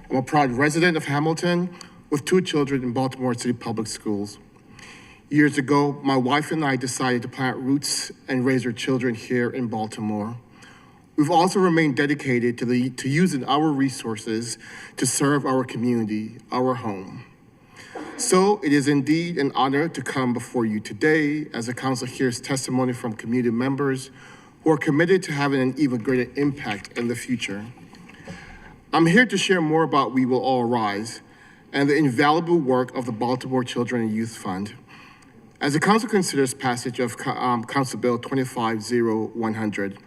I'm a proud resident of Hamilton with 2 children in Baltimore City Public Schools. Years ago, my wife and I decided to plant roots and raise our children here in Baltimore. We've also remained dedicated to using our resources to serve our community, our home. So it is indeed an honor to come before you today as the council hears testimony from community members who are committed to having an even greater impact in the future. I'm here to share more about We Will All Rise and the invaluable work of the Baltimore Children and Youth Fund. As the council considers passage of Council Bill 250100,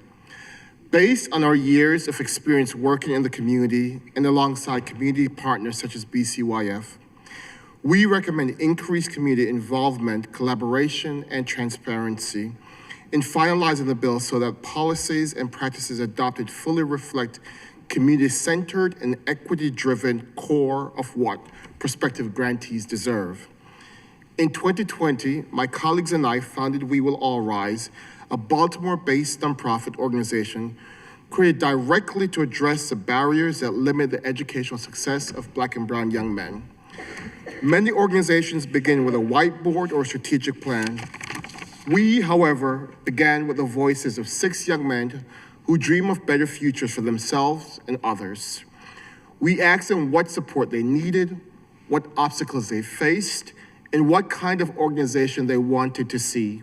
based on our years of experience working in the community and alongside community partners such as BCYF, we recommend increased community involvement, collaboration, and transparency in finalizing the bill so that policies and practices adopted fully reflect community-centered and equity-driven core of what prospective grantees deserve. In 2020, my colleagues and I founded We Will All Rise, a Baltimore-based nonprofit organization created directly to address the barriers that limit the educational success of Black and brown young men. Many organizations begin with a whiteboard or strategic plan. We, however, began with the voices of 6 young men who dream of better futures for themselves and others. We asked them what support they needed, what obstacles they faced, and what kind of organization they wanted to see.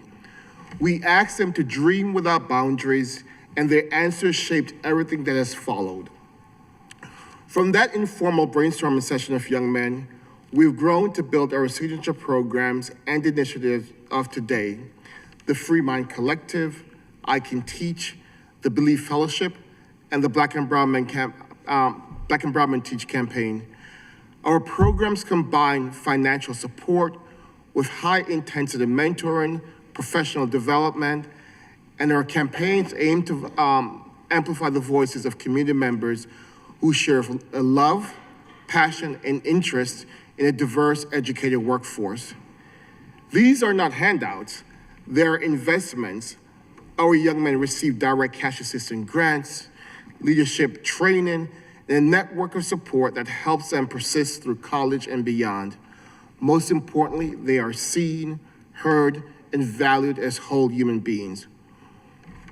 We asked them to dream without boundaries, and their answers shaped everything that has followed. From that informal brainstorming session of young men, we've grown to build our signature programs and initiatives of today: the Free Mind Collective, I Can Teach, the Believe Fellowship, and the Black and Brown Men Teach campaign. Our programs combine financial support with high-intensity mentoring, professional development, and our campaigns aim to amplify the voices of community members who share a love, passion, and interest in a diverse, educated workforce. These are not handouts, they're investments. Our young men receive direct cash assistance grants, leadership training, and a network of support that helps them persist through college and beyond. Most importantly, they are seen, heard, and valued as whole human beings.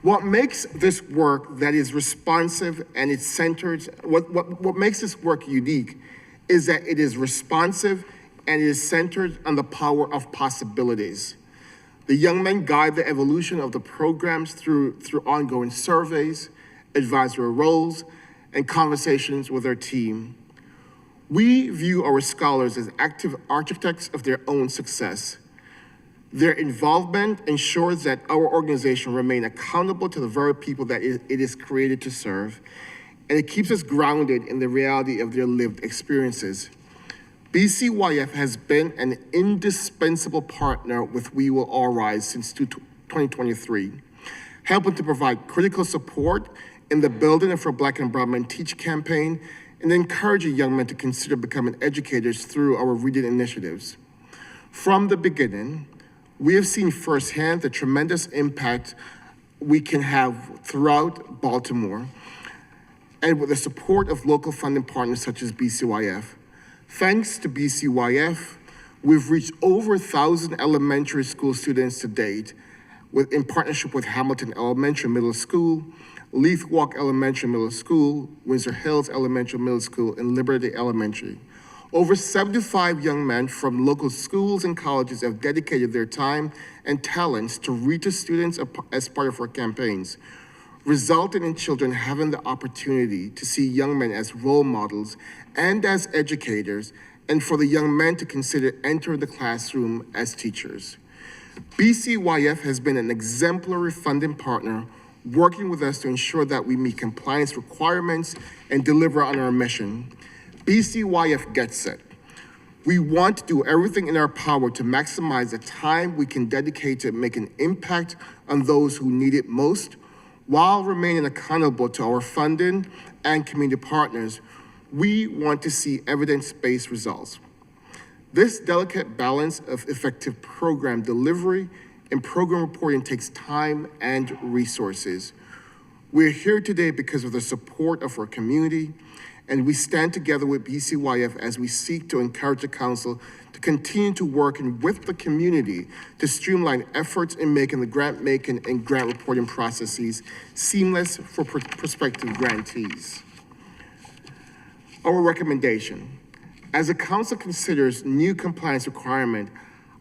What makes this work that is responsive and it's centered, what makes this work unique is that it is responsive and it is centered on the power of possibilities. The young men guide the evolution of the programs through ongoing surveys, advisory roles, and conversations with our team. We view our scholars as active architects of their own success. Their involvement ensures that our organization remain accountable to the very people that it is created to serve, and it keeps us grounded in the reality of their lived experiences. BCYF has been an indispensable partner with We Will All Rise since 2023, helping to provide critical support in the building of our Black and Brown Men Teach campaign and encouraging young men to consider becoming educators through our reading initiatives. From the beginning, we have seen firsthand the tremendous impact we can have throughout Baltimore, and with the support of local funding partners such as BCYF. Thanks to BCYF, we've reached over 1,000 elementary school students to date, in partnership with Hamilton Elementary Middle School, Leith Walk Elementary Middle School, Windsor Hills Elementary Middle School, and Liberty Elementary. Over 75 young men from local schools and colleges have dedicated their time and talents to reach the students as part of our campaigns, resulting in children having the opportunity to see young men as role models and as educators, and for the young men to consider entering the classroom as teachers. BCYF has been an exemplary funding partner, working with us to ensure that we meet compliance requirements and deliver on our mission. BCYF gets it. We want to do everything in our power to maximize the time we can dedicate to make an impact on those who need it most, while remaining accountable to our funding and community partners. We want to see evidence-based results. This delicate balance of effective program delivery and program reporting takes time and resources. We're here today because of the support of our community and we stand together with BCYF as we seek to encourage the council to continue to work with the community to streamline efforts in making the grant making and grant reporting processes seamless for prospective grantees. Our recommendation: as the council considers new compliance requirement,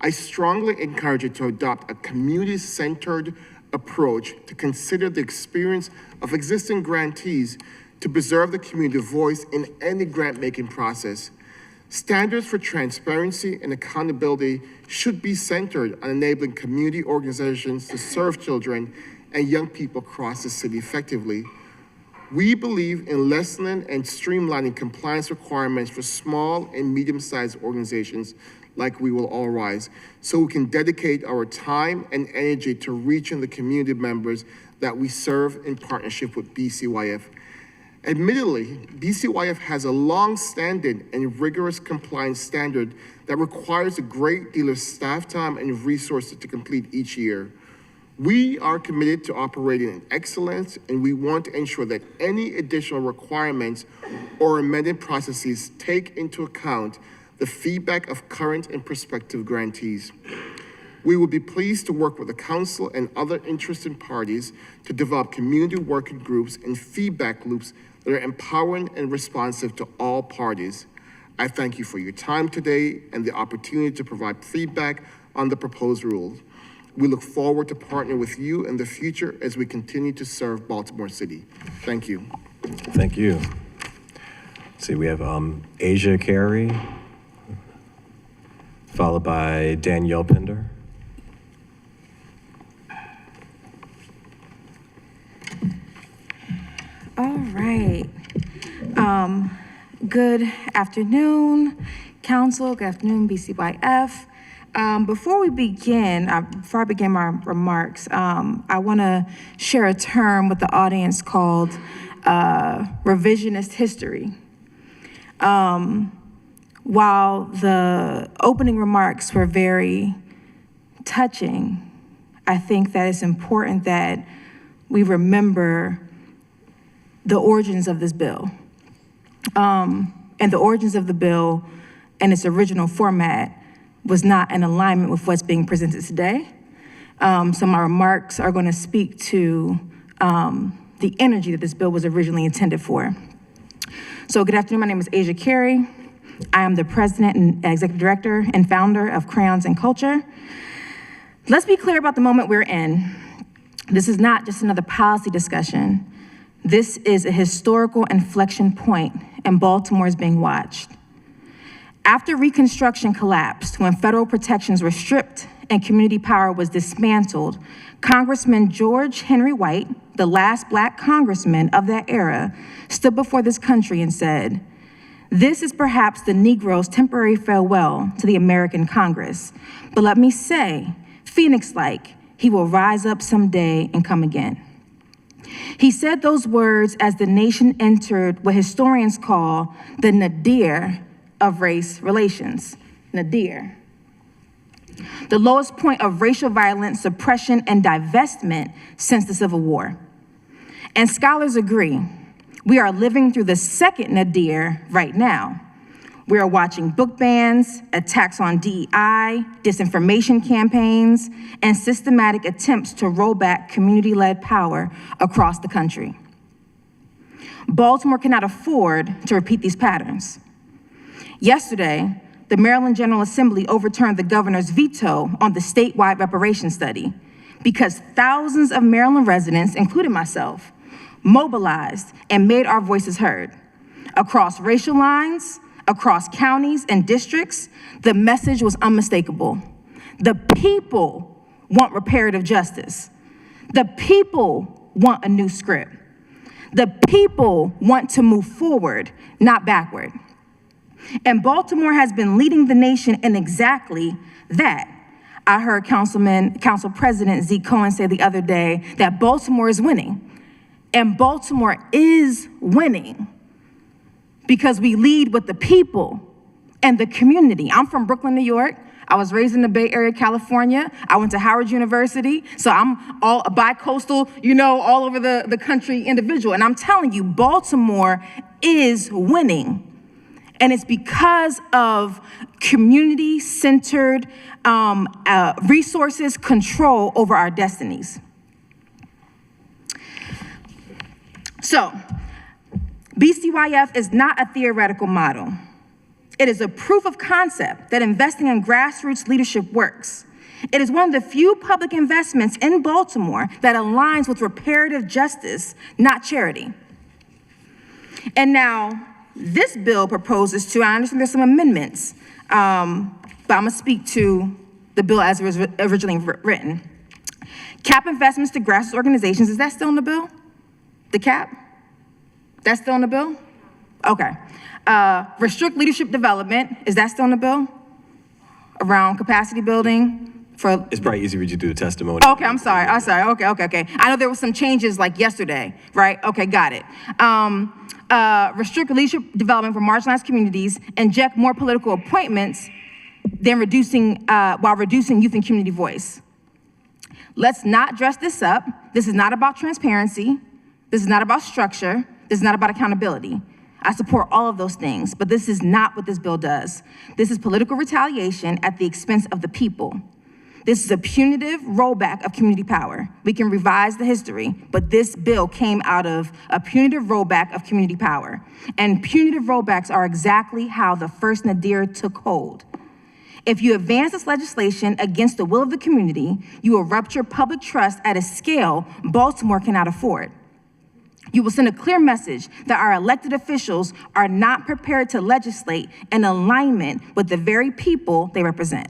I strongly encourage it to adopt a community-centered approach to consider the experience of existing grantees to preserve the community voice in any grant-making process. Standards for transparency and accountability should be centered on enabling community organizations to serve children and young people across the city effectively. We believe in lessening and streamlining compliance requirements for small and medium-sized organizations like We Will All Rise, so we can dedicate our time and energy to reaching the community members that we serve in partnership with BCYF. Admittedly, BCYF has a long-standing and rigorous compliance standard that requires a great deal of staff time and resources to complete each year. We are committed to operating in excellence, and we want to ensure that any additional requirements or amended processes take into account the feedback of current and prospective grantees. We will be pleased to work with the council and other interested parties to develop community working groups and feedback loops that are empowering and responsive to all parties. I thank you for your time today and the opportunity to provide feedback on the proposed rule. We look forward to partnering with you in the future as we continue to serve Baltimore City. Thank you. Thank you. Let's see, we have Asia Carey, followed by Danielle Pender. All right. Good afternoon, council. Good afternoon, BCYF. Before I begin my remarks, I want to share a term with the audience called revisionist history. While the opening remarks were very touching, I think that it's important that we remember the origins of this bill. And the origins of the bill and its original format was not in alignment with what's being presented today. So my remarks are going to speak to the energy that this bill was originally intended for. So good afternoon, my name is Asia Carey. I am the president and executive director and founder of Crayons and Culture. Let's be clear about the moment we're in. This is not just another policy discussion. This is a historical inflection point, and Baltimore is being watched. After Reconstruction collapsed, when federal protections were stripped and community power was dismantled, Congressman George Henry White, the last Black congressman of that era, stood before this country and said, "This is perhaps the Negro's temporary farewell to the American Congress, but let me say, Phoenix-like, he will rise up someday and come again." He said those words as the nation entered what historians call the nadir of race relations. Nadir. The lowest point of racial violence, suppression, and divestment since the Civil War. And scholars agree, we are living through the second nadir right now. We are watching book bans, attacks on DEI, disinformation campaigns, and systematic attempts to roll back community-led power across the country. Baltimore cannot afford to repeat these patterns. Yesterday, the Maryland General Assembly overturned the governor's veto on the statewide reparations study because thousands of Maryland residents, including myself, mobilized and made our voices heard. Across racial lines, across counties and districts, the message was unmistakable. The people want reparative justice. The people want a new script. The people want to move forward, not backward. And Baltimore has been leading the nation in exactly that. I heard Council President Zeke Cohen say the other day that Baltimore is winning. And Baltimore is winning because we lead with the people and the community. I'm from Brooklyn, New York. I was raised in the Bay Area, California. I went to Howard University, so I'm all a bi-coastal, all over the country individual. And I'm telling you, Baltimore is winning. And it's because of community-centered resources, control over our destinies. So, BCYF is not a theoretical model. It is a proof of concept that investing in grassroots leadership works. It is one of the few public investments in Baltimore that aligns with reparative justice, not charity. And now, this bill proposes to, I understand there's some amendments, but I'm gonna speak to the bill as it was originally written. Cap investments to grassroots organizations, is that still in the bill? The cap? That's still in the bill? Okay. Restrict leadership development, is that still in the bill? Around capacity building for? It's probably easier to do the testimony. Okay, I'm sorry, okay. I know there were some changes like yesterday, right? Okay, got it. Restrict leadership development for marginalized communities, inject more political appointments than while reducing youth and community voice. Let's not dress this up. This is not about transparency. This is not about structure. This is not about accountability. I support all of those things, but this is not what this bill does. This is political retaliation at the expense of the people. This is a punitive rollback of community power. We can revise the history, but this bill came out of a punitive rollback of community power. And punitive rollbacks are exactly how the first Nadir took hold. If you advance this legislation against the will of the community, you will rupture public trust at a scale Baltimore cannot afford. You will send a clear message that our elected officials are not prepared to legislate in alignment with the very people they represent.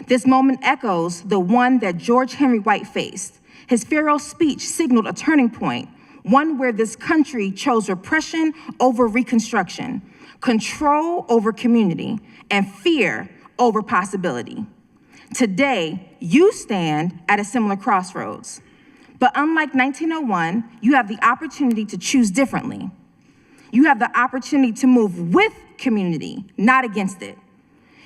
This moment echoes the one that George Henry White faced. His farewell speech signaled a turning point, one where this country chose repression over reconstruction, control over community, and fear over possibility. Today, you stand at a similar crossroads. But unlike 1901, you have the opportunity to choose differently. You have the opportunity to move with community, not against it.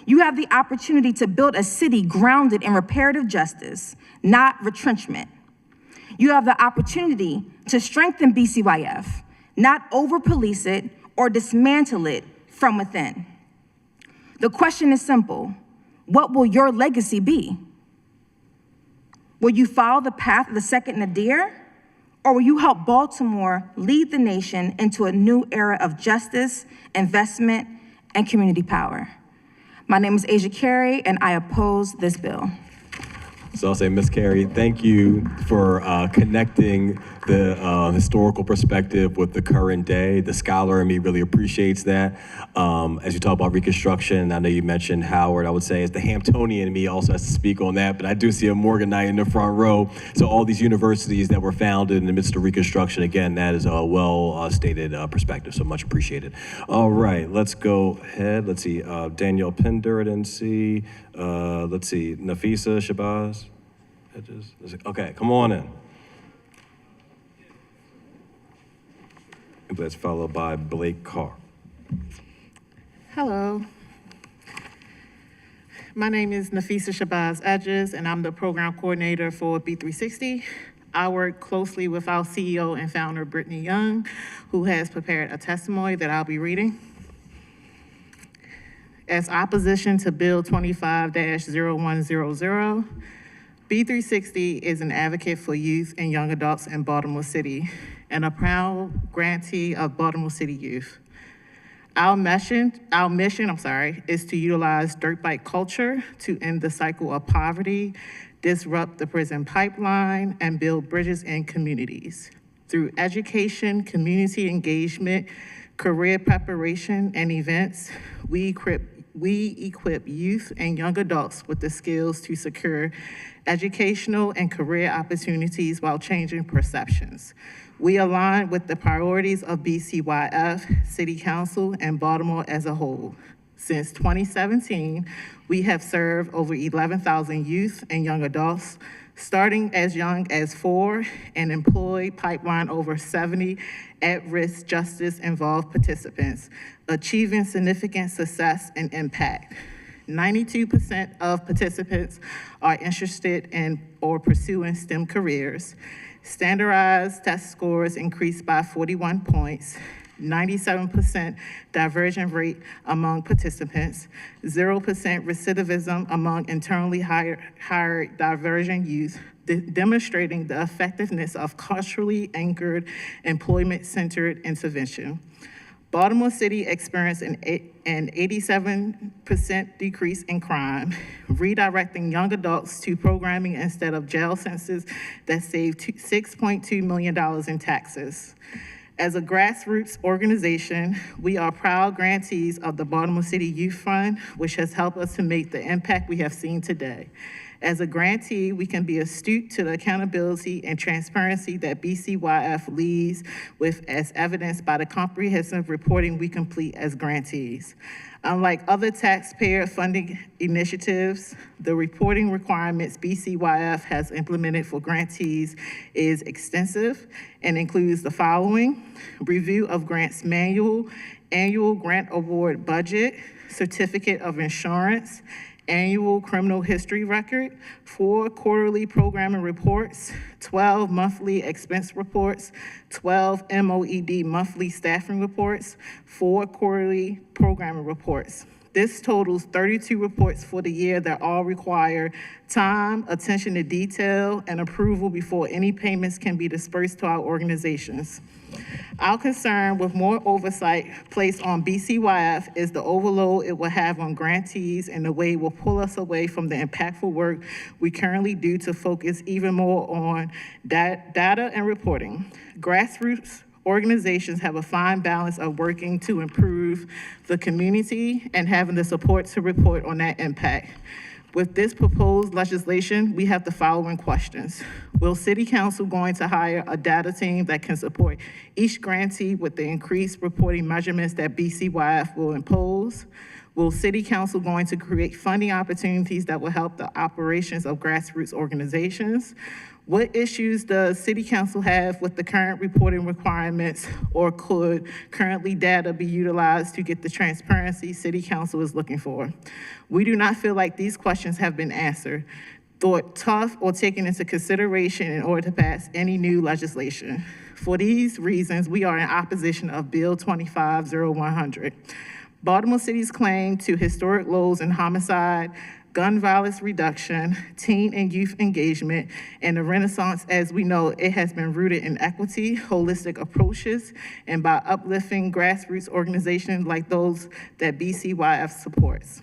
You have the opportunity to build a city grounded in reparative justice, not retrenchment. You have the opportunity to strengthen BCYF, not over-police it or dismantle it from within. The question is simple. What will your legacy be? Will you follow the path of the second Nadir? Or will you help Baltimore lead the nation into a new era of justice, investment, and community power? My name is Asia Carey, and I oppose this bill. So I'll say, Ms. Carey, thank you for connecting the historical perspective with the current day. The scholar in me really appreciates that. As you talk about Reconstruction, I know you mentioned Howard. I would say as the Hamptonian in me also has to speak on that, but I do see a Morganite in the front row. So all these universities that were founded in the midst of Reconstruction, again, that is a well-stated perspective, so much appreciated. All right, let's go ahead. Let's see, Danielle Pender, I didn't see. Let's see, Nafisa Shabazz. Okay, come on in. And that's followed by Blake Carr. Hello. My name is Nafisa Shabazz Edges, and I'm the program coordinator for B360. I work closely with our CEO and founder, Brittany Young, who has prepared a testimony that I'll be reading. As opposition to Bill 25-0100, B360 is an advocate for youth and young adults in Baltimore City and a proud grantee of Baltimore City Youth. Our mission, is to utilize dirt bike culture to end the cycle of poverty, disrupt the prison pipeline, and build bridges in communities. Through education, community engagement, career preparation, and events, we equip youth and young adults with the skills to secure educational and career opportunities while changing perceptions. We align with the priorities of BCYF, City Council, and Baltimore as a whole. Since 2017, we have served over 11,000 youth and young adults, starting as young as 4, and employed pipeline over 70 at-risk justice-involved participants, achieving significant success and impact. 92% of participants are interested in or pursuing STEM careers. Standardized test scores increased by 41 points. 97% diversion rate among participants, 0% recidivism among internally hired diversion youth, demonstrating the effectiveness of culturally anchored, employment-centered intervention. Baltimore City experienced an 87% decrease in crime, redirecting young adults to programming instead of jail sentences that saved $6.2 million in taxes. As a grassroots organization, we are proud grantees of the Baltimore City Youth Fund, which has helped us to make the impact we have seen today. As a grantee, we can be astute to the accountability and transparency that BCYF leads with, as evidenced by the comprehensive reporting we complete as grantees. Unlike other taxpayer funding initiatives, the reporting requirements BCYF has implemented for grantees is extensive and includes the following: review of grants manual, annual grant award budget, certificate of insurance, annual criminal history record, 4 quarterly programming reports, 12 monthly expense reports, 12 MOED monthly staffing reports, 4 quarterly programming reports. This totals 32 reports for the year that all require time, attention to detail, and approval before any payments can be dispersed to our organizations. Our concern with more oversight placed on BCYF is the overload it will have on grantees and the way it will pull us away from the impactful work we currently do to focus even more on data and reporting. Grassroots organizations have a fine balance of working to improve the community and having the support to report on that impact. With this proposed legislation, we have the following questions. Will City Council going to hire a data team that can support each grantee with the increased reporting measurements that BCYF will impose? Will City Council going to create funding opportunities that will help the operations of grassroots organizations? What issues does City Council have with the current reporting requirements, or could currently data be utilized to get the transparency City Council is looking for? We do not feel like these questions have been answered, thought tough, or taken into consideration in order to pass any new legislation. For these reasons, we are in opposition of Bill 25-0100. Baltimore City's claim to historic lows in homicide, gun violence reduction, teen and youth engagement, and the renaissance as we know it has been rooted in equity, holistic approaches, and by uplifting grassroots organizations like those that BCYF supports.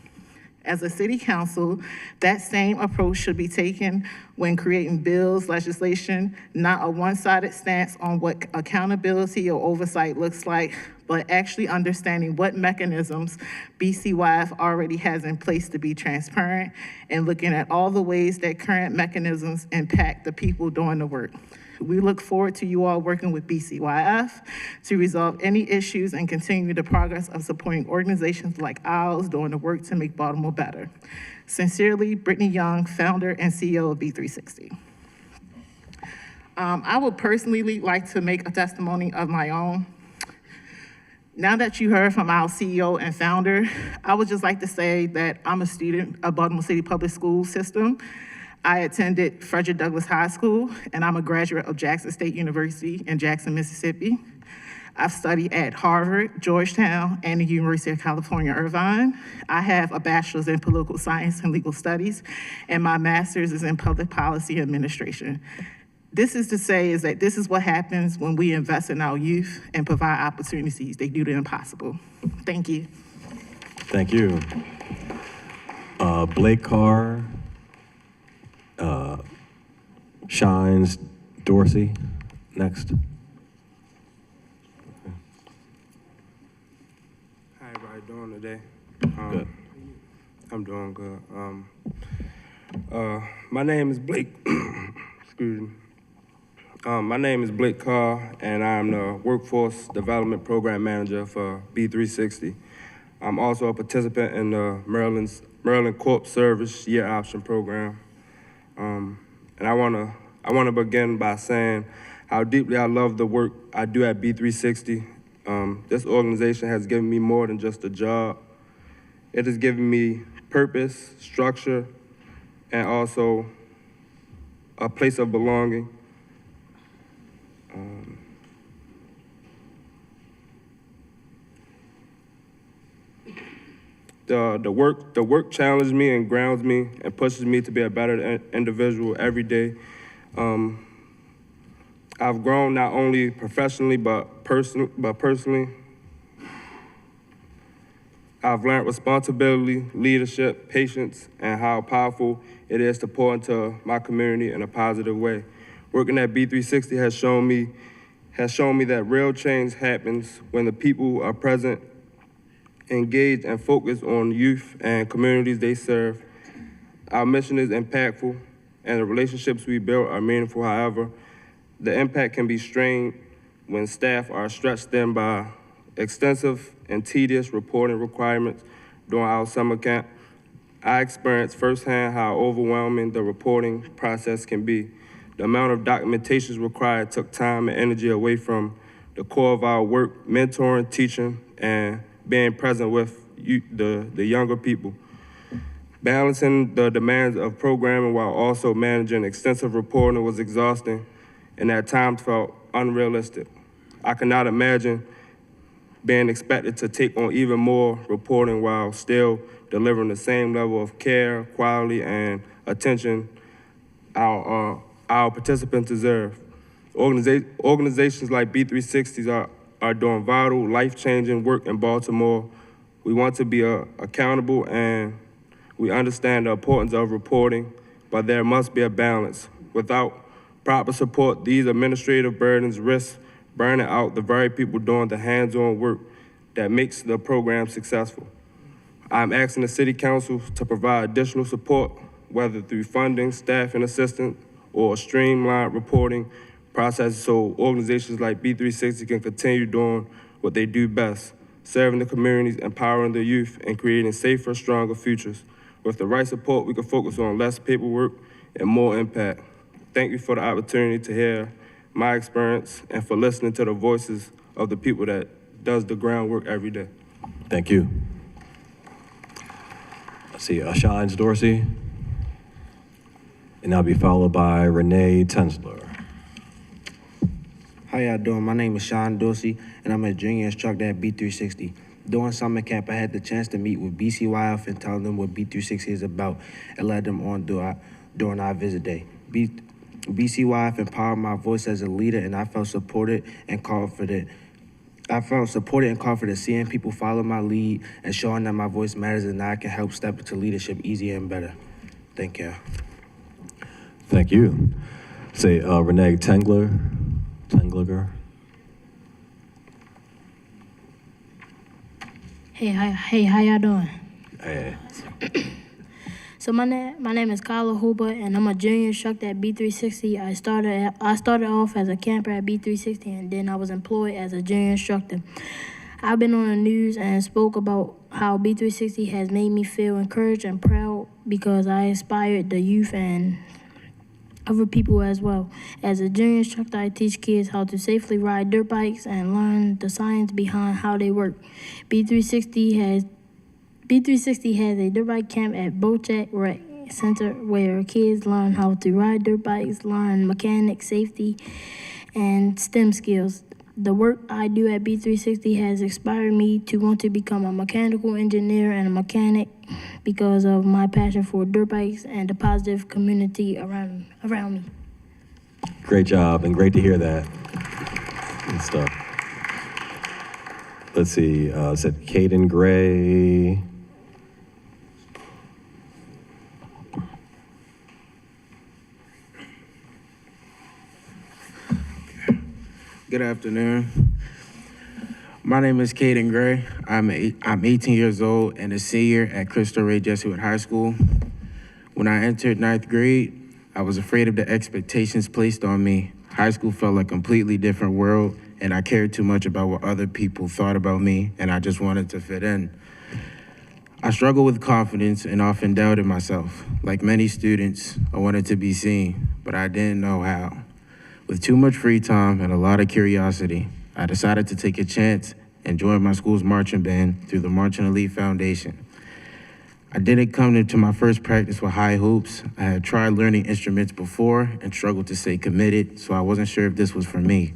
As a city council, that same approach should be taken when creating bills, legislation, not a one-sided stance on what accountability or oversight looks like, but actually understanding what mechanisms BCYF already has in place to be transparent and looking at all the ways that current mechanisms impact the people doing the work. We look forward to you all working with BCYF to resolve any issues and continue the progress of supporting organizations like ours doing the work to make Baltimore better. Sincerely, Brittany Young, founder and CEO of B360. I would personally like to make a testimony of my own. Now that you heard from our CEO and founder, I would just like to say that I'm a student of Baltimore City Public School System. I attended Frederick Douglass High School, and I'm a graduate of Jackson State University in Jackson, Mississippi. I've studied at Harvard, Georgetown, and the University of California, Irvine. I have a bachelor's in political science and legal studies, and my master's is in public policy and administration. This is to say is that this is what happens when we invest in our youth and provide opportunities. They do the impossible. Thank you. Thank you. Blake Carr, Shines Dorsey, next. How everybody doing today? Good. I'm doing good. My name is Blake. Excuse me. My name is Blake Carr, and I'm the Workforce Development Program Manager for B360. I'm also a participant in the Maryland Corp Service Year Option Program. And I wanna begin by saying how deeply I love the work I do at B360. This organization has given me more than just a job. It has given me purpose, structure, and also a place of belonging. The work challenged me and grounds me and pushes me to be a better individual every day. I've grown not only professionally but personally. I've learned responsibility, leadership, patience, and how powerful it is to pour into my community in a positive way. Working at B360 has shown me that real change happens when the people are present, engaged, and focused on youth and communities they serve. Our mission is impactful, and the relationships we build are meaningful. However, the impact can be strained when staff are stretched thin by extensive and tedious reporting requirements during our summer camp. I experienced firsthand how overwhelming the reporting process can be. The amount of documentation required took time and energy away from the core of our work, mentoring, teaching, and being present with the younger people. Balancing the demands of programming while also managing extensive reporting was exhausting and at times felt unrealistic. I cannot imagine being expected to take on even more reporting while still delivering the same level of care, quality, and attention our participants deserve. Organizations like B360s are doing vital, life-changing work in Baltimore. We want to be accountable, and we understand the importance of reporting, but there must be a balance. Without proper support, these administrative burdens risk burning out the very people doing the hands-on work that makes the program successful. I'm asking the City Council to provide additional support, whether through funding, staffing assistance, or a streamlined reporting process so organizations like B360 can continue doing what they do best, serving the communities, empowering the youth, and creating safer, stronger futures. With the right support, we can focus on less paperwork and more impact. Thank you for the opportunity to hear my experience and for listening to the voices of the people that does the groundwork every day. Thank you. Let's see, Shines Dorsey. And that'll be followed by Renee Tensler. How y'all doing? My name is Sean Dorsey, and I'm a junior instructor at B360. During summer camp, I had the chance to meet with BCYF and tell them what B360 is about and led them on during our visit day. BCYF empowered my voice as a leader, and I felt supported and confident. Seeing people follow my lead and showing that my voice matters and that I can help step into leadership easier and better. Thank you. Thank you. Say Renee Tengler. Hey, how y'all doing? Hey. So my name is Kyla Hooper, and I'm a junior instructor at B360. I started off as a camper at B360, and then I was employed as a junior instructor. I've been on the news and spoke about how B360 has made me feel encouraged and proud because I inspired the youth and other people as well. As a junior instructor, I teach kids how to safely ride dirt bikes and learn the science behind how they work. B360 has a dirt bike camp at Bochek Rec Center where kids learn how to ride dirt bikes, learn mechanics, safety, and STEM skills. The work I do at B360 has inspired me to want to become a mechanical engineer and a mechanic because of my passion for dirt bikes and the positive community around me. Great job, and great to hear that. Good stuff. Let's see, it said Caden Gray. Good afternoon. My name is Caden Gray. I'm 18 years old and a senior at Cristo Rey Jesuit High School. When I entered 9th grade, I was afraid of the expectations placed on me. High school felt like a completely different world, and I cared too much about what other people thought about me, and I just wanted to fit in. I struggled with confidence and often doubted myself. Like many students, I wanted to be seen, but I didn't know how. With too much free time and a lot of curiosity, I decided to take a chance and join my school's marching band through the Marching Elite Foundation. I didn't come into my first practice with high hopes. I had tried learning instruments before and struggled to stay committed, so I wasn't sure if this was for me.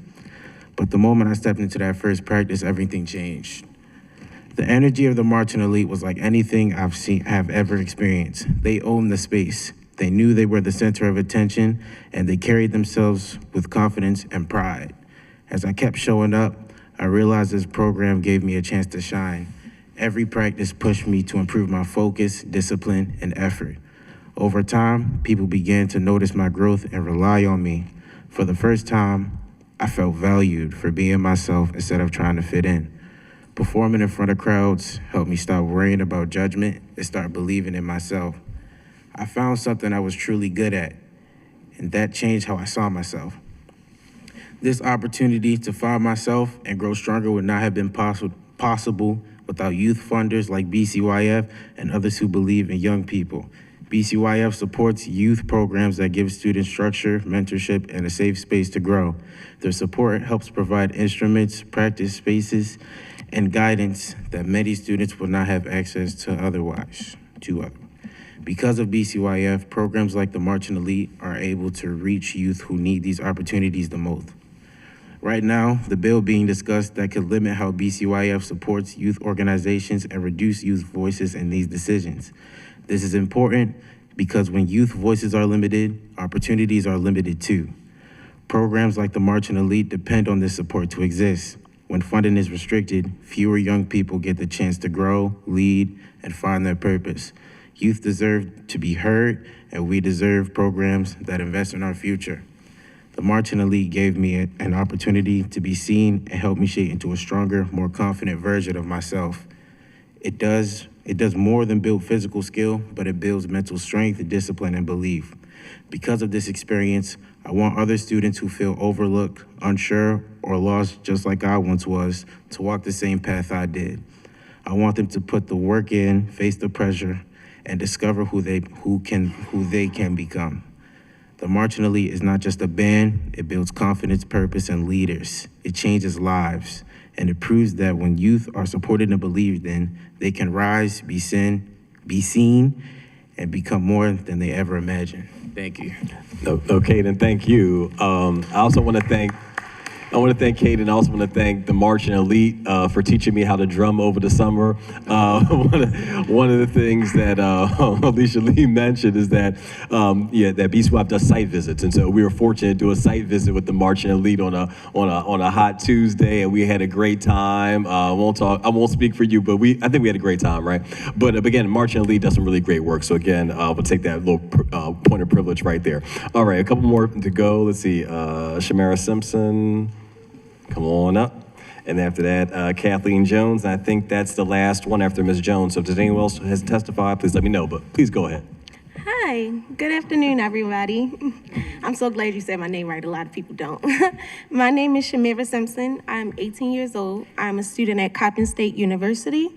But the moment I stepped into that first practice, everything changed. The energy of the marching elite was like anything have ever experienced. They owned the space. They knew they were the center of attention, and they carried themselves with confidence and pride. As I kept showing up, I realized this program gave me a chance to shine. Every practice pushed me to improve my focus, discipline, and effort. Over time, people began to notice my growth and rely on me. For the first time, I felt valued for being myself instead of trying to fit in. Performing in front of crowds helped me stop worrying about judgment and start believing in myself. I found something I was truly good at, and that changed how I saw myself. This opportunity to find myself and grow stronger would not have been possible without youth funders like BCYF and others who believe in young people. BCYF supports youth programs that give students structure, mentorship, and a safe space to grow. Their support helps provide instruments, practice spaces, and guidance that many students would not have access to otherwise. Because of BCYF, programs like the Marching Elite are able to reach youth who need these opportunities the most. Right now, the bill being discussed that could limit how BCYF supports youth organizations and reduce youth voices in these decisions. This is important because when youth voices are limited, opportunities are limited too. Programs like the Marching Elite depend on this support to exist. When funding is restricted, fewer young people get the chance to grow, lead, and find their purpose. Youth deserve to be heard, and we deserve programs that invest in our future. The Marching Elite gave me an opportunity to be seen and helped me shape into a stronger, more confident version of myself. It does more than build physical skill, but it builds mental strength, discipline, and belief. Because of this experience, I want other students who feel overlooked, unsure, or lost just like I once was to walk the same path I did. I want them to put the work in, face the pressure, and discover who they can become. The Marching Elite is not just a band, it builds confidence, purpose, and leaders. It changes lives, and it proves that when youth are supported and believed in, they can rise, be seen, and become more than they ever imagined. Thank you. Okay, then thank you. I also want to thank Kate, and I also want to thank the Marching Elite for teaching me how to drum over the summer. One of the things that Alicia Lee mentioned is that, that BCYF does site visits, and so we were fortunate to do a site visit with the Marching Elite on a hot Tuesday, and we had a great time. I won't speak for you, but I think we had a great time, right? But again, Marching Elite does some really great work. So again, we'll take that little point of privilege right there. All right, a couple more to go. Let's see, Shamara Simpson. Come on up. And after that, Kathleen Jones. And I think that's the last one after Ms. Jones. So if there's anyone else who has testified, please let me know. But please go ahead. Hi, good afternoon, everybody. I'm so glad you said my name right. A lot of people don't. My name is Shamira Simpson. I'm 18 years old. I'm a student at Coppin State University.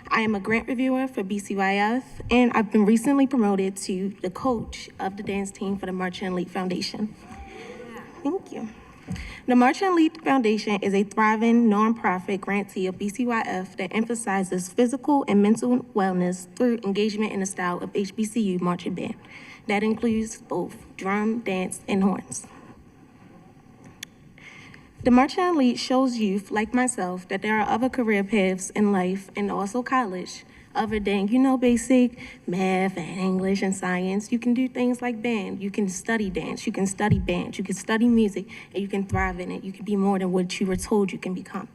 I am a grant reviewer for BCYF, and I've been recently promoted to the coach of the dance team for the Marching Elite Foundation. Thank you. The Marching Elite Foundation is a thriving nonprofit grantee of BCYF that emphasizes physical and mental wellness through engagement in the style of HBCU marching band. That includes both drum, dance, and horns. The Marching Elite shows youth like myself that there are other career paths in life and also college other than, basic math and English and science. You can do things like band. You can study dance. You can study band. You can study music, and you can thrive in it. You can be more than what you were told you can become.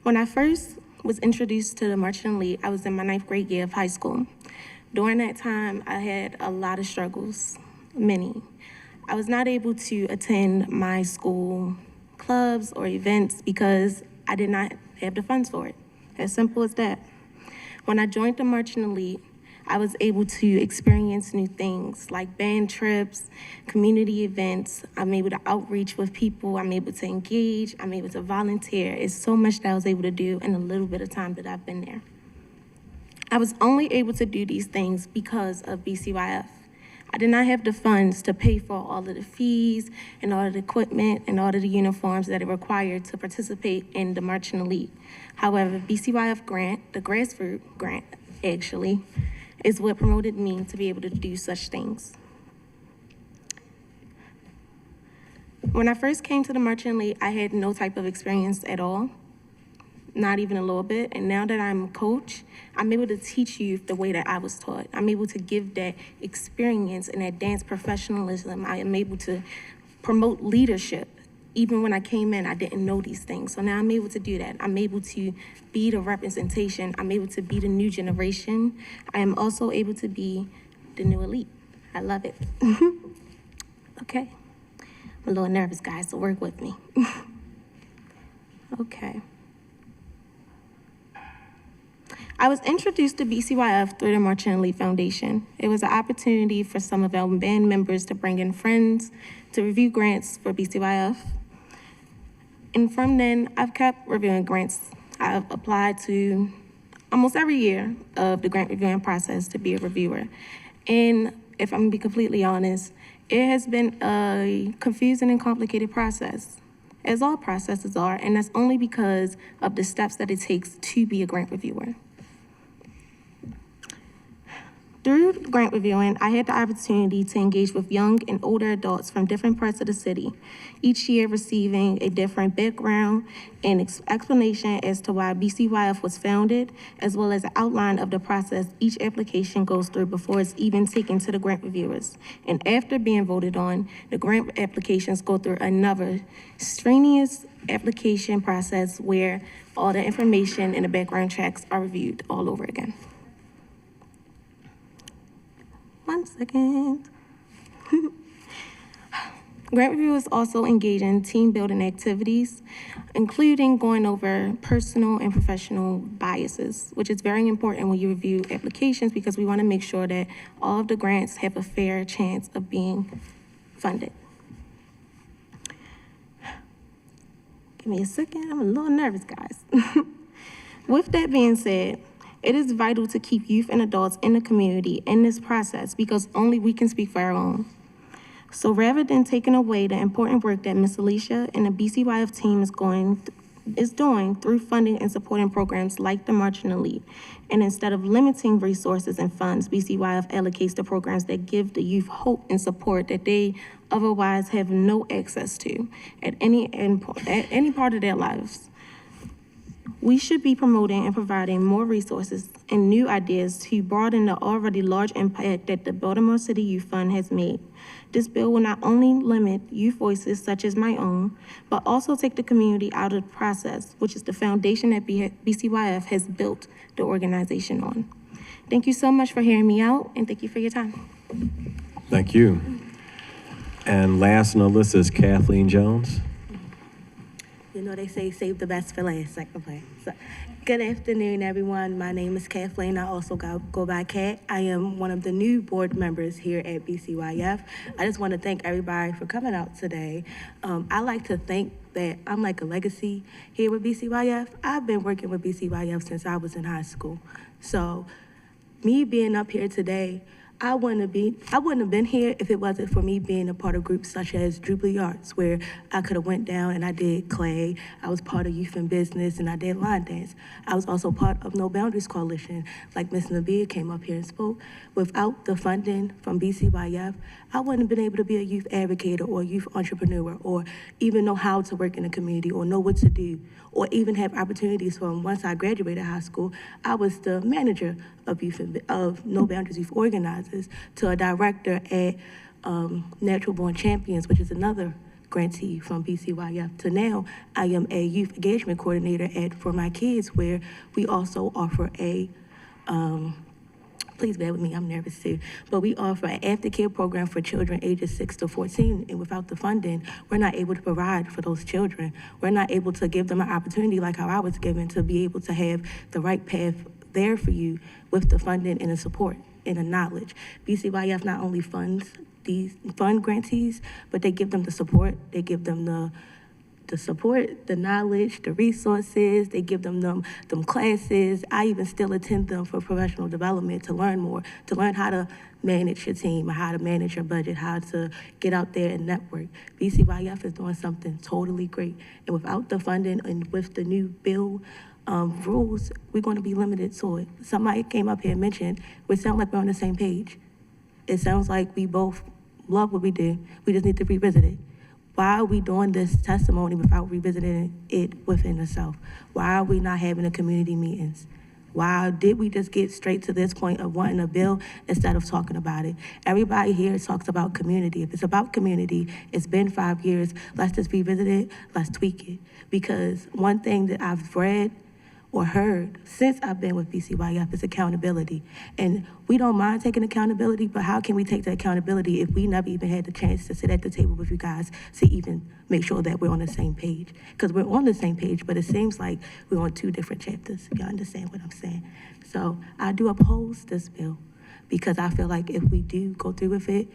When I first was introduced to the Marching Elite, I was in my 9th grade year of high school. During that time, I had a lot of struggles, many. I was not able to attend my school clubs or events because I did not have the funds for it. As simple as that. When I joined the Marching Elite, I was able to experience new things like band trips, community events. I'm able to outreach with people. I'm able to engage. I'm able to volunteer. It's so much that I was able to do in a little bit of time that I've been there. I was only able to do these things because of BCYF. I did not have the funds to pay for all of the fees and all of the equipment and all of the uniforms that are required to participate in the Marching Elite. However, BCYF grant, the grassroots grant, actually, is what promoted me to be able to do such things. When I first came to the Marching Elite, I had no type of experience at all, not even a little bit. And now that I'm a coach, I'm able to teach youth the way that I was taught. I'm able to give that experience and that dance professionalism. I am able to promote leadership. Even when I came in, I didn't know these things. So now I'm able to do that. I'm able to be the representation. I'm able to be the new generation. I am also able to be the new elite. I love it. Okay. I'm a little nervous, guys, so work with me. Okay. I was introduced to BCYF through the Marching Elite Foundation. It was an opportunity for some of our band members to bring in friends to review grants for BCYF. And from then, I've kept reviewing grants. I've applied to almost every year of the grant reviewing process to be a reviewer. And if I'm gonna be completely honest, it has been a confusing and complicated process, as all processes are, and that's only because of the steps that it takes to be a grant reviewer. Through grant reviewing, I had the opportunity to engage with young and older adults from different parts of the city, each year receiving a different background and explanation as to why BCYF was founded, as well as an outline of the process each application goes through before it's even taken to the grant reviewers. And after being voted on, the grant applications go through another strenuous application process where all the information and the background checks are reviewed all over again. 1 second. Grant reviewers also engage in team building activities, including going over personal and professional biases, which is very important when you review applications because we want to make sure that all of the grants have a fair chance of being funded. Give me a second, I'm a little nervous, guys. With that being said, it is vital to keep youth and adults in the community in this process because only we can speak for our own. So rather than taking away the important work that Ms. Alicia and the BCYF team is doing through funding and supporting programs like the Marching Elite, and instead of limiting resources and funds, BCYF allocates the programs that give the youth hope and support that they otherwise have no access to at any part of their lives. We should be promoting and providing more resources and new ideas to broaden the already large impact that the Baltimore City Youth Fund has made. This bill will not only limit youth voices such as my own, but also take the community out of the process, which is the foundation that BCYF has built the organization on. Thank you so much for hearing me out, and thank you for your time. Thank you. And last on the list is Kathleen Jones. You know, they say save the best for last, second play. So, good afternoon, everyone. My name is Kathleen. I also go by Kat. I am one of the new board members here at BCYF. I just want to thank everybody for coming out today. I like to think that I'm like a legacy here with BCYF. I've been working with BCYF since I was in high school. So me being up here today, I wouldn't have been here if it wasn't for me being a part of groups such as Jubilee Arts, where I could have went down and I did clay. I was part of Youth in Business and I did line dance. I was also part of No Boundaries Coalition, like Ms. Nabia came up here and spoke. Without the funding from BCYF, I wouldn't have been able to be a youth advocate or a youth entrepreneur or even know how to work in the community or know what to do or even have opportunities from once I graduated high school. I was the manager of No Boundaries Youth Organizers to a director at Natural Born Champions, which is another grantee from BCYF, to now I am a youth engagement coordinator at For My Kids, where we also offer a please bear with me, I'm nervous too. But we offer an aftercare program for children ages 6 to 14, and without the funding, we're not able to provide for those children. We're not able to give them an opportunity like how I was given to be able to have the right path there for you with the funding and the support and the knowledge. BCYF not only funds grantees, but they give them the support, they give them the support, the knowledge, the resources, they give them classes. I even still attend them for professional development to learn more, to learn how to manage your team, how to manage your budget, how to get out there and network. BCYF is doing something totally great. And without the funding and with the new bill rules, we're going to be limited to it. Somebody came up here and mentioned, we sound like we're on the same page. It sounds like we both love what we do. We just need to revisit it. Why are we doing this testimony without revisiting it within itself? Why are we not having the community meetings? Why did we just get straight to this point of wanting a bill instead of talking about it? Everybody here talks about community. If it's about community, it's been 5 years, let's just revisit it, let's tweak it. Because one thing that I've read or heard since I've been with BCYF is accountability. And we don't mind taking accountability, but how can we take the accountability if we never even had the chance to sit at the table with you guys to even make sure that we're on the same page? Because we're on the same page, but it seems like we're on two different chapters. Y'all understand what I'm saying? So I do oppose this bill because I feel like if we do go through with it,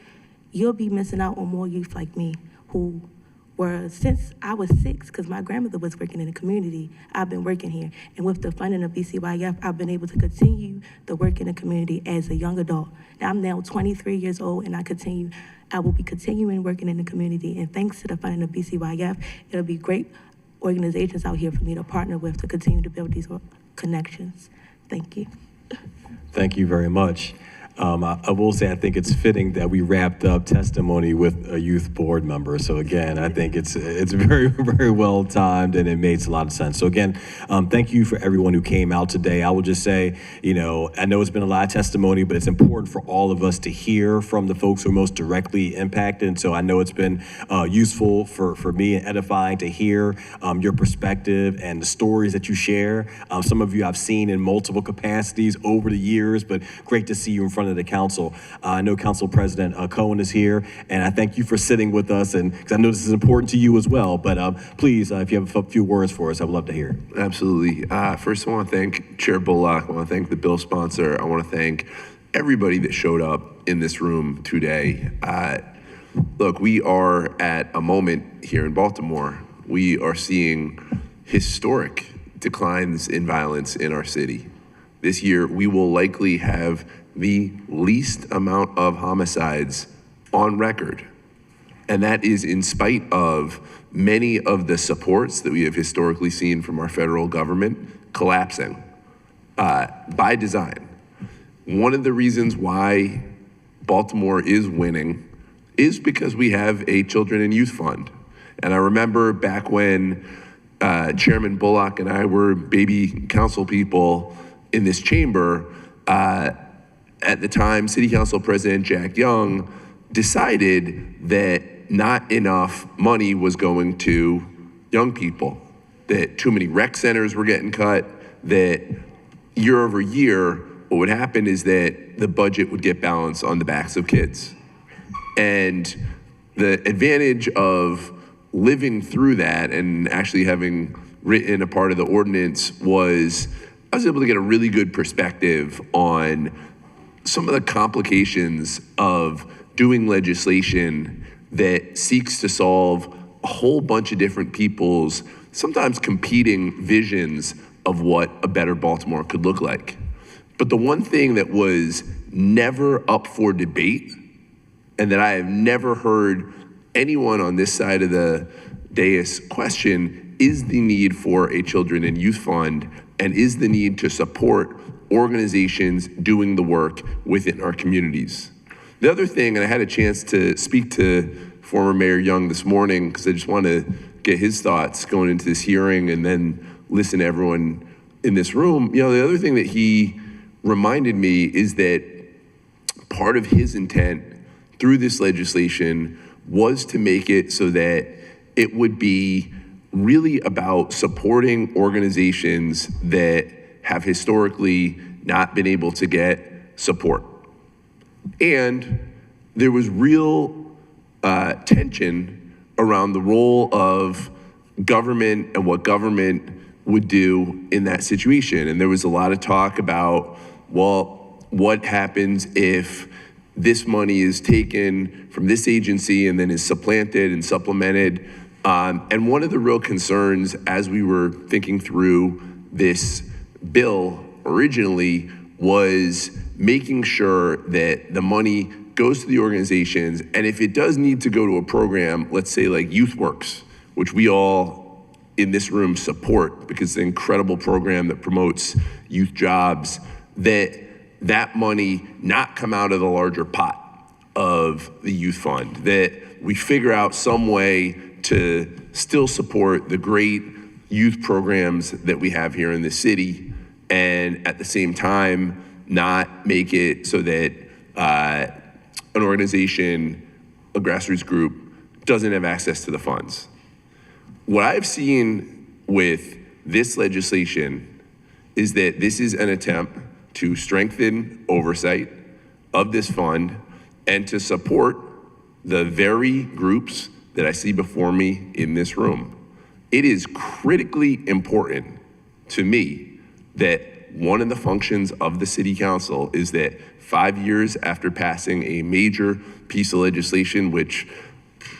you'll be missing out on more youth like me who were, since I was 6, because my grandmother was working in the community, I've been working here. And with the funding of BCYF, I've been able to continue the work in the community as a young adult. Now I'm now 23 years old and I will be continuing working in the community. And thanks to the funding of BCYF, it'll be great organizations out here for me to partner with to continue to build these connections. Thank you. Thank you very much. I will say, I think it's fitting that we wrapped up testimony with a youth board member. So again, I think it's very, very well timed and it makes a lot of sense. So again, thank you for everyone who came out today. I will just say, I know it's been a lot of testimony, but it's important for all of us to hear from the folks who are most directly impacted. And so I know it's been useful for me and edifying to hear your perspective and the stories that you share. Some of you I've seen in multiple capacities over the years, but great to see you in front of the council. I know Council President Cohen is here, and I thank you for sitting with us, and because I know this is important to you as well, but please, if you have a few words for us, I would love to hear it. Absolutely. First, I want to thank Chair Bullock. I want to thank the bill sponsor. I want to thank everybody that showed up in this room today. Look, we are at a moment here in Baltimore. We are seeing historic declines in violence in our city. This year, we will likely have the least amount of homicides on record. And that is in spite of many of the supports that we have historically seen from our federal government collapsing by design. One of the reasons why Baltimore is winning is because we have a Children and Youth Fund. And I remember back when Chairman Bullock and I were baby council people in this chamber, at the time, City Council President Jack Young decided that not enough money was going to young people, that too many rec centers were getting cut, that year over year, what would happen is that the budget would get balanced on the backs of kids. And the advantage of living through that and actually having written a part of the ordinance was I was able to get a really good perspective on some of the complications of doing legislation that seeks to solve a whole bunch of different people's sometimes competing visions of what a better Baltimore could look like. But the one thing that was never up for debate and that I have never heard anyone on this side of the dais question is the need for a Children and Youth Fund and is the need to support organizations doing the work within our communities. The other thing, and I had a chance to speak to former Mayor Young this morning because I just want to get his thoughts going into this hearing and then listen to everyone in this room. The other thing that he reminded me is that part of his intent through this legislation was to make it so that it would be really about supporting organizations that have historically not been able to get support. And there was real tension around the role of government and what government would do in that situation. And there was a lot of talk about, well, what happens if this money is taken from this agency and then is supplanted and supplemented? And one of the real concerns as we were thinking through this bill originally was making sure that the money goes to the organizations, and if it does need to go to a program, let's say like YouthWorks, which we all in this room support, because it's an incredible program that promotes youth jobs, that money not come out of the larger pot of the youth fund, that we figure out some way to still support the great youth programs that we have here in the city, and at the same time, not make it so that an organization, a grassroots group, doesn't have access to the funds. What I've seen with this legislation is that this is an attempt to strengthen oversight of this fund and to support the very groups that I see before me in this room. It is critically important to me that one of the functions of the city council is that 5 years after passing a major piece of legislation which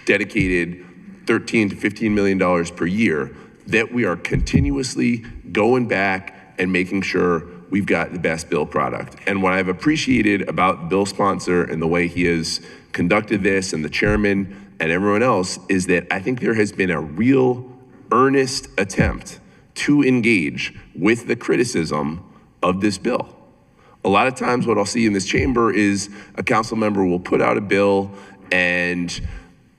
dedicated $13 to $15 million per year, that we are continuously going back and making sure we've got the best bill product. And what I've appreciated about the bill sponsor and the way he has conducted this, and the chairman and everyone else, is that I think there has been a real earnest attempt to engage with the criticism of this bill. A lot of times what I'll see in this chamber is a council member will put out a bill and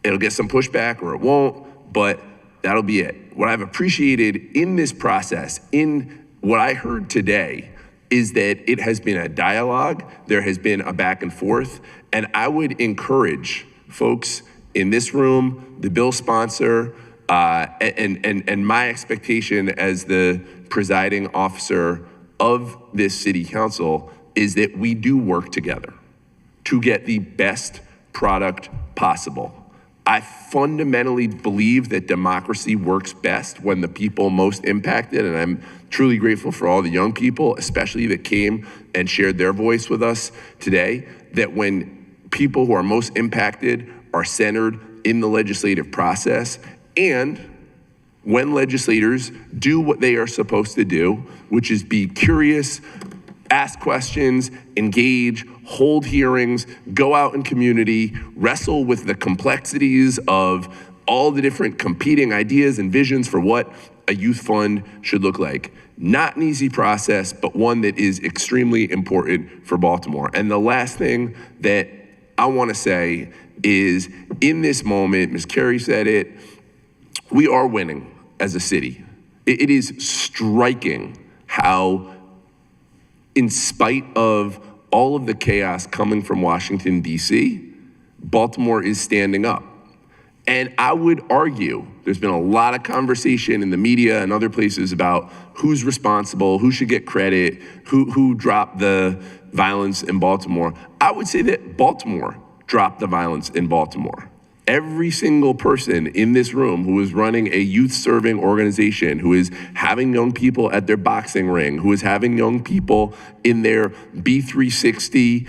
it'll get some pushback or it won't, but that'll be it. What I've appreciated in this process, in what I heard today, is that it has been a dialogue, there has been a back and forth, and I would encourage folks in this room, the bill sponsor, and my expectation as the presiding officer of this city council is that we do work together to get the best product possible. I fundamentally believe that democracy works best when the people most impacted, and I'm truly grateful for all the young people, especially that came and shared their voice with us today, that when people who are most impacted are centered in the legislative process, and when legislators do what they are supposed to do, which is be curious, ask questions, engage, hold hearings, go out in community, wrestle with the complexities of all the different competing ideas and visions for what a youth fund should look like. Not an easy process, but one that is extremely important for Baltimore. And the last thing that I want to say is, in this moment, Ms. Carey said it, we are winning as a city. It is striking how, in spite of all of the chaos coming from Washington, D.C., Baltimore is standing up. And I would argue, there's been a lot of conversation in the media and other places about who's responsible, who should get credit, who dropped the violence in Baltimore. I would say that Baltimore dropped the violence in Baltimore. Every single person in this room who is running a youth-serving organization, who is having young people at their boxing ring, who is having young people in their B360,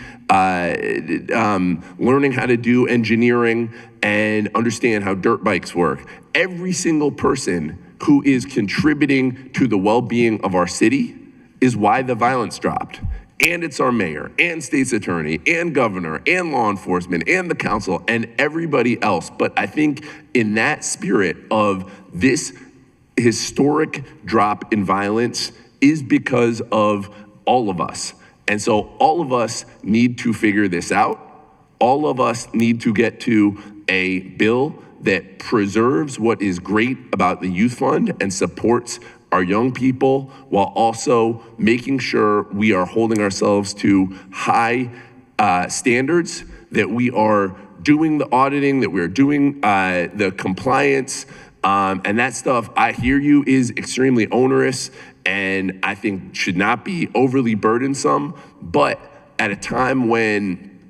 learning how to do engineering and understand how dirt bikes work. Every single person who is contributing to the well-being of our city is why the violence dropped. And it's our mayor and state's attorney and governor and law enforcement and the council and everybody else. But I think in that spirit of this historic drop in violence is because of all of us. And so all of us need to figure this out. All of us need to get to a bill that preserves what is great about the youth fund and supports our young people, while also making sure we are holding ourselves to high standards, that we are doing the auditing, that we're doing the compliance, and that stuff, I hear you, is extremely onerous and I think should not be overly burdensome. But at a time when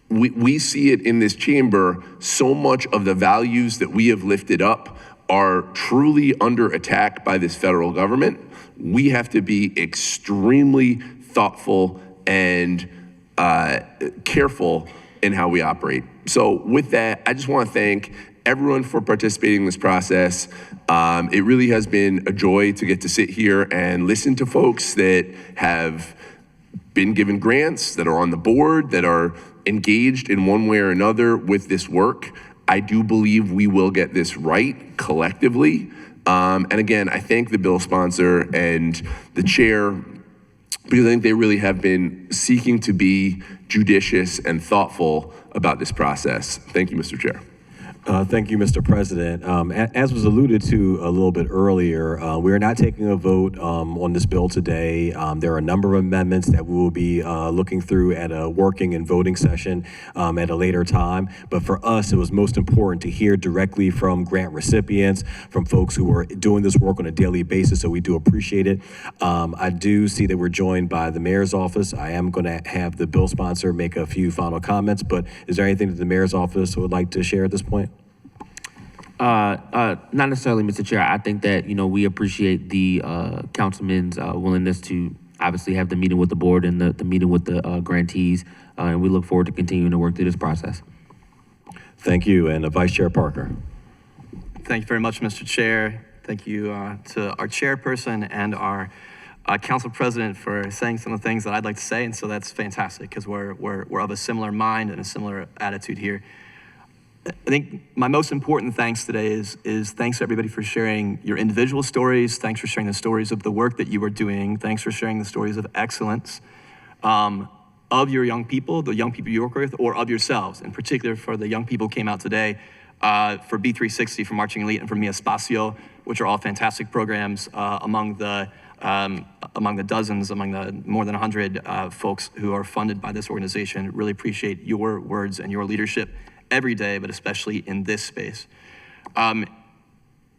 we see it in this chamber, so much of the values that we have lifted up are truly under attack by this federal government, we have to be extremely thoughtful and careful in how we operate. So with that, I just want to thank everyone for participating in this process. It really has been a joy to get to sit here and listen to folks that have been given grants, that are on the board, that are engaged in one way or another with this work. I do believe we will get this right collectively. And again, I thank the bill sponsor and the chair because I think they really have been seeking to be judicious and thoughtful about this process. Thank you, Mr. Chair. Thank you, Mr. President. As was alluded to a little bit earlier, we are not taking a vote on this bill today. There are a number of amendments that we will be looking through at a working and voting session at a later time. But for us, it was most important to hear directly from grant recipients, from folks who are doing this work on a daily basis, so we do appreciate it. I do see that we're joined by the mayor's office. I am going to have the bill sponsor make a few final comments, but is there anything that the mayor's office would like to share at this point? Not necessarily, Mr. Chair. I think that, we appreciate the councilman's willingness to obviously have the meeting with the board and the meeting with the grantees, and we look forward to continuing to work through this process. Thank you, and Vice Chair Parker. Thank you very much, Mr. Chair. Thank you to our chairperson and our council president for saying some of the things that I'd like to say, and so that's fantastic because we're of a similar mind and a similar attitude here. I think my most important thanks today is thanks to everybody for sharing your individual stories. Thanks for sharing the stories of the work that you are doing. Thanks for sharing the stories of excellence of your young people, the young people you work with, or of yourselves. In particular, for the young people who came out today for B360, for Marching Elite, and for Mi Espacio, which are all fantastic programs among the dozens, among the more than 100 folks who are funded by this organization. Really appreciate your words and your leadership every day, but especially in this space. I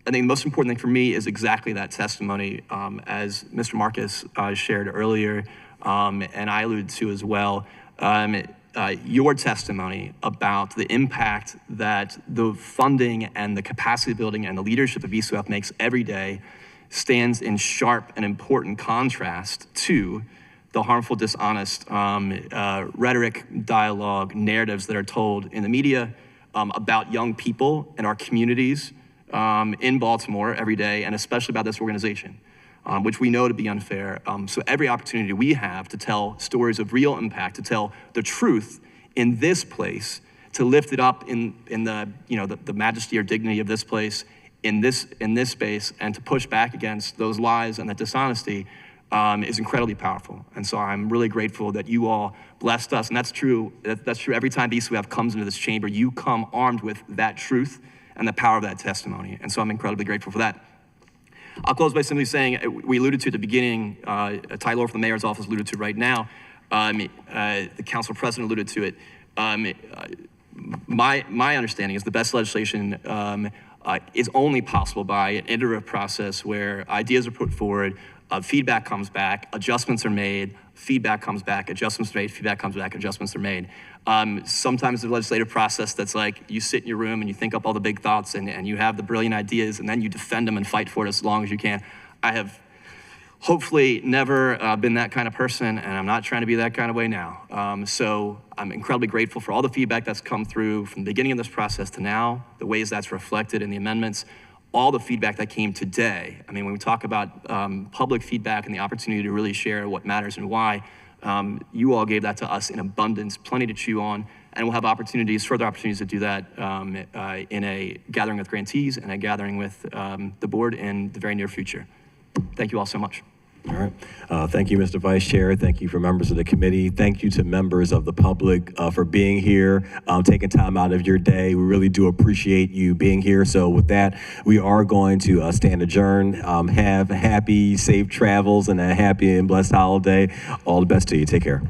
think the most important thing for me is exactly that testimony, as Mr. Marcus shared earlier, and I alluded to as well, your testimony about the impact that the funding and the capacity building and the leadership of BCYF makes every day stands in sharp and important contrast to the harmful, dishonest rhetoric, dialogue, narratives that are told in the media about young people in our communities in Baltimore every day, and especially about this organization, which we know to be unfair. So every opportunity we have to tell stories of real impact, to tell the truth in this place, to lift it up in the majesty or dignity of this place, in this space, and to push back against those lies and that dishonesty, is incredibly powerful. And so I'm really grateful that you all blessed us. And that's true. That's true every time BCYF comes into this chamber. You come armed with that truth and the power of that testimony. And so I'm incredibly grateful for that. I'll close by simply saying, we alluded to at the beginning, Ty Lore from the mayor's office alluded to right now, the council president alluded to it. My understanding is the best legislation is only possible by an iterative process where ideas are put forward, feedback comes back, adjustments are made, feedback comes back, adjustments are made, feedback comes back, adjustments are made. Sometimes the legislative process that's like you sit in your room and you think up all the big thoughts and you have the brilliant ideas and then you defend them and fight for it as long as you can. I have hopefully never been that kind of person, and I'm not trying to be that kind of way now. So I'm incredibly grateful for all the feedback that's come through from the beginning of this process to now, the ways that's reflected in the amendments, all the feedback that came today. I mean, when we talk about public feedback and the opportunity to really share what matters and why, you all gave that to us in abundance, plenty to chew on, and we'll have further opportunities to do that in a gathering with grantees and a gathering with the board in the very near future. Thank you all so much. All right. Thank you, Mr. Vice Chair. Thank you for members of the committee. Thank you to members of the public for being here, taking time out of your day. We really do appreciate you being here. So with that, we are going to stand adjourned. Have happy, safe travels and a happy and blessed holiday. All the best to you. Take care.